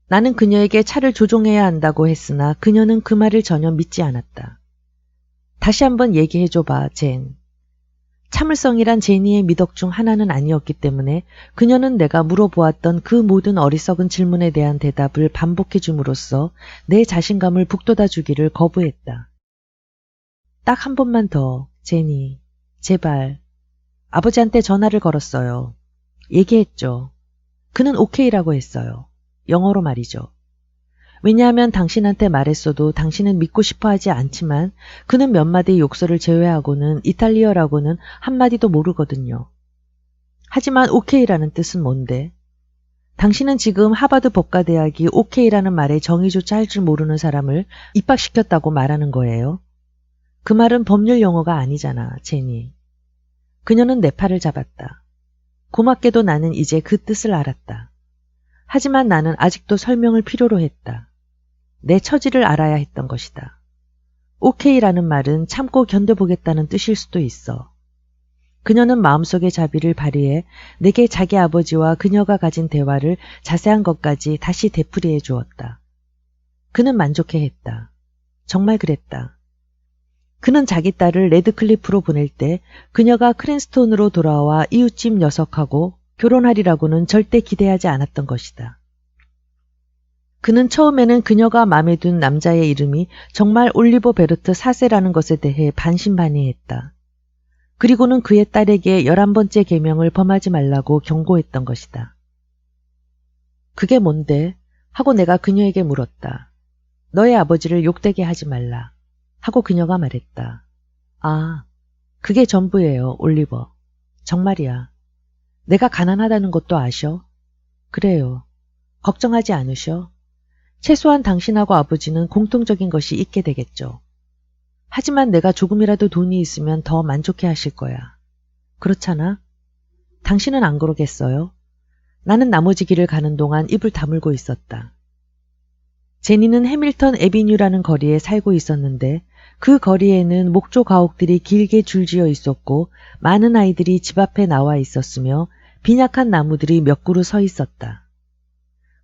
나는 그녀에게 차를 조종해야 한다고 했으나 그녀는 그 말을 전혀 믿지 않았다. 다시 한번 얘기해줘봐, 젠. 참을성이란 제니의 미덕 중 하나는 아니었기 때문에 그녀는 내가 물어보았던 그 모든 어리석은 질문에 대한 대답을 반복해줌으로써 내 자신감을 북돋아주기를 거부했다. 딱 한 번만 더, 제니. 제발. 아버지한테 전화를 걸었어요. 얘기했죠. 그는 오케이라고 했어요. 영어로 말이죠. 왜냐하면 당신한테 말했어도 당신은 믿고 싶어 하지 않지만 그는 몇 마디 욕설을 제외하고는 이탈리어라고는 한마디도 모르거든요. 하지만 오케이라는 뜻은 뭔데? 당신은 지금 하버드 법과대학이 오케이라는 말의 정의조차 할 줄 모르는 사람을 입학시켰다고 말하는 거예요. 그 말은 법률 용어가 아니잖아, 제니. 그녀는 내 팔을 잡았다. 고맙게도 나는 이제 그 뜻을 알았다. 하지만 나는 아직도 설명을 필요로 했다. 내 처지를 알아야 했던 것이다. 오케이라는 말은 참고 견뎌보겠다는 뜻일 수도 있어. 그녀는 마음속의 자비를 발휘해 내게 자기 아버지와 그녀가 가진 대화를 자세한 것까지 다시 되풀이해 주었다. 그는 만족해했다. 정말 그랬다. 그는 자기 딸을 레드클리프로 보낼 때 그녀가 크랜스톤으로 돌아와 이웃집 녀석하고 결혼하리라고는 절대 기대하지 않았던 것이다. 그는 처음에는 그녀가 마음에 든 남자의 이름이 정말 올리버 베르트 4세라는 것에 대해 반신반의했다. 그리고는 그의 딸에게 11번째 계명을 범하지 말라고 경고했던 것이다. 그게 뭔데? 하고 내가 그녀에게 물었다. 너의 아버지를 욕되게 하지 말라. 하고 그녀가 말했다. 아, 그게 전부예요, 올리버. 정말이야. 내가 가난하다는 것도 아셔? 그래요. 걱정하지 않으셔? 최소한 당신하고 아버지는 공통적인 것이 있게 되겠죠. 하지만 내가 조금이라도 돈이 있으면 더 만족해 하실 거야. 그렇잖아? 당신은 안 그러겠어요? 나는 나머지 길을 가는 동안 입을 다물고 있었다. 제니는 해밀턴 애비뉴라는 거리에 살고 있었는데 그 거리에는 목조 가옥들이 길게 줄지어 있었고 많은 아이들이 집 앞에 나와 있었으며 빈약한 나무들이 몇 그루 서 있었다.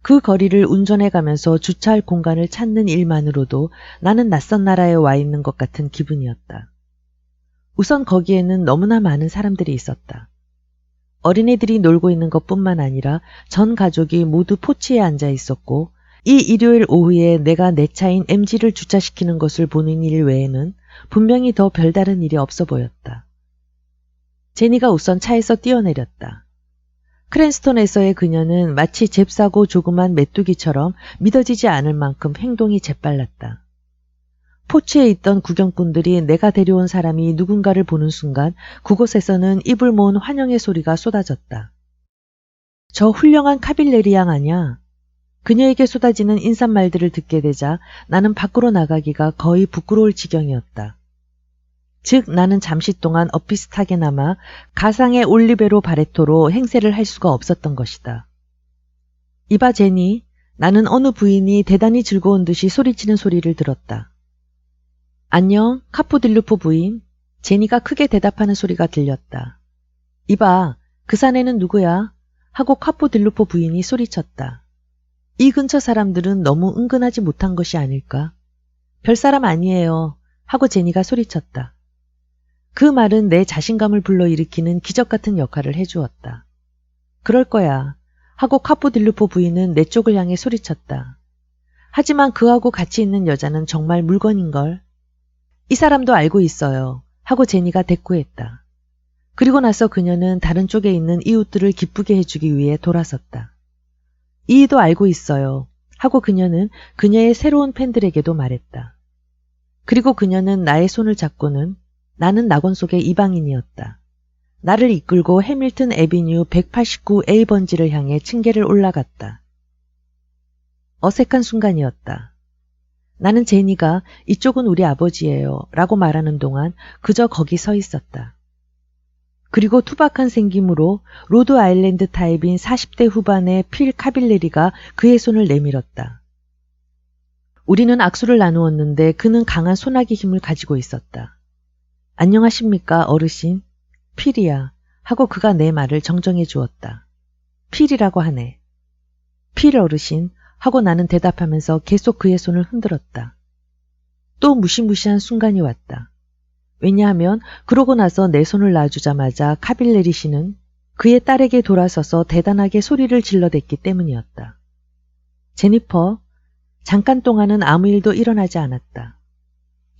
그 거리를 운전해 가면서 주차할 공간을 찾는 일만으로도 나는 낯선 나라에 와 있는 것 같은 기분이었다. 우선 거기에는 너무나 많은 사람들이 있었다. 어린애들이 놀고 있는 것뿐만 아니라 전 가족이 모두 포치에 앉아 있었고 이 일요일 오후에 내가 내 차인 MG를 주차시키는 것을 보는 일 외에는 분명히 더 별다른 일이 없어 보였다. 제니가 우선 차에서 뛰어내렸다. 크랜스톤에서의 그녀는 마치 잽싸고 조그만 메뚜기처럼 믿어지지 않을 만큼 행동이 재빨랐다. 포치에 있던 구경꾼들이 내가 데려온 사람이 누군가를 보는 순간 그곳에서는 입을 모은 환영의 소리가 쏟아졌다. 저 훌륭한 카빌레리 양 아냐? 그녀에게 쏟아지는 인사말들을 듣게 되자 나는 밖으로 나가기가 거의 부끄러울 지경이었다. 즉 나는 잠시 동안 엇비슷하게나마 가상의 올리베로 바레토로 행세를 할 수가 없었던 것이다. 이봐 제니, 나는 어느 부인이 대단히 즐거운 듯이 소리치는 소리를 들었다. 안녕, 카포딜루포 부인. 제니가 크게 대답하는 소리가 들렸다. 이봐, 그 사내는 누구야? 하고 카포딜루포 부인이 소리쳤다. 이 근처 사람들은 너무 은근하지 못한 것이 아닐까? 별사람 아니에요. 하고 제니가 소리쳤다. 그 말은 내 자신감을 불러일으키는 기적 같은 역할을 해주었다. 그럴 거야. 하고 카포딜루포 부인은 내 쪽을 향해 소리쳤다. 하지만 그하고 같이 있는 여자는 정말 물건인걸. 이 사람도 알고 있어요. 하고 제니가 대꾸했다. 그리고 나서 그녀는 다른 쪽에 있는 이웃들을 기쁘게 해주기 위해 돌아섰다. 이도 알고 있어요. 하고 그녀는 그녀의 새로운 팬들에게도 말했다. 그리고 그녀는 나의 손을 잡고는 나는 낙원 속의 이방인이었다. 나를 이끌고 해밀턴 애비뉴 189A번지를 향해 층계를 올라갔다. 어색한 순간이었다. 나는 제니가 이쪽은 우리 아버지예요 라고 말하는 동안 그저 거기 서 있었다. 그리고 투박한 생김으로 로드 아일랜드 타입인 40대 후반의 필 카빌레리가 그의 손을 내밀었다. 우리는 악수를 나누었는데 그는 강한 소나기 힘을 가지고 있었다. 안녕하십니까 어르신? 필이야. 하고 그가 내 말을 정정해 주었다. 필이라고 하네. 필 어르신. 하고 나는 대답하면서 계속 그의 손을 흔들었다. 또 무시무시한 순간이 왔다. 왜냐하면 그러고 나서 내 손을 놔주자마자 카빌레리 씨는 그의 딸에게 돌아서서 대단하게 소리를 질러댔기 때문이었다. 제니퍼, 잠깐 동안은 아무 일도 일어나지 않았다.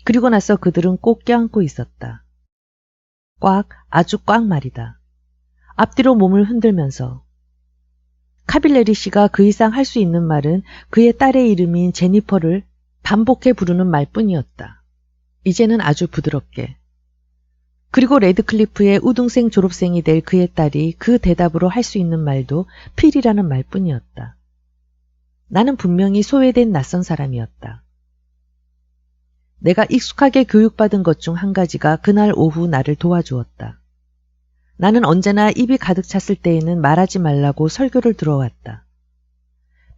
그리고 나서 그들은 꼭 껴안고 있었다. 꽉, 아주 꽉 말이다. 앞뒤로 몸을 흔들면서. 카빌레리 씨가 그 이상 할 수 있는 말은 그의 딸의 이름인 제니퍼를 반복해 부르는 말뿐이었다. 이제는 아주 부드럽게. 그리고 레드클리프의 우등생 졸업생이 될 그의 딸이 그 대답으로 할 수 있는 말도 필이라는 말뿐이었다. 나는 분명히 소외된 낯선 사람이었다. 내가 익숙하게 교육받은 것 중 한 가지가 그날 오후 나를 도와주었다. 나는 언제나 입이 가득 찼을 때에는 말하지 말라고 설교를 들어왔다.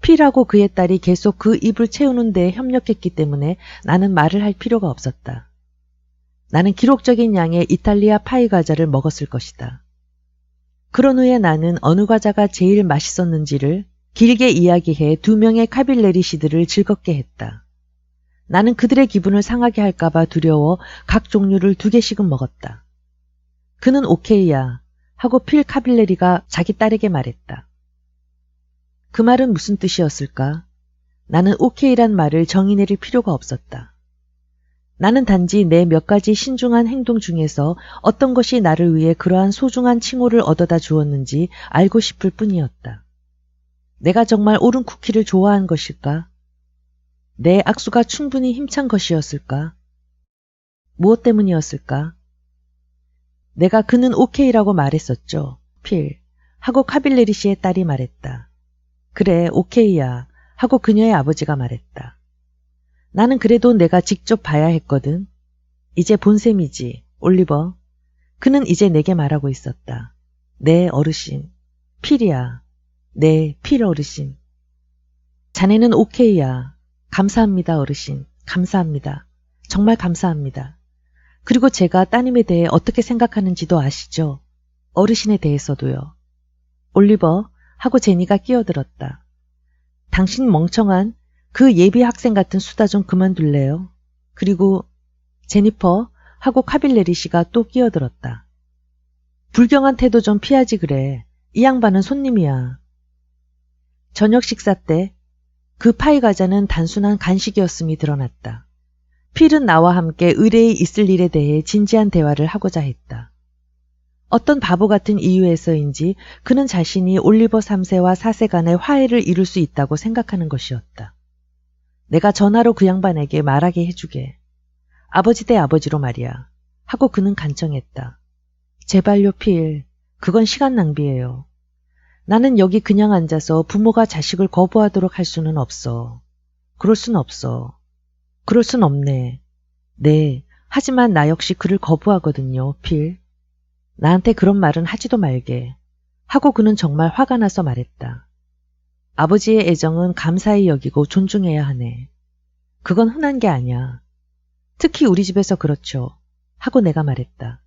필하고 그의 딸이 계속 그 입을 채우는 데에 협력했기 때문에 나는 말을 할 필요가 없었다. 나는 기록적인 양의 이탈리아 파이 과자를 먹었을 것이다. 그런 후에 나는 어느 과자가 제일 맛있었는지를 길게 이야기해 2명의 카빌레리 씨들을 즐겁게 했다. 나는 그들의 기분을 상하게 할까봐 두려워 각 종류를 2개씩은 먹었다. 그는 오케이야 하고 필 카빌레리가 자기 딸에게 말했다. 그 말은 무슨 뜻이었을까? 나는 오케이란 말을 정의 내릴 필요가 없었다. 나는 단지 내 몇 가지 신중한 행동 중에서 어떤 것이 나를 위해 그러한 소중한 칭호를 얻어다 주었는지 알고 싶을 뿐이었다. 내가 정말 옳은 쿠키를 좋아한 것일까? 내 악수가 충분히 힘찬 것이었을까? 무엇 때문이었을까? 내가 그는 오케이라고 말했었죠. 필. 하고 카빌레리 씨의 딸이 말했다. 그래, 오케이야. 하고 그녀의 아버지가 말했다. 나는 그래도 내가 직접 봐야 했거든. 이제 본셈이지, 올리버. 그는 이제 내게 말하고 있었다. 네, 어르신. 필이야. 네, 필 어르신. 자네는 오케이야. 감사합니다, 어르신. 감사합니다. 정말 감사합니다. 그리고 제가 따님에 대해 어떻게 생각하는지도 아시죠? 어르신에 대해서도요. 올리버, 하고 제니가 끼어들었다. 당신 멍청한 그 예비 학생 같은 수다 좀 그만둘래요? 그리고 제니퍼, 하고 카빌레리 씨가 또 끼어들었다. 불경한 태도 좀 피하지 그래. 이 양반은 손님이야. 저녁 식사 때 그 파이 과자는 단순한 간식이었음이 드러났다. 필은 나와 함께 의뢰에 있을 일에 대해 진지한 대화를 하고자 했다. 어떤 바보 같은 이유에서인지 그는 자신이 올리버 3세와 4세 간의 화해를 이룰 수 있다고 생각하는 것이었다. 내가 전화로 그 양반에게 말하게 해주게. 아버지 대 아버지로 말이야. 하고 그는 간청했다. 제발요, 필. 그건 시간 낭비예요. 나는 여기 그냥 앉아서 부모가 자식을 거부하도록 할 수는 없어. 그럴 순 없어. 그럴 순 없네. 네, 하지만 나 역시 그를 거부하거든요, 필. 나한테 그런 말은 하지도 말게. 하고 그는 정말 화가 나서 말했다. 아버지의 애정은 감사히 여기고 존중해야 하네. 그건 흔한 게 아니야. 특히 우리 집에서 그렇죠. 하고 내가 말했다.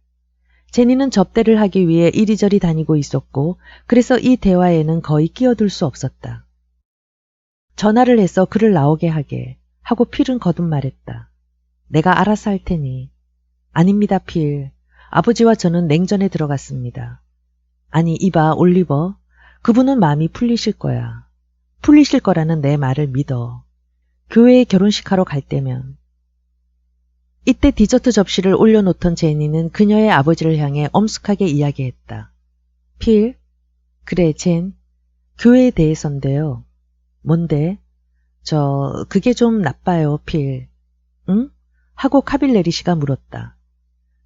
제니는 접대를 하기 위해 이리저리 다니고 있었고 그래서 이 대화에는 거의 끼어들 수 없었다. 전화를 해서 그를 나오게 하게 하고 필은 거듭 말했다. 내가 알아서 할 테니. 아닙니다, 필. 아버지와 저는 냉전에 들어갔습니다. 아니, 이봐, 올리버. 그분은 마음이 풀리실 거야. 풀리실 거라는 내 말을 믿어. 교회에 결혼식하러 갈 때면. 이때 디저트 접시를 올려놓던 제니는 그녀의 아버지를 향해 엄숙하게 이야기했다. 필? 그래, 젠. 교회에 대해서인데요. 뭔데? 그게 좀 나빠요, 필. 응? 하고 카빌레리 씨가 물었다.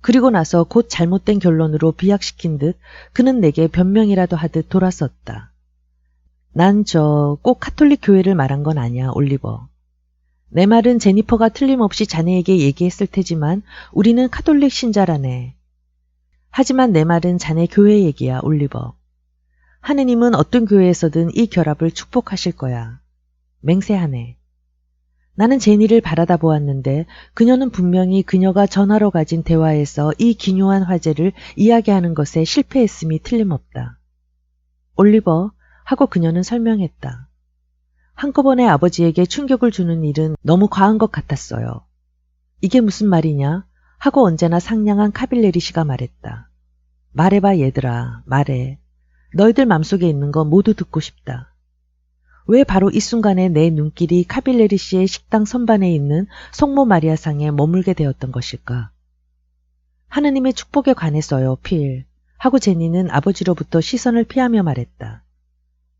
그리고 나서 곧 잘못된 결론으로 비약시킨 듯 그는 내게 변명이라도 하듯 돌아섰다. 난 꼭 카톨릭 교회를 말한 건 아니야, 올리버. 내 말은 제니퍼가 틀림없이 자네에게 얘기했을 테지만 우리는 카톨릭 신자라네. 하지만 내 말은 자네 교회 얘기야, 올리버. 하느님은 어떤 교회에서든 이 결합을 축복하실 거야. 맹세하네. 나는 제니를 바라다 보았는데 그녀는 분명히 그녀가 전화로 가진 대화에서 이 기묘한 화제를 이야기하는 것에 실패했음이 틀림없다. 올리버, 하고 그녀는 설명했다. 한꺼번에 아버지에게 충격을 주는 일은 너무 과한 것 같았어요. 이게 무슨 말이냐? 하고 언제나 상냥한 카빌레리 씨가 말했다. 말해봐 얘들아, 말해. 너희들 맘속에 있는 거 모두 듣고 싶다. 왜 바로 이 순간에 내 눈길이 카빌레리 씨의 식당 선반에 있는 성모 마리아 상에 머물게 되었던 것일까? 하느님의 축복에 관해서요, 필. 하고 제니는 아버지로부터 시선을 피하며 말했다.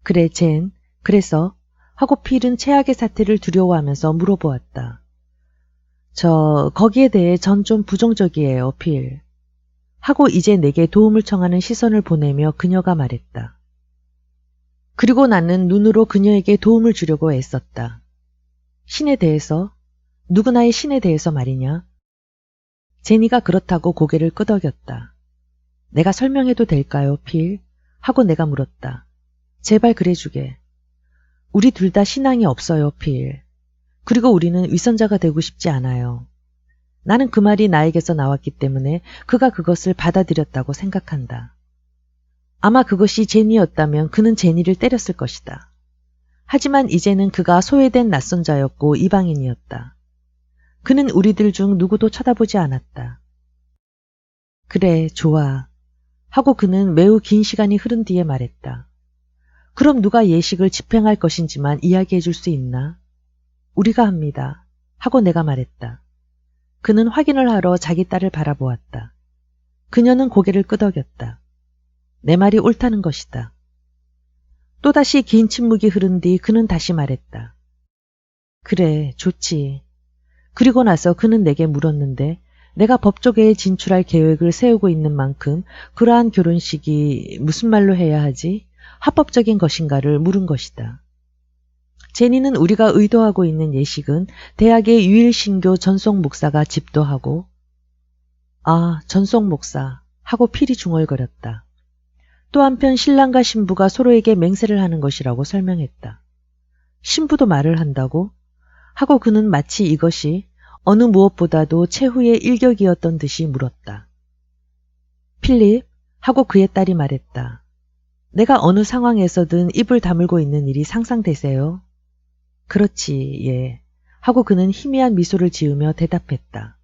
그래, 젠. 그래서? 하고 필은 최악의 사태를 두려워하면서 물어보았다. 거기에 대해 전 좀 부정적이에요, 필. 하고 이제 내게 도움을 청하는 시선을 보내며 그녀가 말했다. 그리고 나는 눈으로 그녀에게 도움을 주려고 애썼다. 신에 대해서? 누구나의 신에 대해서 말이냐? 제니가 그렇다고 고개를 끄덕였다. 내가 설명해도 될까요, 필? 하고 내가 물었다. 제발 그래주게. 우리 둘 다 신앙이 없어요, 필. 그리고 우리는 위선자가 되고 싶지 않아요. 나는 그 말이 나에게서 나왔기 때문에 그가 그것을 받아들였다고 생각한다. 아마 그것이 제니였다면 그는 제니를 때렸을 것이다. 하지만 이제는 그가 소외된 낯선 자였고 이방인이었다. 그는 우리들 중 누구도 쳐다보지 않았다. 그래, 좋아. 하고 그는 매우 긴 시간이 흐른 뒤에 말했다. 그럼 누가 예식을 집행할 것인지만 이야기해 줄 수 있나? 우리가 합니다. 하고 내가 말했다. 그는 확인을 하러 자기 딸을 바라보았다. 그녀는 고개를 끄덕였다. 내 말이 옳다는 것이다. 또다시 긴 침묵이 흐른 뒤 그는 다시 말했다. 그래, 좋지. 그리고 나서 그는 내게 물었는데 내가 법조계에 진출할 계획을 세우고 있는 만큼 그러한 결혼식이 무슨 말로 해야 하지? 합법적인 것인가를 물은 것이다. 제니는 우리가 의도하고 있는 예식은 대학의 유일 신교 전속 목사가 집도하고 아, 전속 목사 하고 필히 중얼거렸다. 또 한편 신랑과 신부가 서로에게 맹세를 하는 것이라고 설명했다. 신부도 말을 한다고? 하고 그는 마치 이것이 어느 무엇보다도 최후의 일격이었던 듯이 물었다. 필립? 하고 그의 딸이 말했다. 내가 어느 상황에서든 입을 다물고 있는 일이 상상되세요? 그렇지, 예. 하고 그는 희미한 미소를 지으며 대답했다.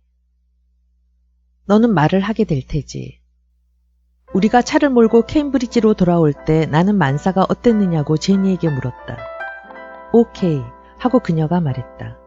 너는 말을 하게 될 테지. 우리가 차를 몰고 케임브리지로 돌아올 때 나는 만사가 어땠느냐고 제니에게 물었다. 오케이 하고 그녀가 말했다.